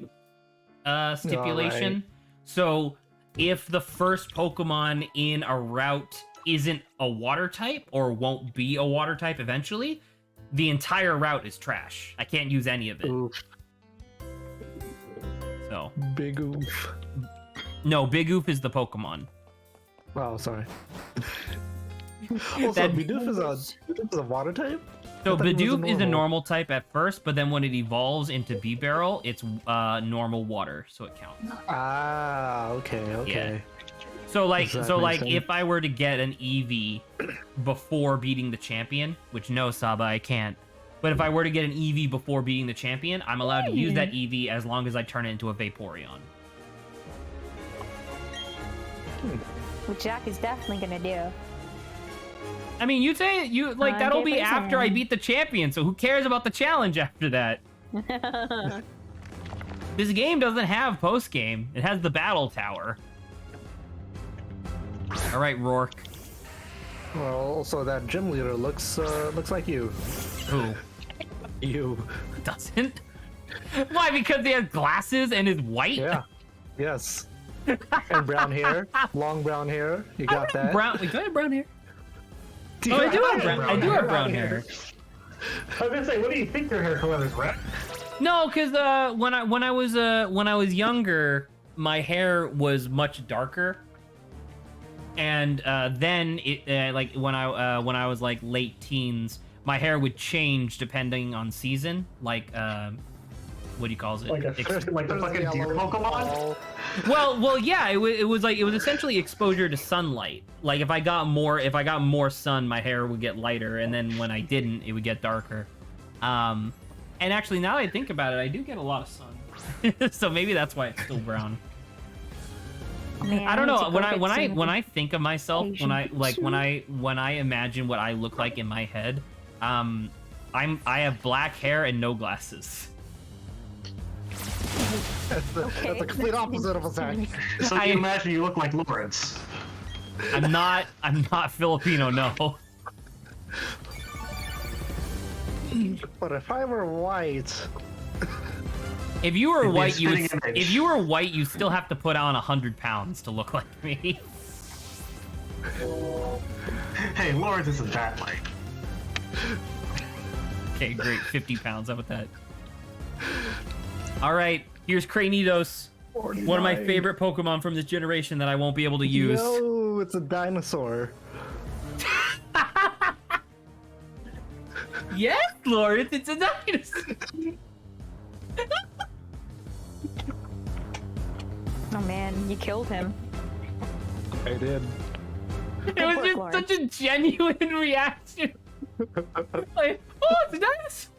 stipulation. Alright. So if the first Pokemon in a route isn't a water type or won't be a water type eventually, the entire route is trash. I can't use any of it. Oof. So Big oof. no, Big Oof is the Pokemon. Oh, sorry. Also, That- Bidoof is a water type? So I thought it was a Bidoof is a normal. normal type at first, but then when it evolves into B-Barrel, it's normal water, so it counts. Ah, okay. So like, Does that make sense? if I were to get an EV before beating the champion, which no, Saba, I can't. But if I were to get an EV before beating the champion, I'm allowed to use that EV as long as I turn it into a Vaporeon. Which Jack is definitely gonna do. I mean, you say that'll be after I beat the champion, so who cares about the challenge after that? This game doesn't have post game; it has the battle tower. All right, Rourke. Well, also that gym leader looks like you. Who? You. Doesn't? Why? Because he has glasses and is white? Yeah. Yes. And brown hair, long brown hair. You got that? Brown. Wait, do I have brown hair? Do Oh, I you do have have brown. I do have brown hair. I was gonna say, what do you think your hair color is, Brett? No, because when I was younger, my hair was much darker, and then it like when I was like late teens, my hair would change depending on season. Like what do you call it? Like like the fucking deer Pokemon? Well, yeah. It was essentially exposure to sunlight. Like if I got more sun, my hair would get lighter, and then when I didn't, it would get darker. And actually, now that I think about it, I do get a lot of sun, so maybe that's why it's still brown. Man, I don't know. it's a When I think of myself, when I Asian imagine what I look like in my head, I have black hair and no glasses. That's the complete opposite of a Zach. So you imagine you look like Lawrence. I'm not Filipino, no. But if I were white, If you were It'd be a white, spitting image. you still have to put on 100 pounds to look like me. Hey, Lawrence isn't that light. Okay, great. 50 pounds. How about that? All right, here's Cranidos, one of my 49. favorite Pokemon from this generation that I won't be able to use. No, it's a dinosaur. Yes, Lawrence, it's a dinosaur. Oh man, you killed him. I did. It was Poor just Lawrence. such a genuine reaction. Like, oh, it's a dinosaur.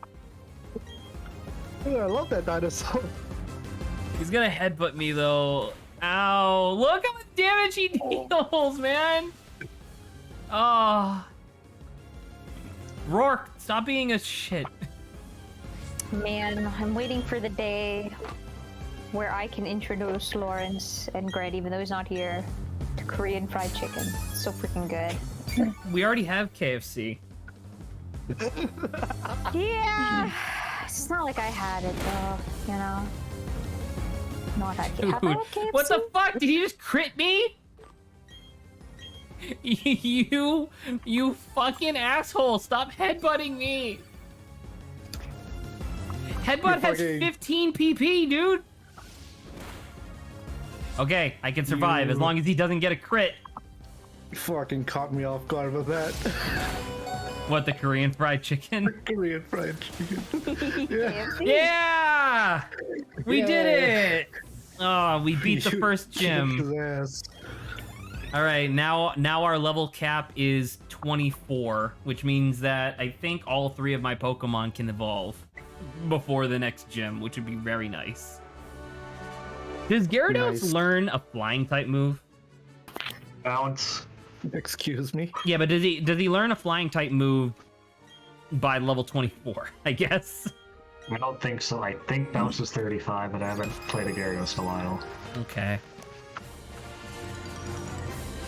Yeah, I love that dinosaur. He's gonna headbutt me though. Ow! Look how much damage he deals, man. Oh, Rourke, stop being a shit. Man, I'm waiting for the day where I can introduce Lawrence and Grant, even though he's not here, to Korean fried chicken. It's so freaking good. We already have KFC. Yeah, it's not like I had it though, you know. Not had Dude, have I had KFC? what the fuck? Did he just crit me? You fucking asshole! Stop headbutting me. Headbutt has fucking- 15 PP, dude. Okay, I can survive as long as he doesn't get a crit. Fucking caught me off guard with that. What, the Korean fried chicken? Korean fried chicken. Yeah. KFC? Yeah! We did it! Oh, we beat the Shoot- first shoot gym. his ass. All right, now our level cap is 24, which means that I think all three of my Pokemon can evolve before the next gym, which would be very nice. Does Gyarados Nice. learn a flying type move? Bounce. Excuse me. Yeah, but does he learn a flying type move by level 24? I guess. I don't think so. I think Bounce is 35, but I haven't played a Gyarados in a while. Okay.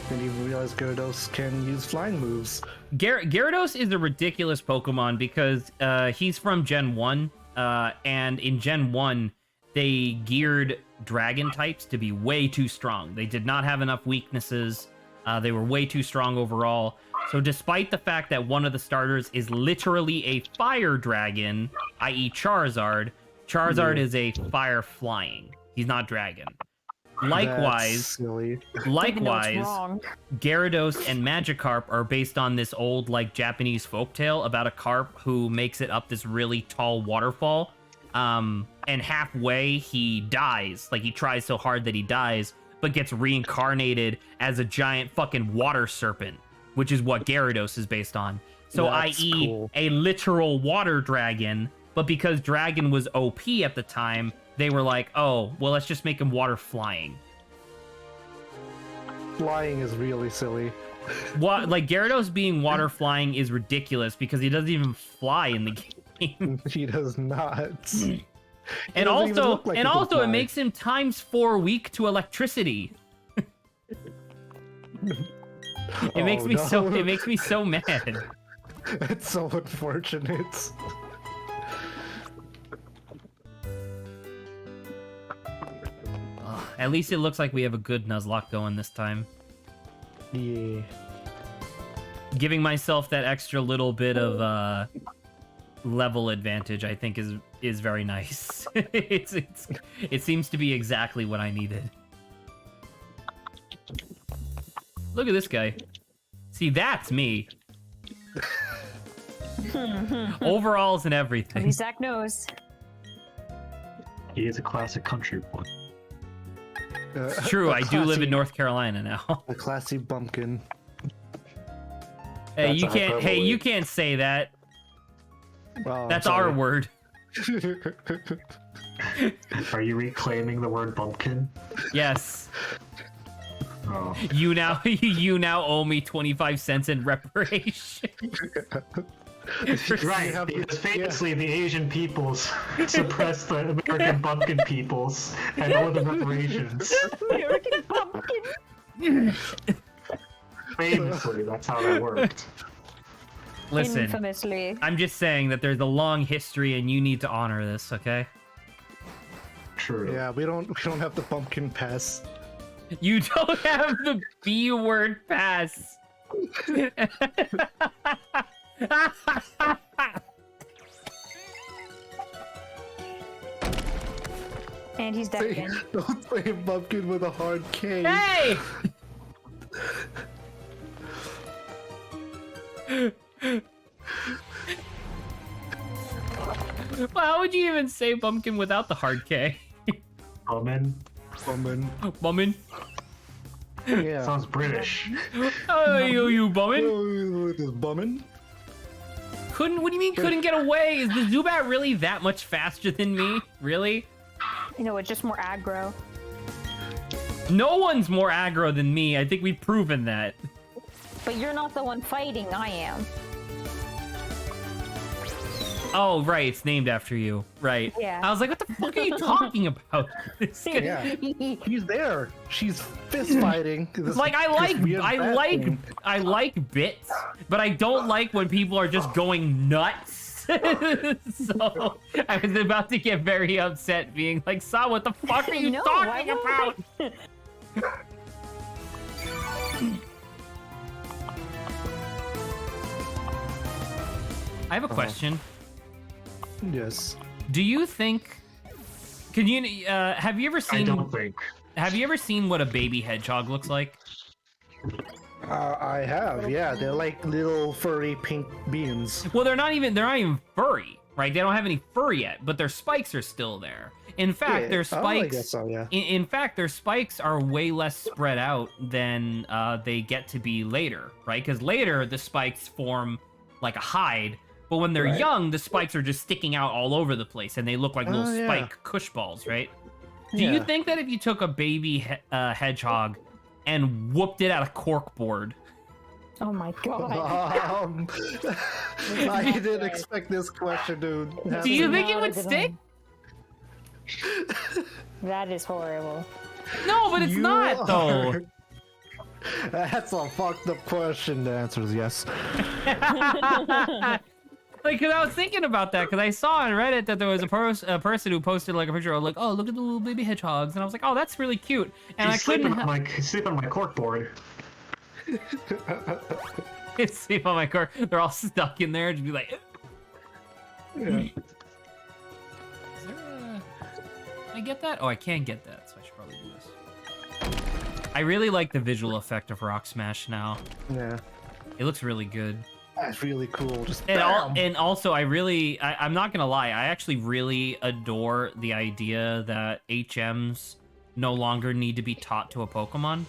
Didn't even realize Gyarados can use flying moves. Gyarados is a ridiculous Pokemon because he's from Gen 1, and in Gen 1, they geared dragon types to be way too strong. They did not have enough weaknesses. They were way too strong overall. So despite the fact that one of the starters is literally a fire dragon, i.e. Charizard, Charizard is a fire flying. He's not dragon. That's Likewise, silly. Even though it's likewise, wrong. Gyarados and Magikarp are based on this old like Japanese folktale about a carp who makes it up this really tall waterfall. And halfway he dies. Like he tries so hard that he dies, but gets reincarnated as a giant fucking water serpent, which is what Gyarados is based on. So That's i.e. cool. a literal water dragon, but because dragon was OP at the time, they were like, oh, well, let's just make him water flying. Flying is really silly. What, like Gyarados being water flying is ridiculous because he doesn't even fly in the game. He does not. And doesn't even also, look like he and can also, it fly. makes him ×4 weak to electricity. It makes Oh, me so. no. It makes me so mad. It's so unfortunate. At least it looks like we have a good Nuzlock going this time. Yeah. Giving myself that extra little bit of level advantage, I think, is very nice. It seems to be exactly what I needed. Look at this guy. See, that's me. Overalls and At everything. least Zach knows. He is a classic country boy. It's true. I do live in North Carolina now. A classy bumpkin. Hey, That's you a can't. Hey, hyperbole. you can't say that. Oh, That's sorry. our word. Are you reclaiming the word bumpkin? Yes. Oh. You now owe me 25 cents in reparation. Right, have- because famously the Asian peoples suppressed the American bumpkin peoples and owe the reparations. American pumpkin. Famously, that's how that worked. Listen, Infamously. I'm just saying that there's a long history and you need to honor this, okay? True. Yeah, we don't have the pumpkin pass. You don't have the B word pass. And he's dead again. Don't say bumpkin with a hard K. Hey! Well, how would you even say bumpkin without the hard K? Bummin. Woman. Bummin? Yeah. Sounds British. Oh, you bummin? Oh, this bummin. Couldn't? What do you mean couldn't get away? Is the Zubat really that much faster than me? Really? You know, it's just more aggro. No one's more aggro than me. I think we've proven that. But you're not the one fighting, I am. Oh, right. It's named after you. Right. Yeah. I was like, what the fuck are you talking about? This guy- Yeah. He's there. She's fist fighting. Like I like bits, but I don't like when people are just going nuts. So I was about to get very upset, being like, "Saw, what the fuck are you No, why talking about?" I have a question. Yes. Do you think? Can you? Have you ever I seen? don't think. Have you ever seen what a baby hedgehog looks like? I have. Yeah, they're like little furry pink beans. Well, they're not even furry, right? They don't have any fur yet, but their spikes are still there. In fact, Yeah. their Oh, I spikes. guess so. Yeah. In fact, their spikes are way less spread out than they get to be later, right? Because later the spikes form like a hide, but when they're Right. young, the spikes are just sticking out all over the place, and they look like little Oh, yeah. spike cush balls, right? Do you Yeah. think that if you took a baby hedgehog and whooped it at a cork board, Oh my god. I didn't expect this question to happen. do you think it not would a good stick? That is horrible. No, but it's You not though. are- That's a fucked up question. The answer is yes. Like, cause I was thinking about that, cause I saw on Reddit that there was a person who posted like a picture of like, oh, look at the little baby hedgehogs, and I was like, oh, that's really cute, and He's I couldn't sleeping on my cork board. sleep on my car. They're all stuck in there, just be like, Yeah. is there a... I get that? Oh, I can get that, so I should probably do this. I really like the visual effect of Rock Smash now. Yeah. It looks really good. That's really cool. Just And, bam. also, I'm not gonna lie, I actually really adore the idea that HMs no longer need to be taught to a Pokemon.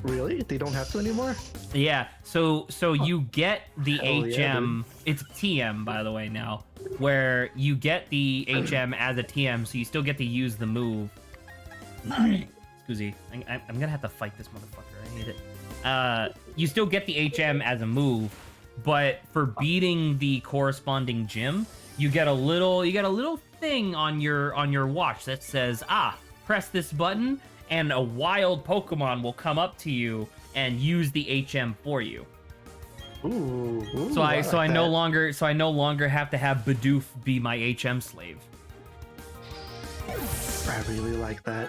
Really? They don't have to anymore? Yeah, so you get the Hell yeah, HM, it's TM by the way now, where you get the HM as a TM, so you still get to use the move. Excuse me, I'm gonna have to fight this motherfucker, I hate it. You still get the HM as a move, but for beating the corresponding gym, you get a little thing on your watch that says, press this button and a wild Pokemon will come up to you and use the HM for you. Ooh, So I like no that. longer have to have Bidoof be my HM slave. I really like that.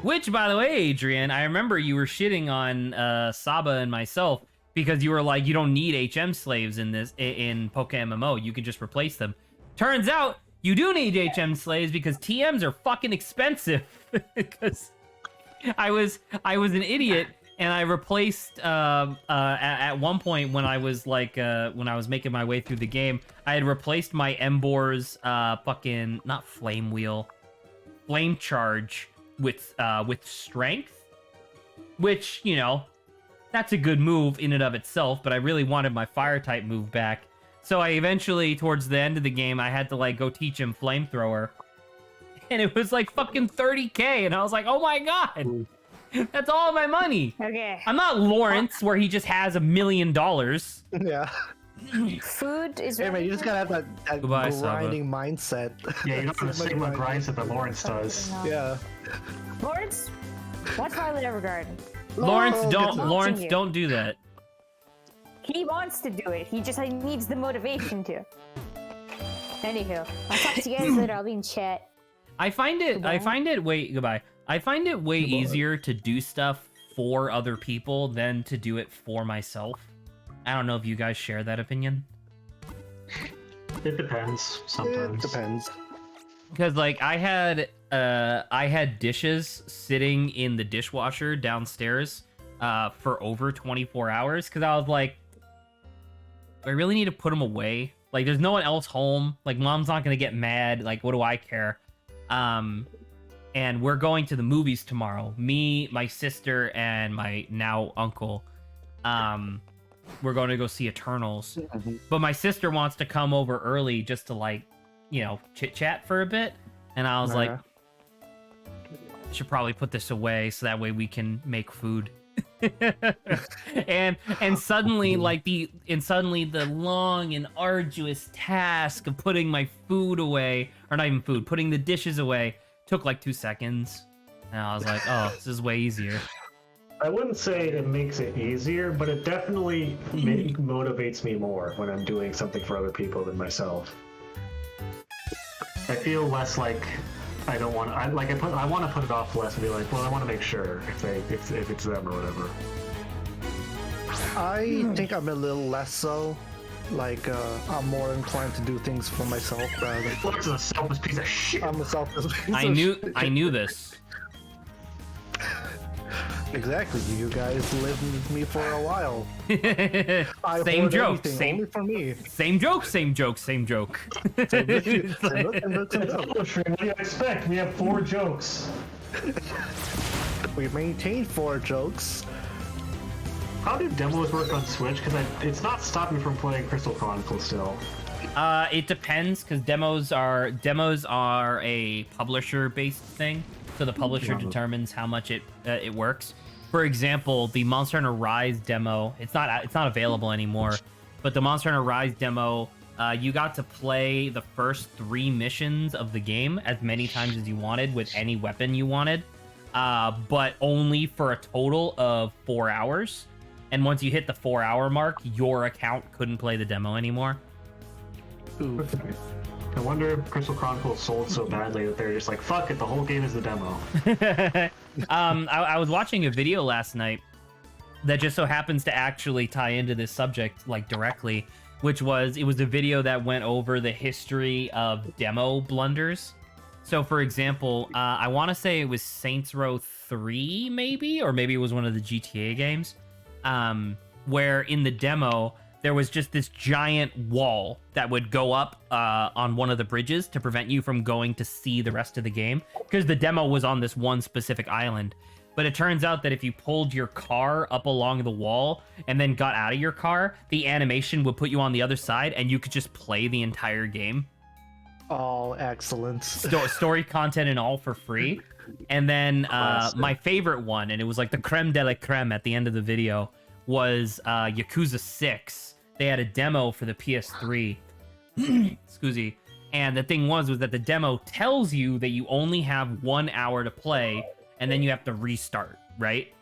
Which, by the way, Adrian, I remember you were shitting on Saba and myself because you were like, you don't need HM slaves in Poke MMO. You can just replace them. Turns out you do need HM slaves because TMs are fucking expensive. Because I was an idiot and I replaced at one point when I was like when I was making my way through the game, I had replaced my Embor's fucking not flame wheel, flame charge with strength, which, you know, that's a good move in and of itself, but I really wanted my fire type move back. So I eventually, towards the end of the game, I had to like go teach him flamethrower. And it was like fucking 30k, and I was like, oh my god, that's all my money. Okay. I'm not Lawrence, where he just has $1 million. Yeah. Food is. Hey man, you just gotta have that Goodbye, grinding mindset. Yeah, you don't have the Sigma Sigma grinds that Lawrence does. Yeah. Lawrence, watch Violet Evergarden. Lawrence, Oh, don't good Lawrence, you. don't do that. He wants to do it. He just needs the motivation to. Anywho, I'll talk to you guys later. I'll be in chat. I find it Goodbye. I find it way Goodbye. easier to do stuff for other people than to do it for myself. I don't know if you guys share that opinion. It depends sometimes. It depends. Because like I had dishes sitting in the dishwasher downstairs for over 24 hours because I was like, I really need to put them away. Like there's no one else home. Like mom's not gonna get mad. Like what do I care? And we're going to the movies tomorrow. Me, my sister, and my now uncle. We're going to go see Eternals. But my sister wants to come over early just to like, you know, chit chat for a bit. And I was like, I should probably put this away so that way we can make food. and suddenly the long and arduous task of putting my food away, or not even food, putting the dishes away, took like 2 seconds. And I was like, oh, this is way easier. I wouldn't say it makes it easier, but it definitely motivates me more when I'm doing something for other people than myself. I feel less like I don't want. I want to put it off less and be like, well, I want to make sure if it's them or whatever. I think I'm a little less so. Like, I'm more inclined to do things for myself rather than. Flex is a selfish piece of shit. I'm a selfish piece I of knew shit. this. Exactly. You guys lived with me for a while. I Same hoard joke. everything only for me. Same joke. Same joke. Same joke. Same look, It's same like- look, same look. What do you expect? We have 4 jokes. We maintained 4 jokes. How do demos work on Switch? Because it's not stopping me from playing Crystal Chronicles still. It depends because demos are a publisher-based thing, so the publisher determines how much it works. For example, the Monster Hunter Rise demo, it's not available anymore, but the Monster Hunter Rise demo, you got to play the first 3 missions of the game as many times as you wanted with any weapon you wanted, but only for a total of 4 hours. And once you hit the 4-hour mark, your account couldn't play the demo anymore. Ooh. I wonder if Crystal Chronicles sold so badly that they're just like, fuck it, the whole game is the demo. I was watching a video last night that just so happens to actually tie into this subject like directly, which was it was a video that went over the history of demo blunders. So for example, I want to say it was Saints Row 3 maybe, or maybe it was one of the GTA games, where in the demo there was just this giant wall that would go up on one of the bridges to prevent you from going to see the rest of the game, because the demo was on this one specific island. But it turns out that if you pulled your car up along the wall and then got out of your car, the animation would put you on the other side and you could just play the entire game. Oh, excellent. Story content and all for free. And then my favorite one, and it was like the creme de la creme at the end of the video, was Yakuza 6. They had a demo for the PS3. Excuse me. And the thing was that the demo tells you that you only have 1 hour to play, and then you have to restart, right?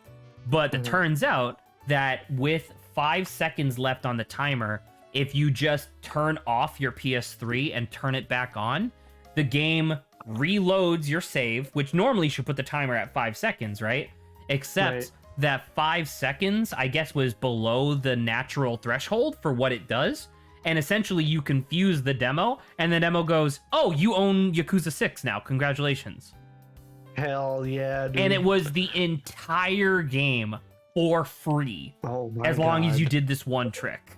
But it turns out that with 5 seconds left on the timer, if you just turn off your PS3 and turn it back on, the game reloads your save, which normally should put the timer at 5 seconds, right? Except that 5 seconds, I guess, was below the natural threshold for what it does. And essentially you confuse the demo, and the demo goes, oh, you own Yakuza 6 now. Congratulations. Hell yeah, dude. And it was the entire game for free. Oh my as long as God. you did this one trick.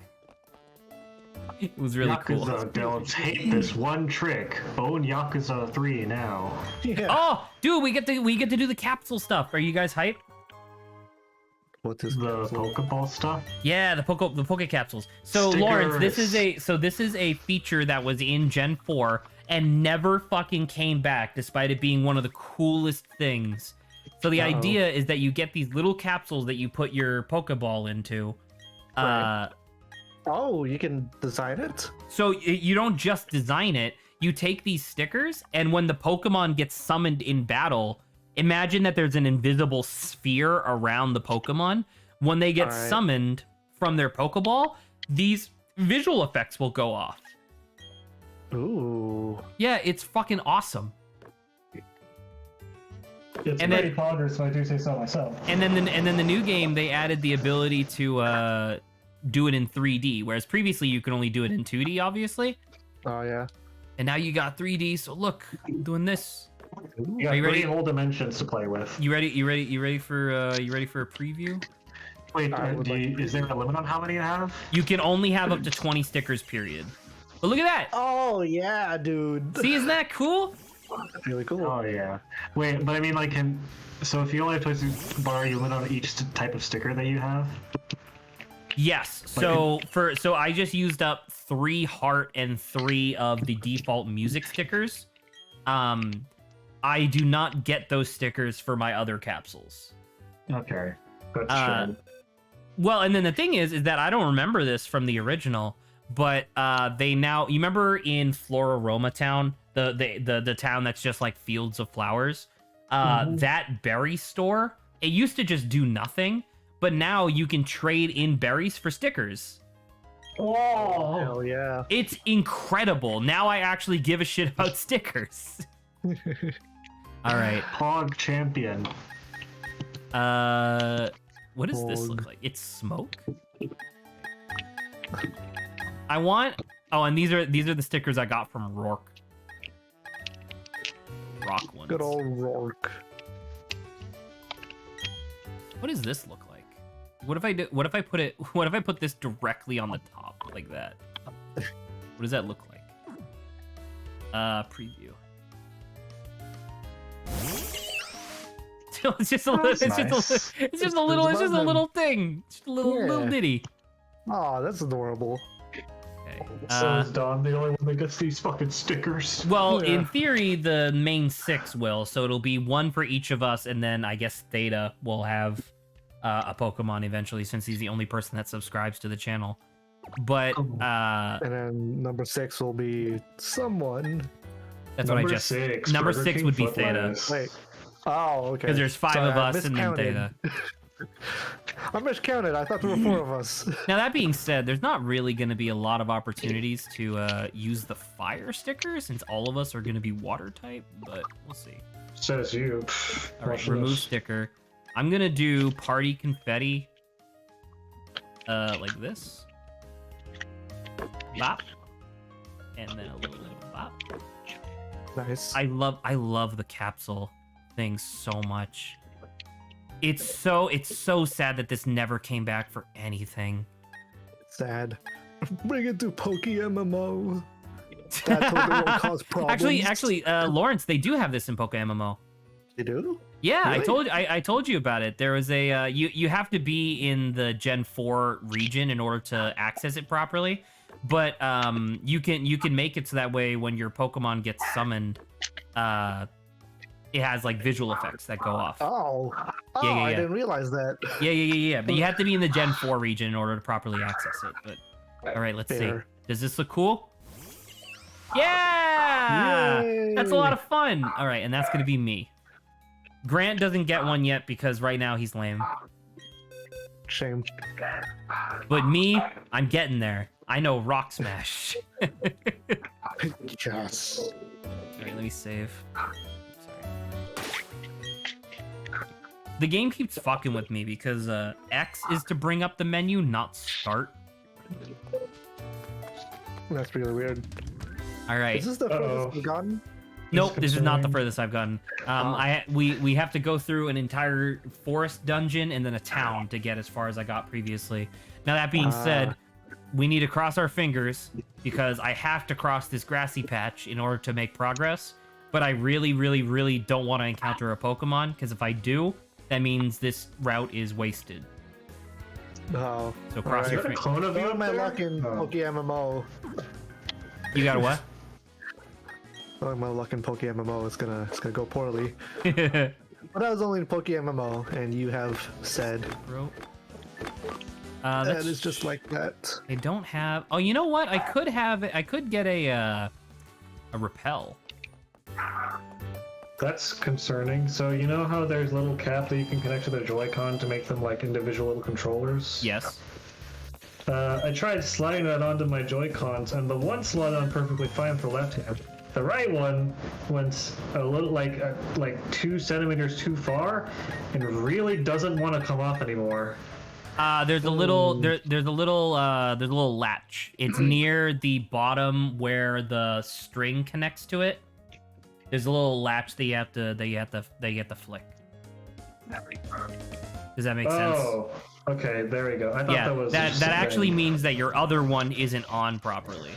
It was really cool. Yakuza devs hate this one trick. Own Yakuza 3 now. Yeah. Oh, dude, we get to do the capsule stuff. Are you guys hyped? What is The Pokeball stuff. Yeah, the Poke capsules. So Lawrence, this is a feature that was in Gen 4 and never fucking came back, despite it being one of the coolest things. So the idea is that you get these little capsules that you put your Pokeball into. Right. Oh, you can design it? So you don't just design it. You take these stickers, and when the Pokemon gets summoned in battle, imagine that there's an invisible sphere around the Pokemon. When they get summoned from their Pokeball, these visual effects will go off. Ooh. Yeah, it's fucking awesome. It's And pretty then- ponderous, if I do say so myself. And then the new game, they added the ability to do it in 3D, whereas previously you could only do it in 2D, obviously. Oh yeah. And now you got 3D. So look, I'm doing this. You got Are you ready? 3 whole dimensions to play with. You ready for a preview? Wait, I would is there a limit on how many you have? You can only have up to 20 stickers, period. But look at that. Oh yeah, dude. See, isn't that cool? That's really cool. Oh yeah. Wait, but I mean, like, so if you only have 20, but are you limit on each type of sticker that you have? Yes. So I just used up 3 heart and 3 of the default music stickers. I do not get those stickers for my other capsules. Okay. That's true. Well, and then the thing is that I don't remember this from the original, but they now, you remember in Floraroma Town, the town that's just like fields of flowers, that berry store, it used to just do nothing, but now you can trade in berries for stickers. Oh, Hell yeah. It's incredible. Now I actually give a shit about stickers. All right. Hog champion. What does this look like? It's smoke. I want. Oh, and these are the stickers I got from Rourke. Rock ones. Good old Rourke. What does this look like? What if I do? What if I put it? What if I put this directly on the top like that? What does that look like? Preview. It's just a little. It's just a little. It's just a little thing. Just a little ditty. Oh, that's adorable. Okay. So is Don the only one that gets these fucking stickers? Well, Yeah. in theory, the main 6 will. So it'll be 1 for each of us, and then I guess Theta will have a Pokemon eventually, since he's the only person that subscribes to the channel. But And then number 6 will be someone. that's Number what I just. 6. Number Burger 6 King would be foot Theta. lettuce. Wait. Oh, okay. Because there's 5 Sorry, of I us and then miscounted. Theta. I miscounted. I thought there were 4 of us. Now, that being said, there's not really going to be a lot of opportunities to use the fire sticker, since all of us are going to be water type, but we'll see. Says you. All right, remove sticker. I'm going to do party confetti like this. Bop. And then a little bit of bop. Nice. I love the capsule thing so much. It's so sad that this never came back for anything. Sad. Bring it to Poke MMO. That totally won't cause problems. Actually, Lawrence, they do have this in Poke MMO. They do? Yeah, Really? I told you about it. There was a you have to be in the Gen 4 region in order to access it properly. But you can make it so that way when your Pokemon gets summoned, it has like visual effects that go off. Oh. Oh, Yeah, I yeah. didn't realize that. Yeah. But you have to be in the Gen 4 region in order to properly access it. But all right, let's Fair. see. Does this look cool? Yeah! Yay! That's a lot of fun. All right, and that's gonna be me. Grant doesn't get one yet because right now he's lame. Shame. But me, I'm getting there. I know Rock Smash. Yes. Alright, let me save. Sorry. The game keeps fucking with me because X is to bring up the menu, not start. That's really weird. Alright. Is this the furthest we've gotten? Nope, this is not the concerning. furthest I've gotten. We have to go through an entire forest dungeon and then a town to get as far as I got previously. Now that being said, we need to cross our fingers because I have to cross this grassy patch in order to make progress. But I really, really, really don't want to encounter a Pokemon because if I do, that means this route is wasted. Oh. So cross your Is that a fingers. clone of you Throwing up my there? luck in Oh. PokeMMO. You got a what? Throwing my luck in PokeMMO is gonna go poorly. But I was only in PokeMMO, and you have said Bro. that That's is just like that. I don't have. Oh, you know what? I could get a repel. That's concerning. So you know how there's little cap that you can connect to the Joy-Con to make them like individual little controllers? Yes. I tried sliding that onto my Joy-Cons, and the one slid on perfectly fine for left hand. The right one went a little like 2 centimeters too far, and really doesn't want to come off anymore. There's a little there's a little latch. It's near the bottom where the string connects to it. There's a little latch that you have to flick. Does that make sense? Oh, okay, there we go. I thought Yeah, that was that just a actually thing. means that your other one isn't on properly.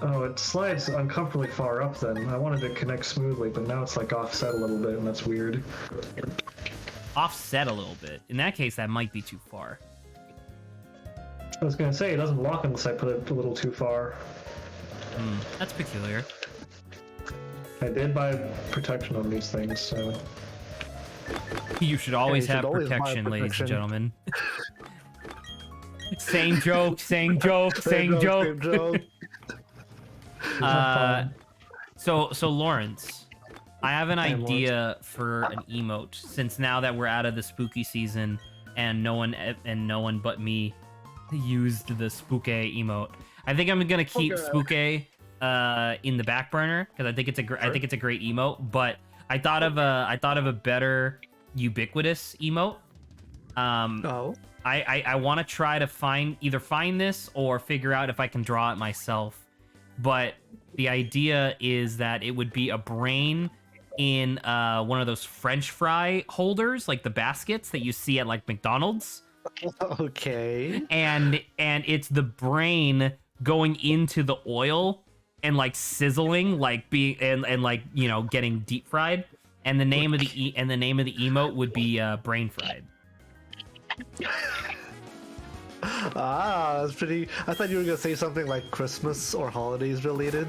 Oh, it slides uncomfortably far up then. I wanted to connect smoothly, but now it's like offset a little bit, and that's weird. Offset a little bit. In that case, that might be too far. I was gonna say, it doesn't lock unless I put it a little too far. That's peculiar. I did buy protection on these things, so... You should always you should have always buy protection, ladies and protection. gentlemen. Same joke, same joke, same Same joke. joke. So Lawrence, I have an Hey, idea for an emote. Since now that we're out of the spooky season and no one but me used the spooky emote, I think I'm gonna keep Okay. spooky in the back burner because I think it's a great emote. But I thought of a better ubiquitous emote. Oh. I want to try to find this or figure out if I can draw it myself. But the idea is that it would be a brain in one of those French fry holders, like the baskets that you see at like McDonald's. Okay. And it's the brain going into the oil and like sizzling, like being and like, you know, getting deep fried. And the name of the emote would be brain fried. Ah, that's pretty. I thought you were gonna say something like Christmas or holidays related.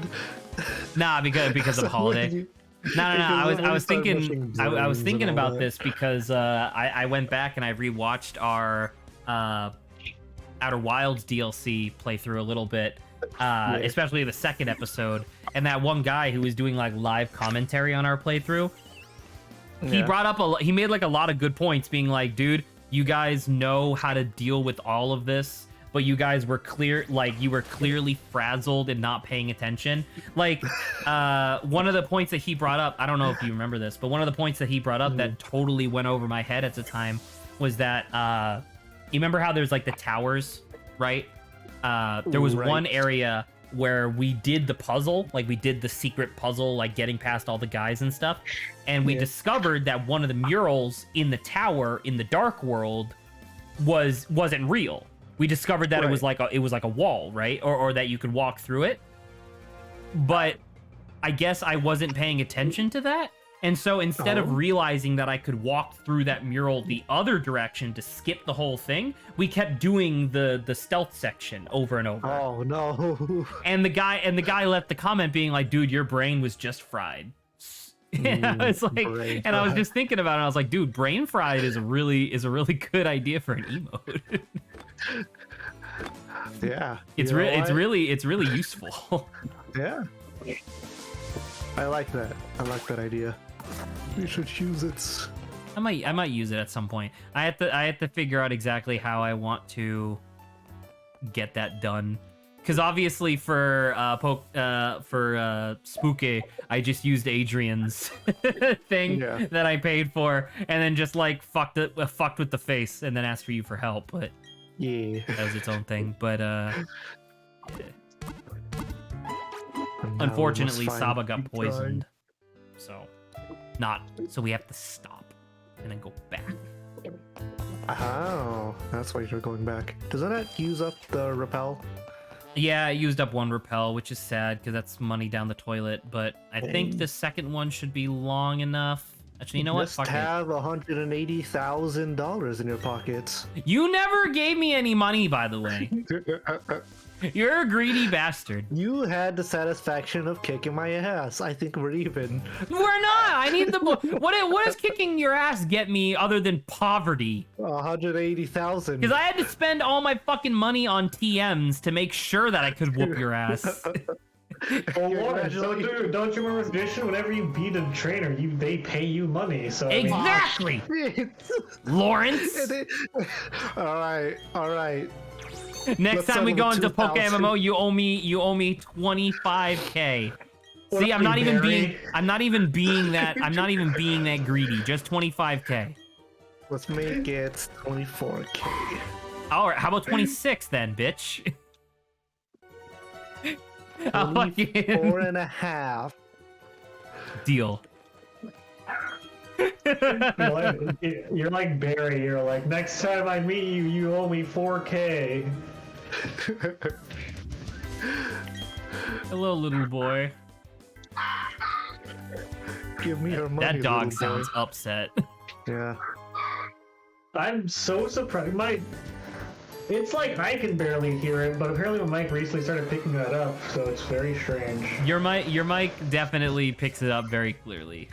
Nah, because of So hougholiday. when you- No. I when you was started thinking. mentioning I was brains thinking and all about that. this because I went back and I rewatched our Outer Wilds DLC playthrough a little bit, especially the second episode. And that one guy who was doing like live commentary on our playthrough, he Yeah. brought up he made like a lot of good points, being like, dude, you guys know how to deal with all of this, but you guys were you were clearly frazzled and not paying attention. Like, one of the points that he brought up, I don't know if you remember this, but one of the points that he brought up that totally went over my head at the time was that, you remember how there's like the towers, right? There was Right. one area where we did the puzzle, like we did the secret puzzle, like getting past all the guys and stuff. And we discovered that one of the murals in the tower in the dark world wasn't real. We discovered that it was like a wall, right? Or that you could walk through it. But I guess I wasn't paying attention to that. And so instead of realizing that I could walk through that mural the other direction to skip the whole thing, we kept doing the stealth section over and over. Oh no. And the guy left the comment being like, "Dude, your brain was just fried." And I was like, brain and I was fried. just thinking about it. I was like, "Dude, brain fried is a really good idea for an emote. Yeah. It's You know what? really useful." Yeah. I like that. I like that idea. We should use it. I might use it at some point. I have to figure out exactly how I want to get that done. Because obviously for Spooky, I just used Adrian's thing that I paid for, and then just like fucked with the face, and then asked for you for help. But yeah, that was its own thing. But unfortunately, Saba got poisoned, so we have to stop and then go back. Oh, that's why you're going back. Doesn't that use up the repel? Yeah, I used up one repel, which is sad because that's money down the toilet. But I think the second one should be long enough. Actually, you know what? Just Fuck have $180,000 in your pockets. You never gave me any money, by the way. You're a greedy bastard. You had the satisfaction of kicking my ass. I think we're even. We're not. I need the. What does kicking your ass get me other than poverty? 180,000. Because I had to spend all my fucking money on TMs to make sure that I could whoop your ass. Well, Lawrence, don't you remember the tradition? Whenever you beat a trainer, they pay you money. So exactly, Lawrence. All right. Next time we go into Poke MMO, you owe me 25K. See, I'm not even being that greedy. Just 25K. Let's make it 24K. All right, how about 26 then, bitch? 24.5. Deal. You're like Barry. You're like, next time I meet you, you owe me 4K. Hello, little boy. Give me your money. That dog little sounds boy. upset. Yeah. I'm so surprised. It's like I can barely hear it, but apparently my mic recently started picking that up, so it's very strange. Your mic definitely picks it up very clearly.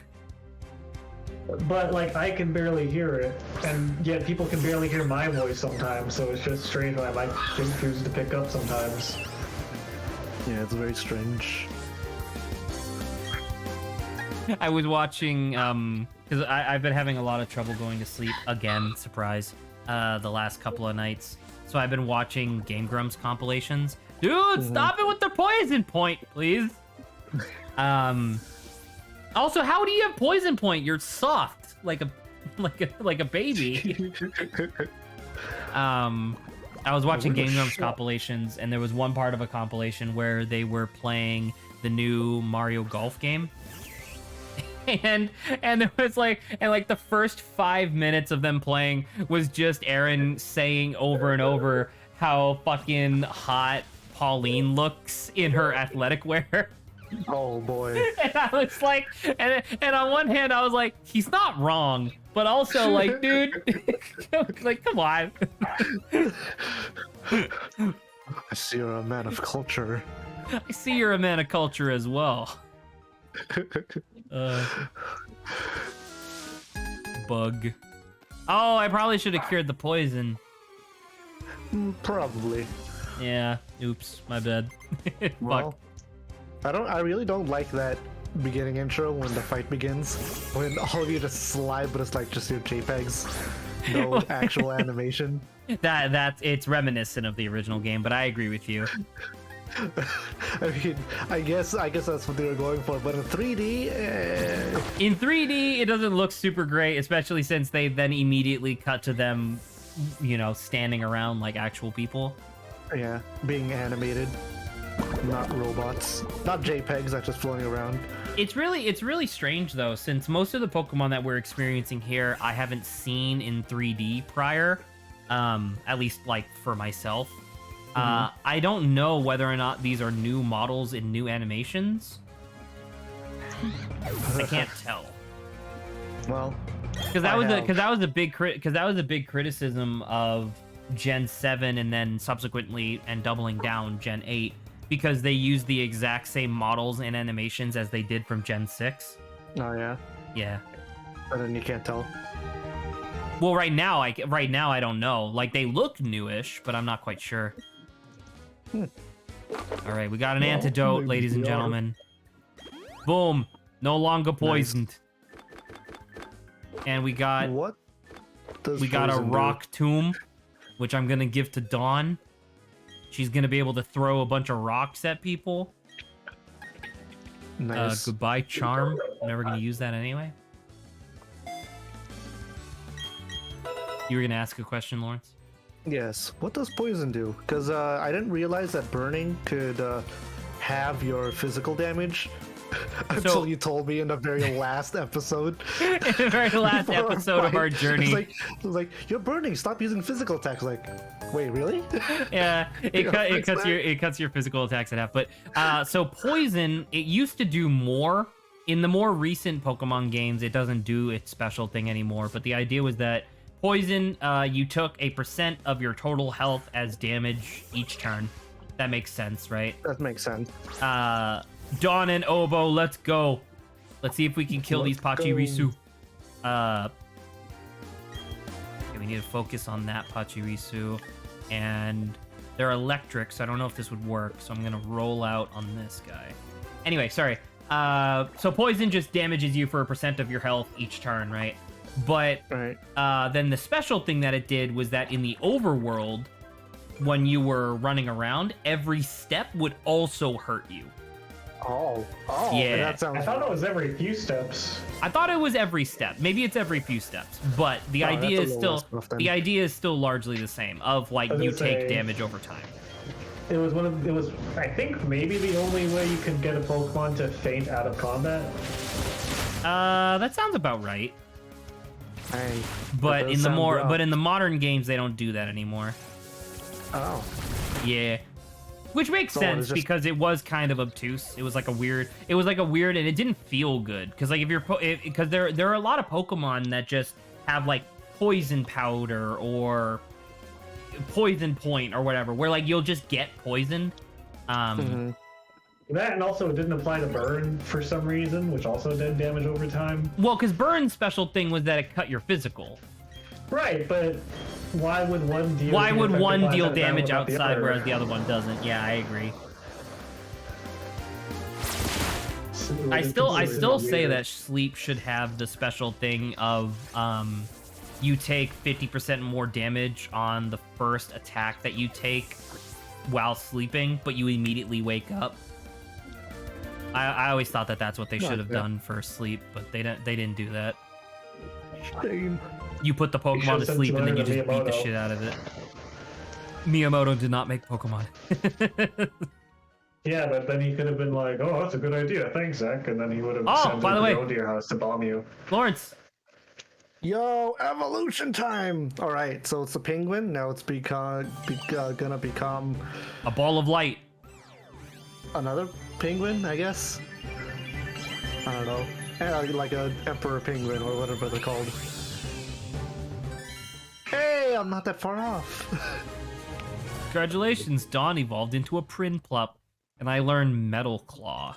But like I can barely hear it, and yet people can barely hear my voice sometimes, so it's just strange when my mic just refuses to pick up sometimes. Yeah, it's very strange. I was watching because I've been having a lot of trouble going to sleep again, surprise, the last couple of nights. So I've been watching Game Grumps compilations. Dude, stop it with the poison point, please. Also, how do you have poison point? You're soft, like a baby. I was watching Game Grumps compilations, and there was one part of a compilation where they were playing the new Mario Golf game. And it was like, the first 5 minutes of them playing was just Aaron saying over and over how fucking hot Pauline looks in her athletic wear. Oh boy. And I was like, and on one hand I was like, he's not wrong, but also like, dude, like, come on. I see you're a man of culture. I see you're a man of culture as well. Bug. Oh, I probably should have cured the poison. Probably. Yeah. Oops. My bad. Well, I really don't like that beginning intro when the fight begins. When all of you just slide, but it's like just your JPEGs. No actual animation. It's reminiscent of the original game, but I agree with you. I mean, I guess that's what they were going for, but in 3D... In 3D, it doesn't look super great, especially since they then immediately cut to them, you know, standing around like actual people. Yeah, being animated, not robots, not JPEGs that's just floating around. It's really strange though, since most of the Pokemon that we're experiencing here, I haven't seen in 3D prior, at least like for myself. I don't know whether or not these are new models in new animations. I can't tell. Well, because that was a big criticism of Gen 7 and then subsequently and doubling down Gen 8, because they used the exact same models and animations as they did from Gen 6. Oh yeah. Yeah. But then you can't tell. Well, right now I don't know. Like, they look newish, but I'm not quite sure. All right, we got an antidote, ladies and gentlemen. Boom. No longer poisoned. And we got What does a poison do? rock tomb, which I'm gonna give to Dawn. She's gonna be able to throw a bunch of rocks at people. Nice. Goodbye, charm. I'm never gonna use that anyway. You were gonna ask a question, Lawrence? Yes. What does poison do? Because I didn't realize that burning could have your physical damage until you told me in the very last episode. In the very last Before our episode of our fight. journey. It's like, you're burning. Stop using physical attacks. Like, wait, really? Yeah, it cuts your physical attacks in half. But so poison, it used to do more. In the more recent Pokemon games, it doesn't do its special thing anymore. But the idea was that poison, you took a % of your total health as damage each turn. That makes sense, right? That makes sense. Dawn and Obo, let's go. Let's see if we can kill these Pachirisu. Okay, we need to focus on that Pachirisu. And they're electric, so I don't know if this would work. So I'm going to roll out on this guy. Anyway, sorry. So poison just damages you for a % of your health each turn, right? But then the special thing that it did was that in the overworld, when you were running around, every step would also hurt you. Oh, yeah. That sounds. I thought it was every few steps. I thought it was every step. Maybe it's every few steps, but the idea is still largely the same. Of like you take damage over time. It was I think maybe the only way you could get a Pokemon to faint out of combat. That sounds about right. But in the modern games, they don't do that anymore. Oh. Yeah. Which makes sense because it was kind of obtuse. It was like a weird, and it didn't feel good. Because like because there are a lot of Pokemon that just have like poison powder or poison point or whatever, where like you'll just get poisoned. That, and also it didn't apply to burn for some reason, which also did damage over time. Well, because Burn's special thing was that it cut your physical. Right, but why would one deal? Damage outside whereas the other one doesn't? Yeah, I agree. I still say that sleep should have the special thing of you take 50% more damage on the first attack that you take while sleeping, but you immediately wake up. I always thought that that's what they should have done for sleep, but they didn't do that. Shame. You put the Pokemon to sleep and then you just beat the shit out of it. Miyamoto did not make Pokemon. Yeah, but then he could have been like, "Oh, that's a good idea, thanks, Zach," and then he would have sent by the way, to your house to bomb you. Lawrence. Yo, evolution time! All right, so it's a penguin. Now it's gonna become a ball of light. Another penguin, I guess. I don't know. Like an emperor penguin or whatever they're called. Hey, I'm not that far off. Congratulations, Dawn evolved into a Prinplup, and I learned Metal Claw.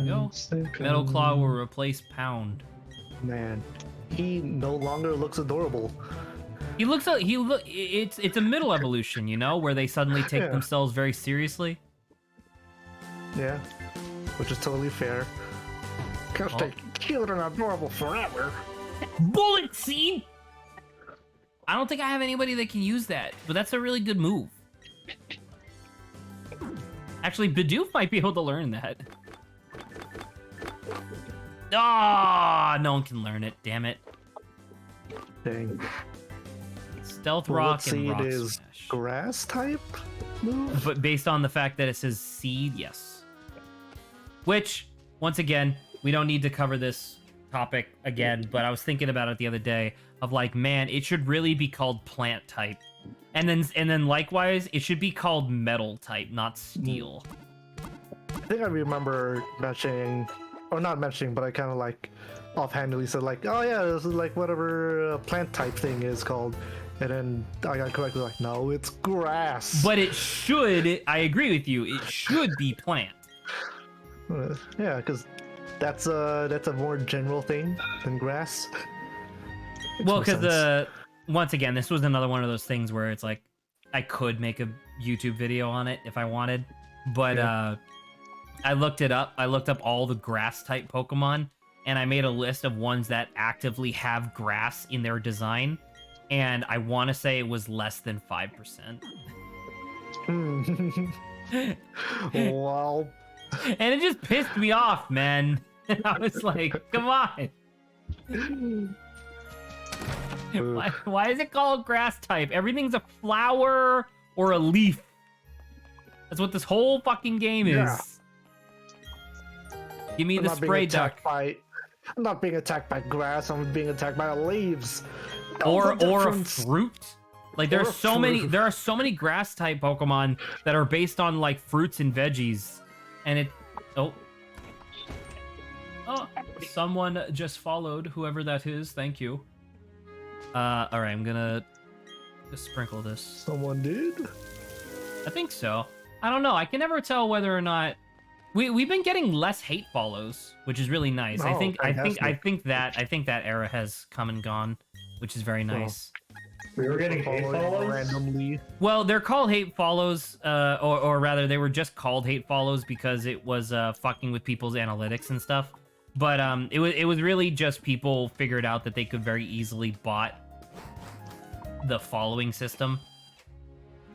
Yo, Metal Claw will replace Pound. Man, he no longer looks adorable. It's a middle evolution, you know, where they suddenly take themselves very seriously. Yeah, which is totally fair. Can't stay cute and adorable forever. Bullet Seed! I don't think I have anybody that can use that, but that's a really good move. Actually, Bidoof might be able to learn that. Ah, no one can learn it, damn it. Dang. Stealth Rock and Rock is Smash. Grass type move? But based on the fact that it says seed, yes. Which, once again, we don't need to cover this topic again, but I was thinking about it the other day of like, man, it should really be called plant type. And then likewise, it should be called metal type, not steel. I think I remember mentioning, or not mentioning, but I kind of like offhandedly said like, oh yeah, this is like whatever plant type thing is called. And then I got correctly like, no, it's grass. But it should, I agree with you, it should be plant. Yeah, because that's a more general thing than grass. Well, because once again, this was another one of those things where it's like, I could make a YouTube video on it if I wanted, but I looked it up. I looked up all the grass type Pokemon, and I made a list of ones that actively have grass in their design, and I want to say it was less than 5%. Wow. And it just pissed me off, man. I was like, come on. Why is it called grass type? Everything's a flower or a leaf. That's what this whole fucking game is. Yeah. Give me the spray duck. I'm not being attacked by grass. I'm being attacked by leaves. Or a fruit. Like there are so many grass type Pokemon that are based on like fruits and veggies, and oh, someone just followed whoever that is. Thank you. All right, I'm gonna just sprinkle this. Someone did? I think so. I don't know. I can never tell whether or not we've been getting less hate follows, which is really nice. I think that era has come and gone, which is very nice. We were getting hate follows randomly. Well, they're called hate follows, or rather, they were just called hate follows because it was fucking with people's analytics and stuff. But it was really just people figured out that they could very easily bot the following system.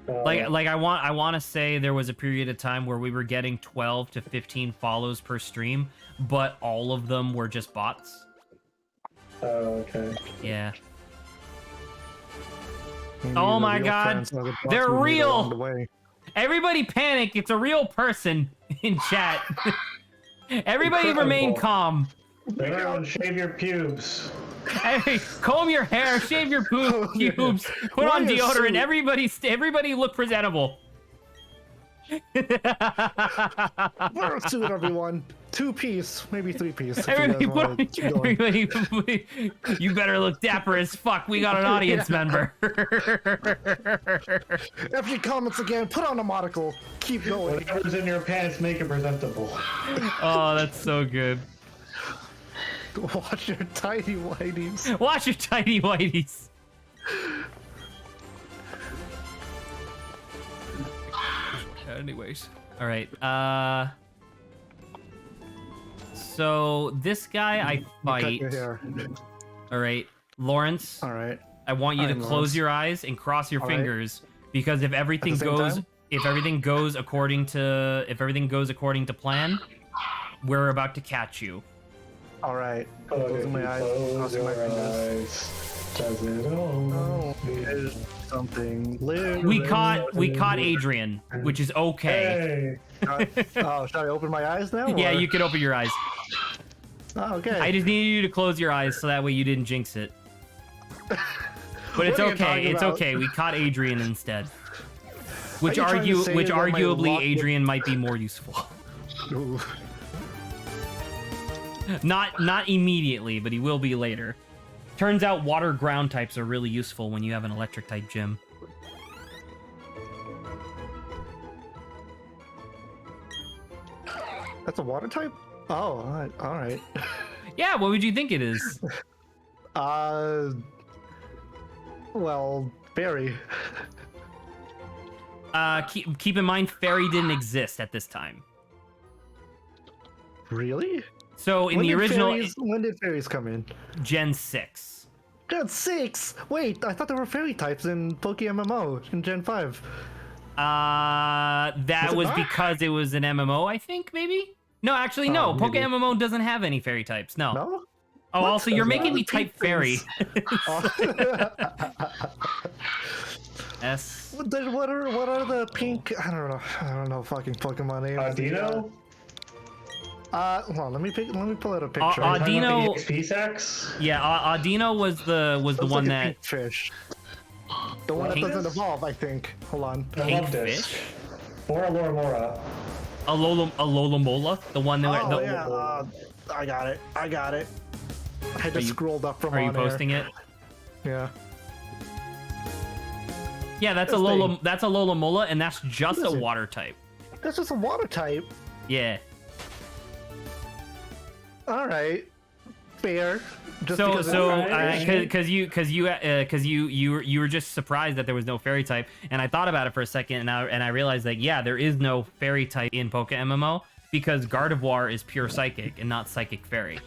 Like I want to say there was a period of time where we were getting 12 to 15 follows per stream, but all of them were just bots. Oh, okay. Yeah. Oh my god, they're real! Everybody panic, it's a real person in chat. Everybody remain calm. Everyone shave your pubes. Hey, comb your hair, shave your pubes, put on deodorant, everybody look presentable. Wear a suit, everyone. 2-piece, maybe 3-piece. Everybody, you better look dapper as fuck. We got an audience member. After comments again, put on a monocle. Keep going. Whatever's in your pants, make it presentable. Oh, that's so good. Watch your tiny whiteys. Watch your tiny whiteys. Anyways, all right. So this guy I fight. All right, Lawrence. All right. I want you to close Lawrence. your eyes and cross your fingers because if everything goes according to plan, we're about to catch you. All right. Closing my eyes. Crossing my fingers. Does it all? There's something. We caught Adrian, which is okay. Hey. Should I open my eyes now? Yeah, or- you can open your eyes. Oh, okay. I just needed you to close your eyes so that way you didn't jinx it. But it's What are you okay. talking It's about? okay. We caught Adrian instead. Which Are you trying to say that my arguably luck- Adrian might be more useful. Ooh. Not immediately, but he will be later. Turns out water ground types are really useful when you have an electric type gym. That's a water type? Oh, all right. Yeah, what would you think it is? Well, berry. Keep in mind, fairy didn't exist at this time. Really? So in the original When did fairies come in? Gen 6. Gen 6? Wait, I thought there were fairy types in PokeMMO in Gen 5. That was not? because it was an MMO, I think, maybe? No, actually, no. maybe. PokeMMO doesn't have any fairy types. No. No? Oh, What? also, you're making me type Pink fairy. things. S. What are the pink? I don't know fucking Pokemon names. Dino? Hold on, let me pull out a picture. Audino. XP sacks? Yeah, Audino was the Looks one like a that. pink fish. The one that Pink- doesn't evolve, I think. Hold on. I Pink love this. fish? Or Mora. Alola Mola, the one that. Oh yeah, I got it. I just you- scrolled up from Are you on air. posting it? Yeah. Yeah, that's This thing. That's Alola Mola, and that's just What a is it? water type. That's just a water type. Yeah. All right. fair. Just So because you were just surprised that there was no fairy type, and I thought about it for a second, and I realized that yeah, there is no fairy type in Poke MMO because Gardevoir is pure psychic and not psychic fairy.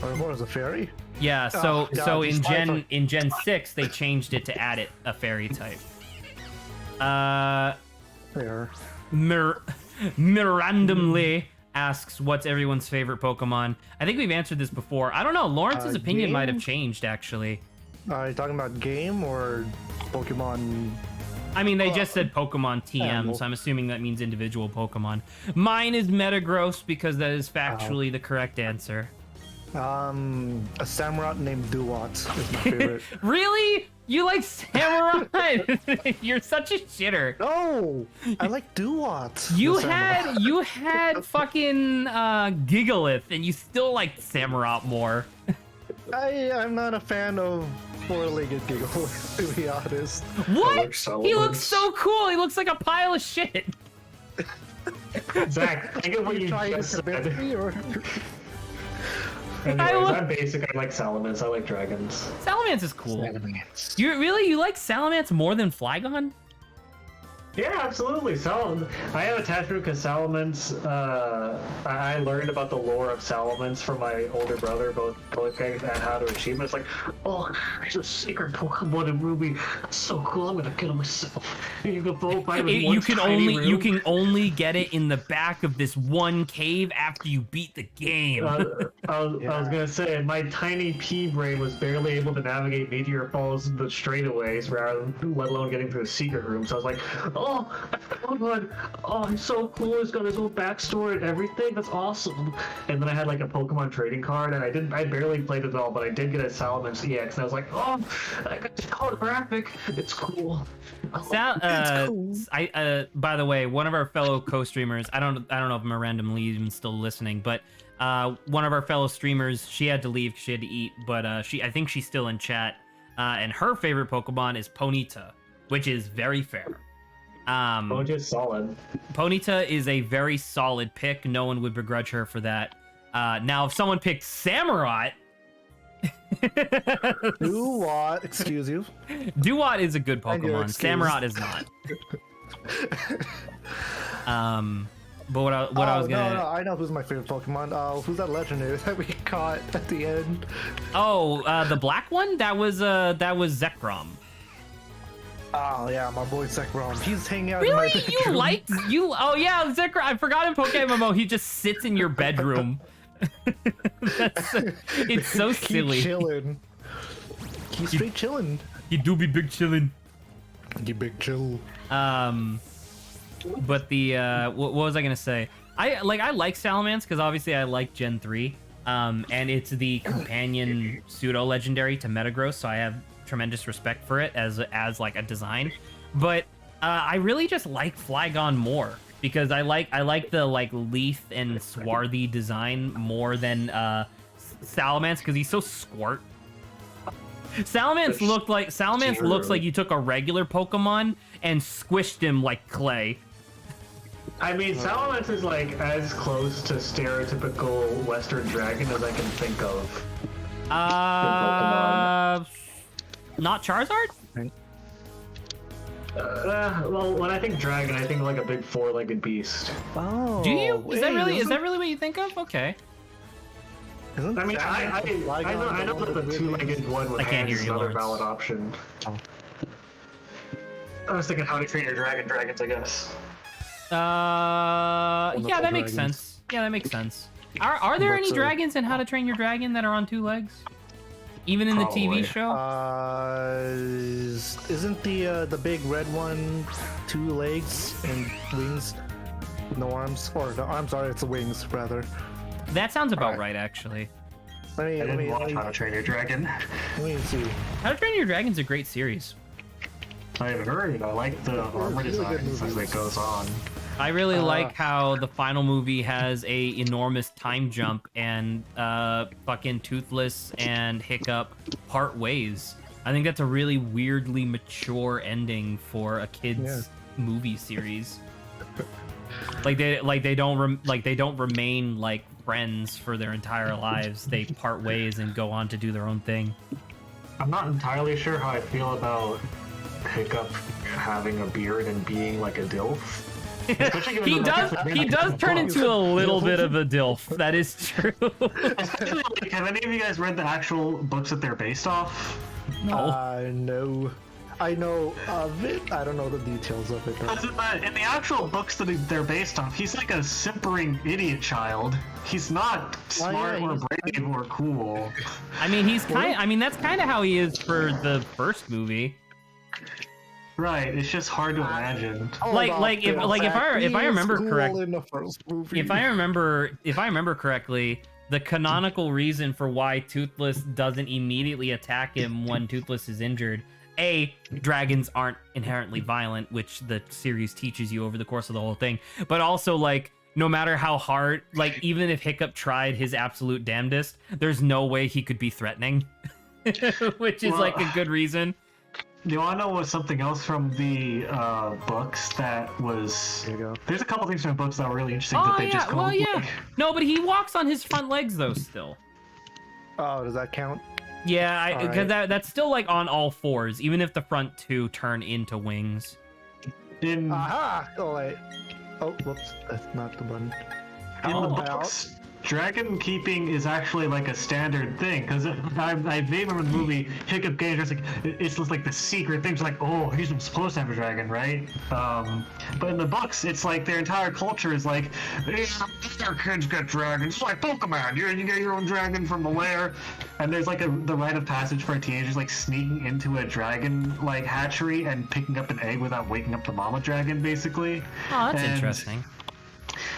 Gardevoir is a fairy. Yeah, Oh, God, so these in Gen 6 they changed it to add it a fairy type. Fair. Mirandomly asks what's everyone's favorite Pokemon. I think we've answered this before. I don't know. Lawrence's opinion might have changed actually. Are you talking about game or Pokemon? I mean, they just said Pokemon TM, so I'm assuming that means individual Pokemon. Mine is Metagross because that is factually the correct answer. A Samurott named Duwat is my favorite. Really? You like Samurai? You're such a shitter. No, I like Duwat. You had fucking Gigalith, and you still liked Samurott more. I'm not a fan of four-legged Gigalith, to be honest. What? He looks so cool. He looks like a pile of shit. Zach, think of what you Trying just to convince said. me, or Anyways, I'm basic. I like Salamence. I like dragons. Salamence is cool. You like Salamence more than Flygon? Yeah, absolutely. I have attachment because Salamence. I learned about the lore of Salamence from my older brother, both games and how to achieve it. It's like, oh, there's a secret Pokemon in Ruby. That's so cool. I'm gonna kill myself. You can both fight in one tiny room. You can only get it in the back of this one cave after you beat the game. I was gonna say my tiny pea brain was barely able to navigate Meteor Falls the straightaways, let alone getting through the secret room. So I was like, oh, I found one. Oh, he's so cool. He's got his whole backstory and everything. That's awesome. And then I had like a Pokemon trading card, and I barely played it at all, but I did get a Salamence EX, and I was like, oh, I got the holographic. It's cool. it's cool. By the way, one of our fellow co-streamers, I don't know if Miranda Lee is still listening, but one of our fellow streamers, she had to leave because she had to eat, but I think she's still in chat, and her favorite Pokemon is Ponyta, which is very fair. Ponyta's solid. Ponyta is a very solid pick. No one would begrudge her for that. Now, if someone picked Samurott... Duwat, excuse you. Duwat is a good Pokemon. Samurott is not. But what I was gonna... No, I know who's my favorite Pokemon. Who's that legendary that we caught at the end? Oh, the black one? That was Zekrom. Oh yeah, my boy Zekrom. He's hanging out Really? in my bedroom. Oh yeah, Zekrom. I forgot in Pokemon MMO he just sits in your bedroom. It's so silly. He's chilling. He's straight chilling. He do be big chillin'. You big chill. But the what was I gonna say? I like Salamence because obviously I like Gen 3. And it's the companion pseudo legendary to Metagross, so I have tremendous respect for it as like a design. But I really just like Flygon more because I like the like leaf and swarthy design more than Salamence because he's so squirt. Salamence looks like you took a regular Pokemon and squished him like clay. I mean, Salamence is like as close to stereotypical Western dragon as I can think of. Not Charizard? Well, when I think dragon, I think like a big four-legged beast. Oh. Do you? Is that really what you think of? Okay. I mean, I know that the two-legged one with hands is another valid option. I was thinking How to Train Your Dragon dragons, I guess. Yeah, that makes sense. Yeah, that makes sense. Are there any dragons in How to Train Your Dragon that are on two legs? Even in the TV show? Isn't the big red one 2 legs and wings? No arms? Or no, I'm sorry, it's the wings rather. That sounds about right, actually. Let me watch How to Train Your Dragon. Let me see. How to Train Your Dragon's a great series. I've heard. I like the armor designs as it goes on. I really like how the final movie has a enormous time jump and fucking Toothless and Hiccup part ways. I think that's a really weirdly mature ending for a kids movie series. They don't remain like friends for their entire lives. They part ways and go on to do their own thing. I'm not entirely sure how I feel about Hiccup having a beard and being like a DILF. He does turn into a little bit of a DILF. That is true. Especially, like, have any of you guys read the actual books that they're based off? No. No. I know of it. I don't know the details of it. In the actual books that they're based off, he's like a simpering idiot child. He's not smart or brave or cool. I mean, that's kind of how he is for the first movie. Right, it's just hard to imagine. If I remember correctly, in the first movie. if I remember correctly, the canonical reason for why Toothless doesn't immediately attack him when Toothless is injured, dragons aren't inherently violent, which the series teaches you over the course of the whole thing, but also, like, no matter how hard, like, even if Hiccup tried his absolute damnedest, there's no way he could be threatening, which is like a good reason. Do you want to know what something else from the books that was... There you go. There's a couple things from the books that were really interesting that they just called. No, but he walks on his front legs, though, still. Oh, does that count? Yeah, because that's still, like, on all fours, even if the front two turn into wings. Aha! Oh, wait. Oh, whoops. That's not the button. In the books, dragon keeping is actually like a standard thing, because I vaguely remember the movie Hiccup Games, it's just like the secret things, like, oh, he's supposed to have a dragon, right? But in the books, it's like their entire culture is like, their kids get dragons. It's like Pokemon, you get your own dragon from the lair. And there's like the rite of passage for teenagers, like sneaking into a dragon like hatchery and picking up an egg without waking up the mama dragon, basically. Oh, that's interesting.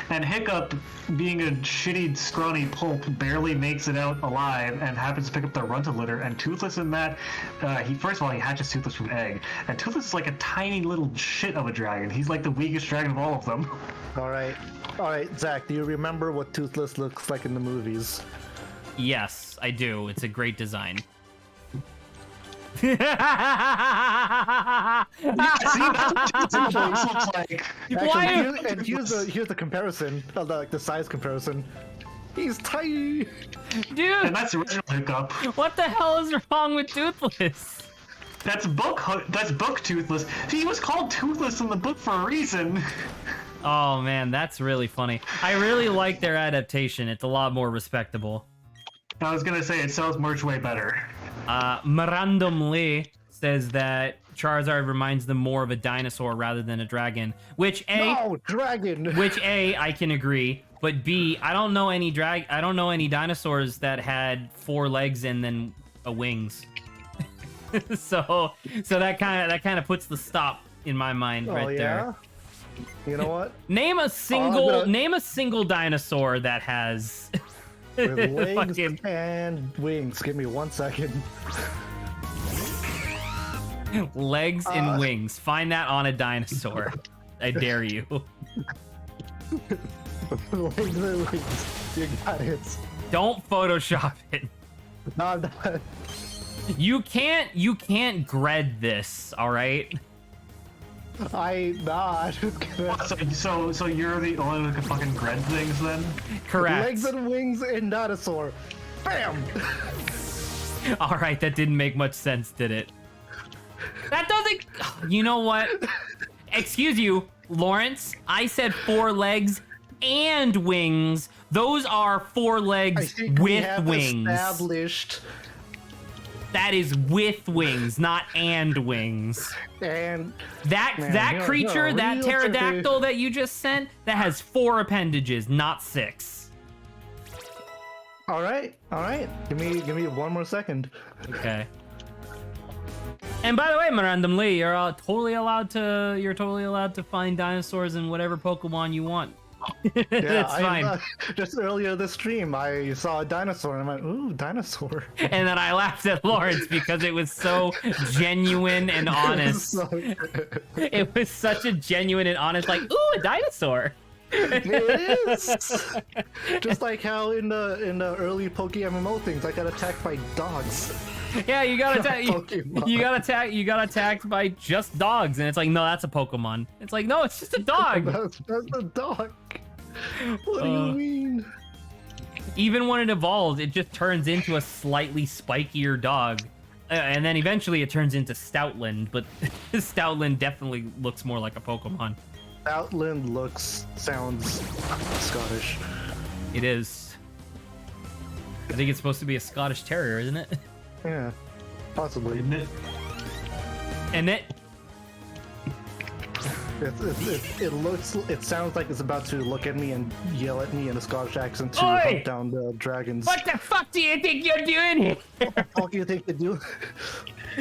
And Hiccup, being a shitty, scrawny pulp, barely makes it out alive and happens to pick up the Runta litter. And Toothless in that, first of all, he hatches Toothless from an egg. And Toothless is like a tiny little shit of a dragon. He's like the weakest dragon of all of them. All right, Zach, do you remember what Toothless looks like in the movies? Yes, I do. It's a great design. See, that's what Toothless looks like. Actually, and here's the comparison, like the size comparison. He's tiny, dude. And that's the original Hiccup. What the hell is wrong with Toothless? That's book Toothless. He was called Toothless in the book for a reason. Oh man, that's really funny. I really like their adaptation. It's a lot more respectable. I was gonna say it sells merch way better. Mirandum Lee says that Charizard reminds them more of a dinosaur rather than a dragon, which dragon. Which I can agree, but B, I don't know any dinosaurs that had 4 legs and then wings. so that kind of puts the stop in my mind there. You know what? Name a single dinosaur that has with legs and wings. Give me 1 second. Legs and wings. Find that on a dinosaur. I dare you. Legs and wings. You got it. Don't Photoshop it. No, I'm not. You can't Gred this, all right? So you're the only one who can fucking Gred things then? Correct. Legs and wings and dinosaur. Bam! All right, that didn't make much sense, did it? That doesn't... You know what? Excuse you, Lawrence. I said 4 legs and wings. Those are 4 legs with wings. Established. That is with wings, not and wings. And that creature, that pterodactyl that you just sent, that has 4 appendages, not 6. All right. Give me 1 more second. Okay. And by the way, Mirandum Lee, you're totally allowed to find dinosaurs in whatever Pokemon you want. It's fine. Just earlier this stream, I saw a dinosaur and I went, "Ooh, dinosaur!" And then I laughed at Lawrence because it was so genuine and honest. It was such a genuine and honest, like, "Ooh, a dinosaur." It is. Just like how in the early MMO things, I got attacked by dogs. Yeah, you got attacked by just dogs, and it's like, no, that's a Pokemon. It's like, no, it's just a dog. That's a dog. What do you mean? Even when it evolves, it just turns into a slightly spikier dog. And then eventually it turns into Stoutland, but Stoutland definitely looks more like a Pokemon. Outland sounds Scottish. It is. I think it's supposed to be a Scottish Terrier, isn't it? Yeah, possibly. And it... It sounds like it's about to look at me and yell at me in a Scottish accent to Oi! hunt down the dragons. What the fuck do you think you're doing here? What the fuck do you think they do?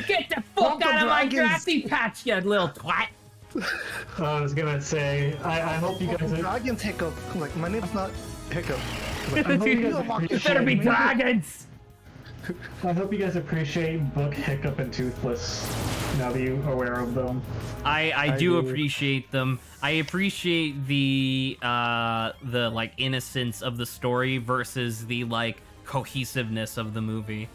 Get the fuck Fuck the out of my dragons! grassy patch, you little twat! I was gonna say, I hope you guys. Dragons Hiccup. Like, my name's not Hiccup. Like, I hope you guys It better be appreciate. dragons! I hope you guys appreciate Book, Hiccup, and Toothless. Now that you're aware of them. I do appreciate them. I appreciate the like innocence of the story versus the like cohesiveness of the movie.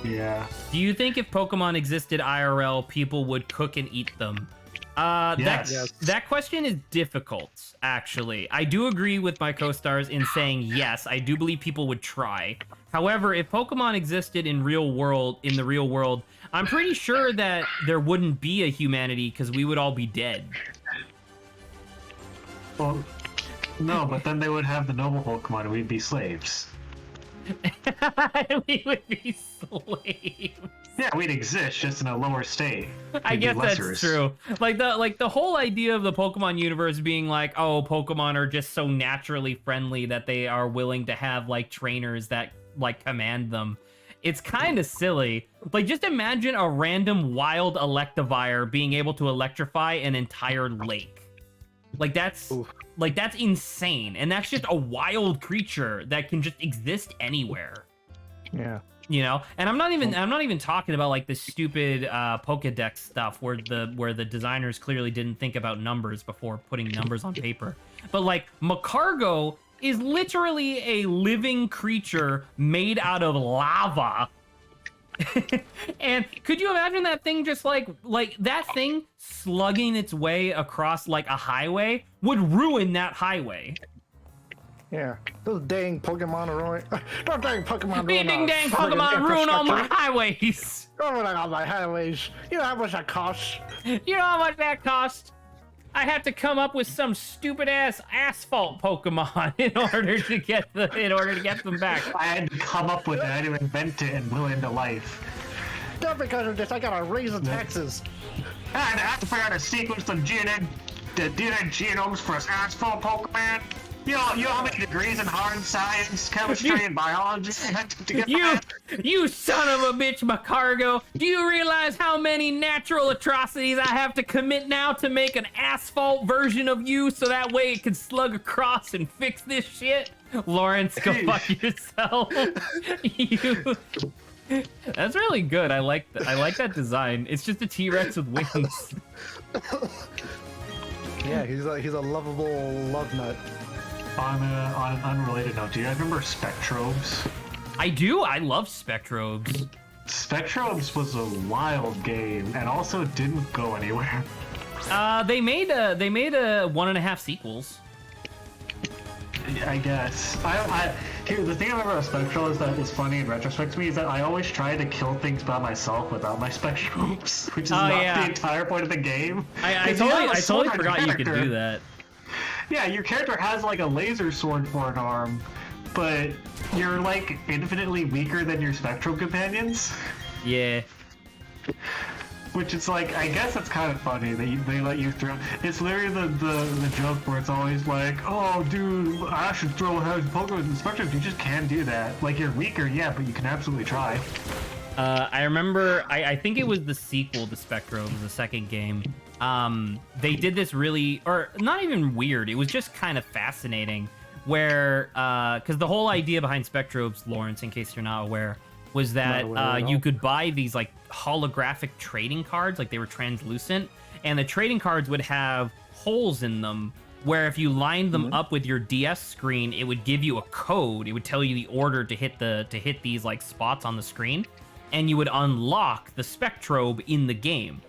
Yeah. Do you think if Pokemon existed IRL, people would cook and eat them? Yes. That question is difficult, actually. I do agree with my co-stars in saying yes, I do believe people would try. However, if Pokemon existed in the real world, I'm pretty sure that there wouldn't be a humanity because we would all be dead. Well, no, but then they would have the noble Pokemon and we'd be slaves. We would be slaves. Yeah, we'd exist just in a lower state. I We'd be guess that's lessers. true. Like the whole idea of the Pokemon universe being like, oh, Pokemon are just so naturally friendly that they are willing to have like trainers that like command them. It's kind of silly. Like, just imagine a random wild Electivire being able to electrify an entire lake. Like that's insane, and that's just a wild creature that can just exist anywhere. Yeah. You know, and I'm not even talking about like the stupid Pokedex stuff where the designers clearly didn't think about numbers before putting numbers on paper. But like Macargo is literally a living creature made out of lava. And could you imagine that thing just like that thing slugging its way across like a highway would ruin that highway. Yeah. Those dang Pokemon are ruining. Those dang Pokemon Ding ruin dang Pokemon ruin all my highways. Ruin all my highways. You know how much that costs? You know how much that cost? I had to come up with some stupid ass asphalt Pokemon in order to get them back. I had to come up with it. I had to invent it and will it into life. Not because of this, I gotta raise the taxes. I had to figure out a sequence of DNA genomes for an asphalt Pokemon. You know how many degrees in hard science, chemistry, and biology I had to get that? You son of a bitch, Macargo! Do you realize how many natural atrocities I have to commit now to make an asphalt version of you so that way it can slug across and fix this shit? Lawrence, go fuck yourself. That's really good. I like that design. It's just a T-Rex with wings. Yeah, he's a lovable love nut. On an unrelated note, do you guys remember Spectrobes? I do. I love Spectrobes. Spectrobes was a wild game and also didn't go anywhere. They made a 1.5 sequels. I guess. Here, the thing I remember about Spectral is that is funny in retrospect to me is that I always try to kill things by myself without my Spectrobes, which is not the entire point of the game. I totally forgot you could do that. Yeah, your character has like a laser sword for an arm, but you're like infinitely weaker than your Spectral companions. Yeah. Which is like, I guess it's kind of funny that they let you throw. It's literally the joke where it's always like, oh dude, I should throw a Pokemon in Spectrums. You just can't do that. Like, you're weaker, yeah, but you can absolutely try. I remember, I think it was the sequel to Spectrobes, the second game. They did this really, or not even weird, it was just kind of fascinating, where, because the whole idea behind Spectrobes, Lawrence, in case you're not aware, was that you could buy these like holographic trading cards, like they were translucent, and the trading cards would have holes in them where if you lined them up with your DS screen, it would give you a code. It would tell you the order to hit these like spots on the screen, and you would unlock the Spectrobe in the game.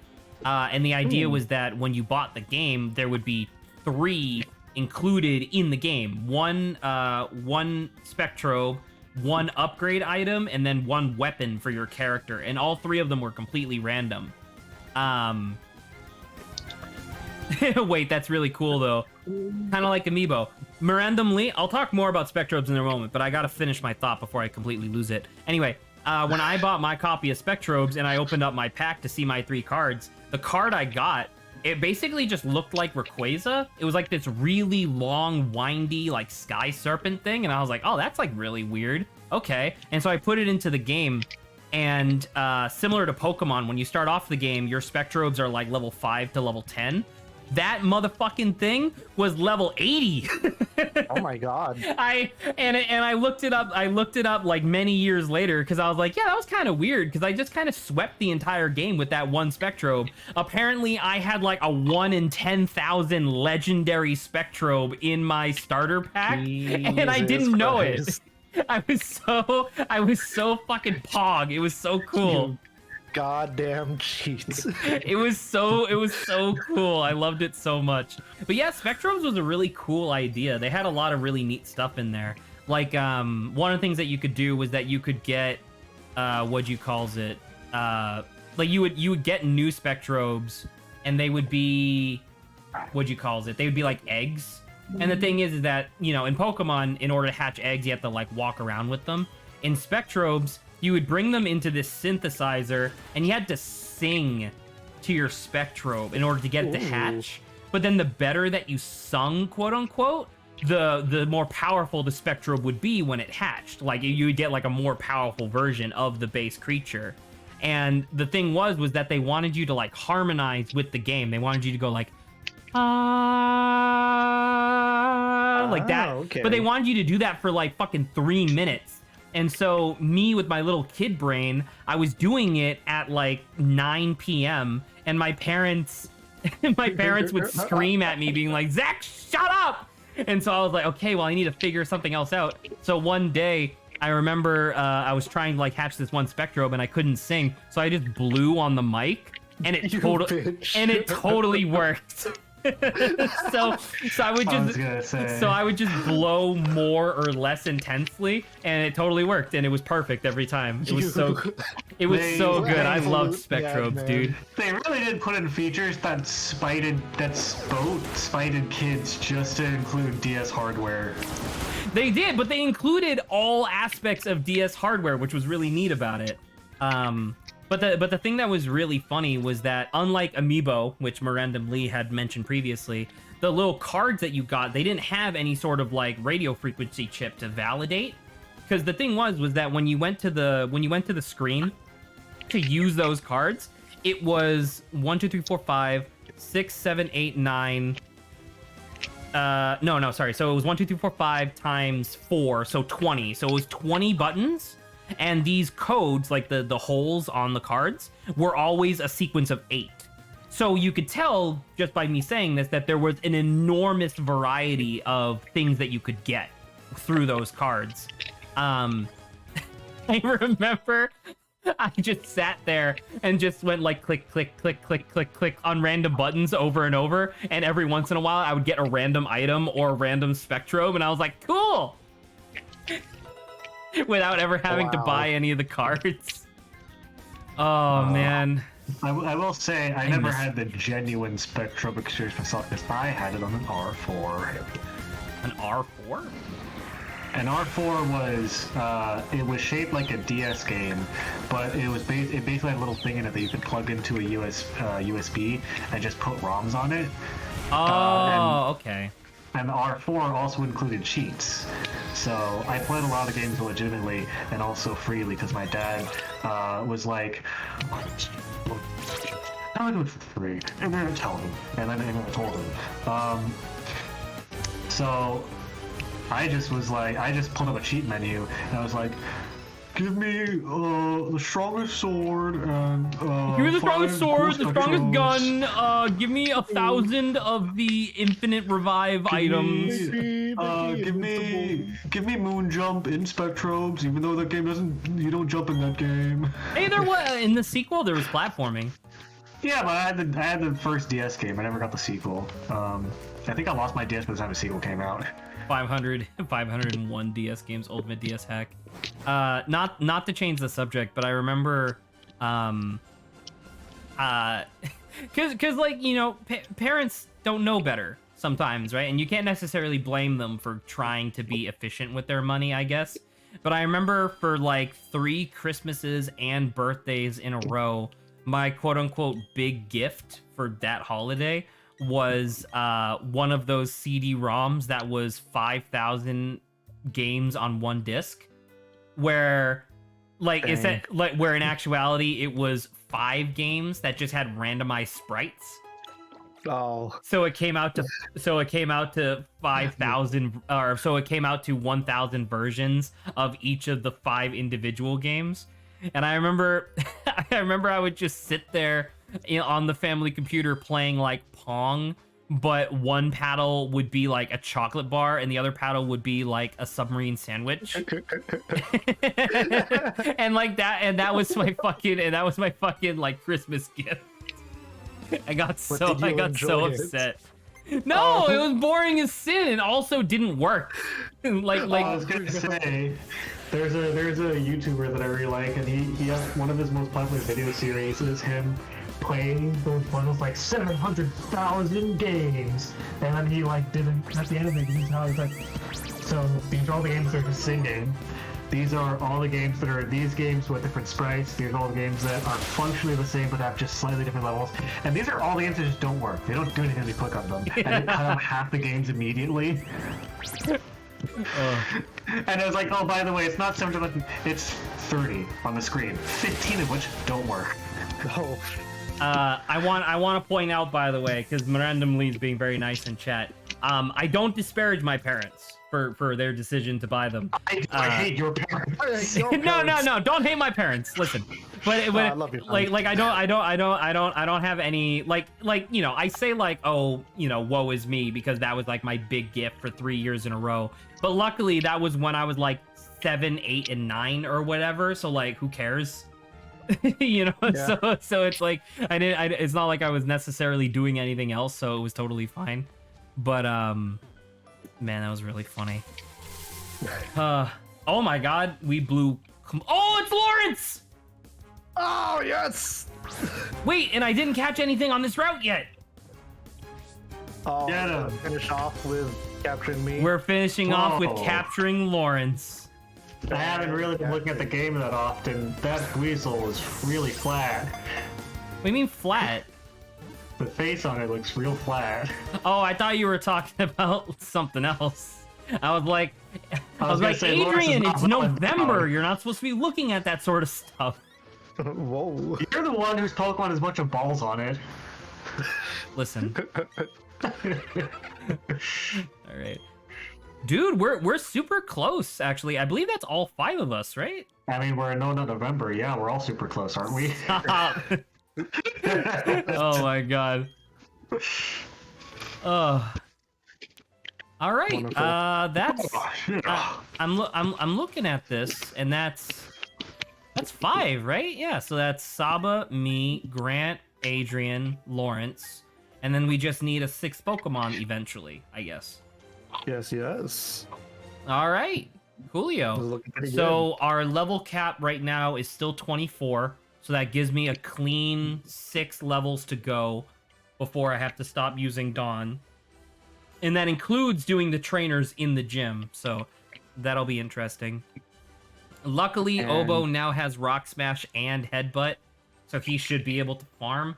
And the idea was that when you bought the game, there would be 3 included in the game. One Spectrobe, one upgrade item, and then one weapon for your character. And all 3 of them were completely random. Wait, that's really cool, though. Kind of like Amiibo. Randomly, I'll talk more about Spectrobes in a moment, but I gotta finish my thought before I completely lose it. Anyway, when I bought my copy of Spectrobes and I opened up my pack to see my 3 cards, the card I got, it basically just looked like Rayquaza. It was like this really long, windy, like sky serpent thing, and I was like, oh, that's like really weird. Okay. And so I put it into the game, and similar to Pokemon, when you start off the game, your Spectrobes are like level 5 to level 10. That motherfucking thing was level 80. Oh my god. I looked it up. I looked it up like many years later because I was like, yeah, that was kind of weird because I just kind of swept the entire game with that one Spectrobe. Apparently, I had like a 1 in 10,000 legendary Spectrobe in my starter pack, and I didn't know it. I was so fucking pog. It was so cool. Goddamn cheats. It was so cool. I loved it so much. But yeah, Spectrobes was a really cool idea. They had a lot of really neat stuff in there. Like one of the things that you could do was that you could get like you would get new Spectrobes, and they would be they would be like eggs. And the thing is that, you know, in Pokemon, in order to hatch eggs, you have to like walk around with them. In Spectrobes, you would bring them into this synthesizer, and you had to sing to your Spectrobe in order to get it to hatch. But then the better that you sung, quote unquote, the more powerful the Spectrobe would be when it hatched. Like you would get like a more powerful version of the base creature. And the thing was that they wanted you to like harmonize with the game. They wanted you to go like, like that. Okay. But they wanted you to do that for like fucking 3 minutes. And so me with my little kid brain, I was doing it at like 9 p.m. and my parents would scream at me being like, Zach, shut up. And so I was like, okay, well, I need to figure something else out. So one day I remember I was trying to like hatch this one Spectrobe and I couldn't sing. So I just blew on the mic and it totally worked. so I would just blow more or less intensely, and it totally worked, and it was perfect every time. It was so good. I loved Spectrobes, dude. They really did put in features that spited kids just to include DS hardware. They did, but they included all aspects of DS hardware, which was really neat about it. But the thing that was really funny was that, unlike Amiibo, which Miranda Lee had mentioned previously, the little cards that you got, they didn't have any sort of like radio frequency chip to validate. Because the thing was that when you went to the screen to use those cards, it was 1, 2, 3, 4, 5, 6, 7, 8, 9. No, sorry. So it was 1, 2, 3, 4, 5 times 4, so 20. So it was 20 buttons. And these codes, like the holes on the cards, were always a sequence of 8. So you could tell, just by me saying this, that there was an enormous variety of things that you could get through those cards. I remember I just sat there and just went like click, click, click, click, click, click on random buttons over and over. And every once in a while, I would get a random item or a random Spectrobe. And I was like, cool! Without ever having to buy any of the cards. Oh, man. I will say, I never had the genuine Spectrobe experience myself, because I had it on an R4. An R4? An R4 was, it was shaped like a DS game, but it basically had a little thing in it that you could plug into a USB and just put ROMs on it. Oh, okay. And the R4 also included cheats. So I played a lot of games legitimately and also freely because my dad was like, I'll do it for free. And then I tell him. And then I told him. So I just pulled up a cheat menu and I was like, give me the strongest sword and give me the strongest sword, the strongest gun. Give me 1,000 of the infinite revive items. Give me moon jump in Spectrobes, even though that game you don't jump in that game. Hey, there was in the sequel there was platforming. Yeah, but I had the first DS game. I never got the sequel. I think I lost my DS by the time the sequel came out. 501 DS games, Ultimate DS hack. Not to change the subject, but I remember, because like, you know, parents don't know better sometimes, right? And you can't necessarily blame them for trying to be efficient with their money, I guess. But I remember for like 3 Christmases and birthdays in a row, my quote-unquote big gift for that holiday was one of those CD-ROMs that was 5,000 games on one disc, where like is that like where in actuality it was 5 games that just had randomized sprites. Oh. So it came out to 5,000, or so it came out to 1,000 versions of each of the 5 individual games. And I remember I would just sit there, you know, on the family computer playing like Pong, but one paddle would be like a chocolate bar and the other paddle would be like a submarine sandwich. and that was my fucking like Christmas gift. I got so upset. No, it was boring as sin and also didn't work. like I was gonna say, there's a YouTuber that I really like, and he has one of his most popular video series is him playing those bundles like 700,000 games, and then he like didn't at the end of it. He's like, so these are all the games that are singing. These are all the games that are these games with different sprites. These are all the games that are functionally the same but have just slightly different levels. And these are all the games that just don't work. They don't do anything when you click on them. And it cut out half the games immediately. And I was like, oh, by the way, it's not 700, it's 30 on the screen, 15 of which don't work. Oh. I want to point out, by the way, because Mirandum Lee's being very nice in chat. I don't disparage my parents for their decision to buy them. I hate your parents. No, don't hate my parents. Listen, but I love you, like I don't have any like you know, I say like, oh, you know, woe is me, because that was like my big gift for 3 years in a row. But luckily that was when I was like 7, 8, and 9 or whatever. So like, who cares? You know, yeah. so it's like it's not like I was necessarily doing anything else, so it was totally fine. But man, that was really funny. Oh my god, we blew. Oh, it's Lawrence! Oh yes. Wait, and I didn't catch anything on this route yet. Oh, finish off with capturing me. We're finishing off with capturing Lawrence. I haven't really been looking at the game that often. That weasel is really flat. What do you mean flat? The face on it looks real flat. Oh, I thought you were talking about something else. I was like, Adrian, it's November. You're not supposed to be looking at that sort of stuff. Whoa. You're the one whose Pokemon has a bunch of balls on it. Listen. All right. Dude, we're super close, actually. I believe that's all 5 of us, right? I mean, we're in November. Yeah, we're all super close, aren't we? Oh my god. All right. That's I'm looking at this, and that's 5, right? Yeah, so that's Saba, me, Grant, Adrian, Lawrence, and then we just need a 6th Pokemon eventually, I guess. Yes. All right, Coolio. So our level cap right now is still 24, so that gives me a clean 6 levels to go before I have to stop using Dawn. And that includes doing the trainers in the gym, so that'll be interesting. Luckily, Obo now has Rock Smash and Headbutt, so he should be able to farm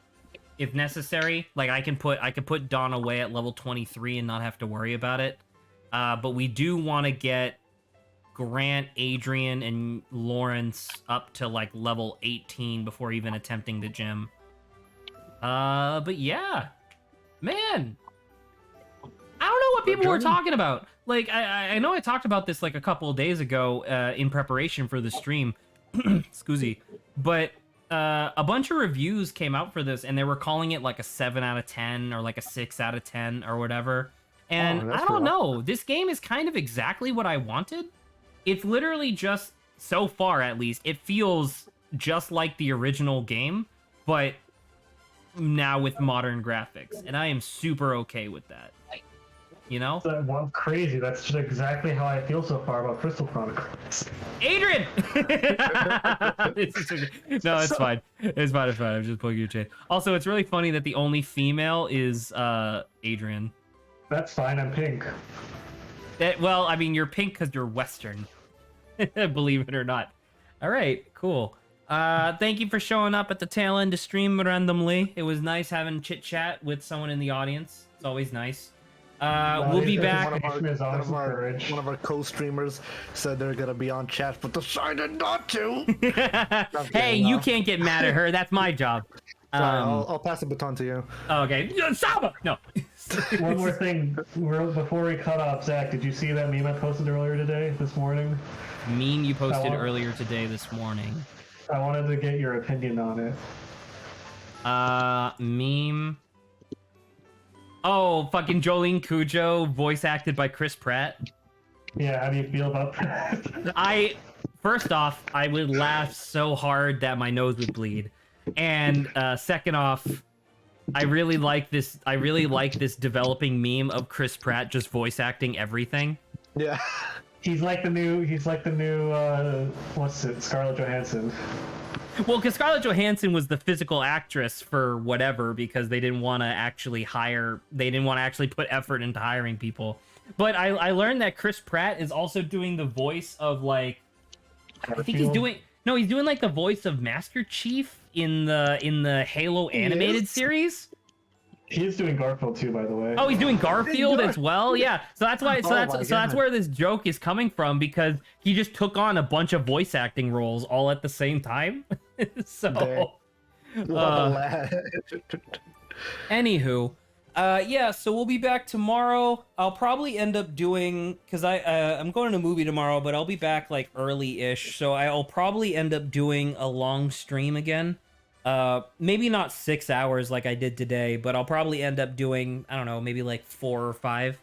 if necessary. Like I can put Dawn away at level 23 and not have to worry about it. But we do want to get Grant, Adrian, and Lawrence up to like level 18 before even attempting the gym. But yeah, man, I don't know what people were talking about. Like, I know I talked about this like a couple of days ago in preparation for the stream. Excuse me. But a bunch of reviews came out for this, and they were calling it like a 7 out of 10 or like a 6 out of 10 or whatever. And I don't know. This game is kind of exactly what I wanted. It's literally just, so far at least, it feels just like the original game, but now with modern graphics. And I am super okay with that. you know? That one's crazy. That's just exactly how I feel so far about Crystal Chronicles. Adrian! No, it's fine. It's fine. It's fine. I'm just pulling your chain. Also, it's really funny that the only female is Adrian. That's fine. I'm pink. Well, I mean, you're pink because you're Western. Believe it or not. All right, cool. Thank you for showing up at the tail end to stream randomly. It was nice having chit chat with someone in the audience. It's always nice. We'll be back. One of our co-streamers said they're gonna be on chat, but decided not to. Hey, you can't get mad at her. That's my job. I'll pass the baton to you. Okay, Saba! No. One more thing. Before we cut off, Zach, did you see that meme I posted earlier today, this morning? Meme you posted earlier today, this morning. I wanted to get your opinion on it. Meme. Oh, fucking Jolene Cujo, voice acted by Chris Pratt. Yeah, how do you feel about that? First off, I would laugh so hard that my nose would bleed. And second off, I really like this developing meme of Chris Pratt just voice acting everything. Yeah. He's like the new what's it, Scarlett Johansson. Well, because Scarlett Johansson was the physical actress for whatever, because they didn't want to actually put effort into hiring people. But I learned that Chris Pratt is also doing the voice of, like, I think he's doing like the voice of Master Chief in the Halo animated series. He's doing Garfield too, by the way. Oh, he's doing Garfield as well. Yeah, so that's why. That's where this joke is coming from, because he just took on a bunch of voice acting roles all at the same time. So, anywho, yeah. So we'll be back tomorrow. I'll probably end up doing, because I'm going to a movie tomorrow, but I'll be back like early-ish. So I'll probably end up doing a long stream again. Maybe not 6 hours like I did today, but I'll probably end up doing, I don't know, maybe like 4 or 5.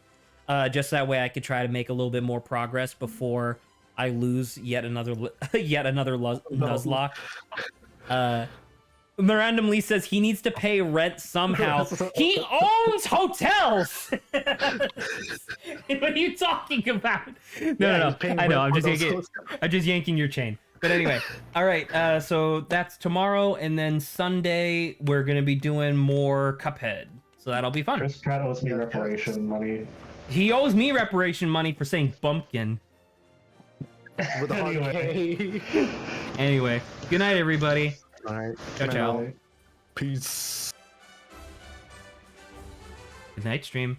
Just that way I could try to make a little bit more progress before I lose yet another Nuzlock. Randomly says he needs to pay rent somehow. He owns hotels. What are you talking about? No. I know. I'm just yanking your chain. But anyway, all right. So that's tomorrow, and then Sunday we're gonna be doing more Cuphead. So that'll be fun. Chris Pratt owes me reparation money. He owes me reparation money for saying bumpkin. With a Anyway, good night, everybody. All right. Ciao. Peace. Good night, stream.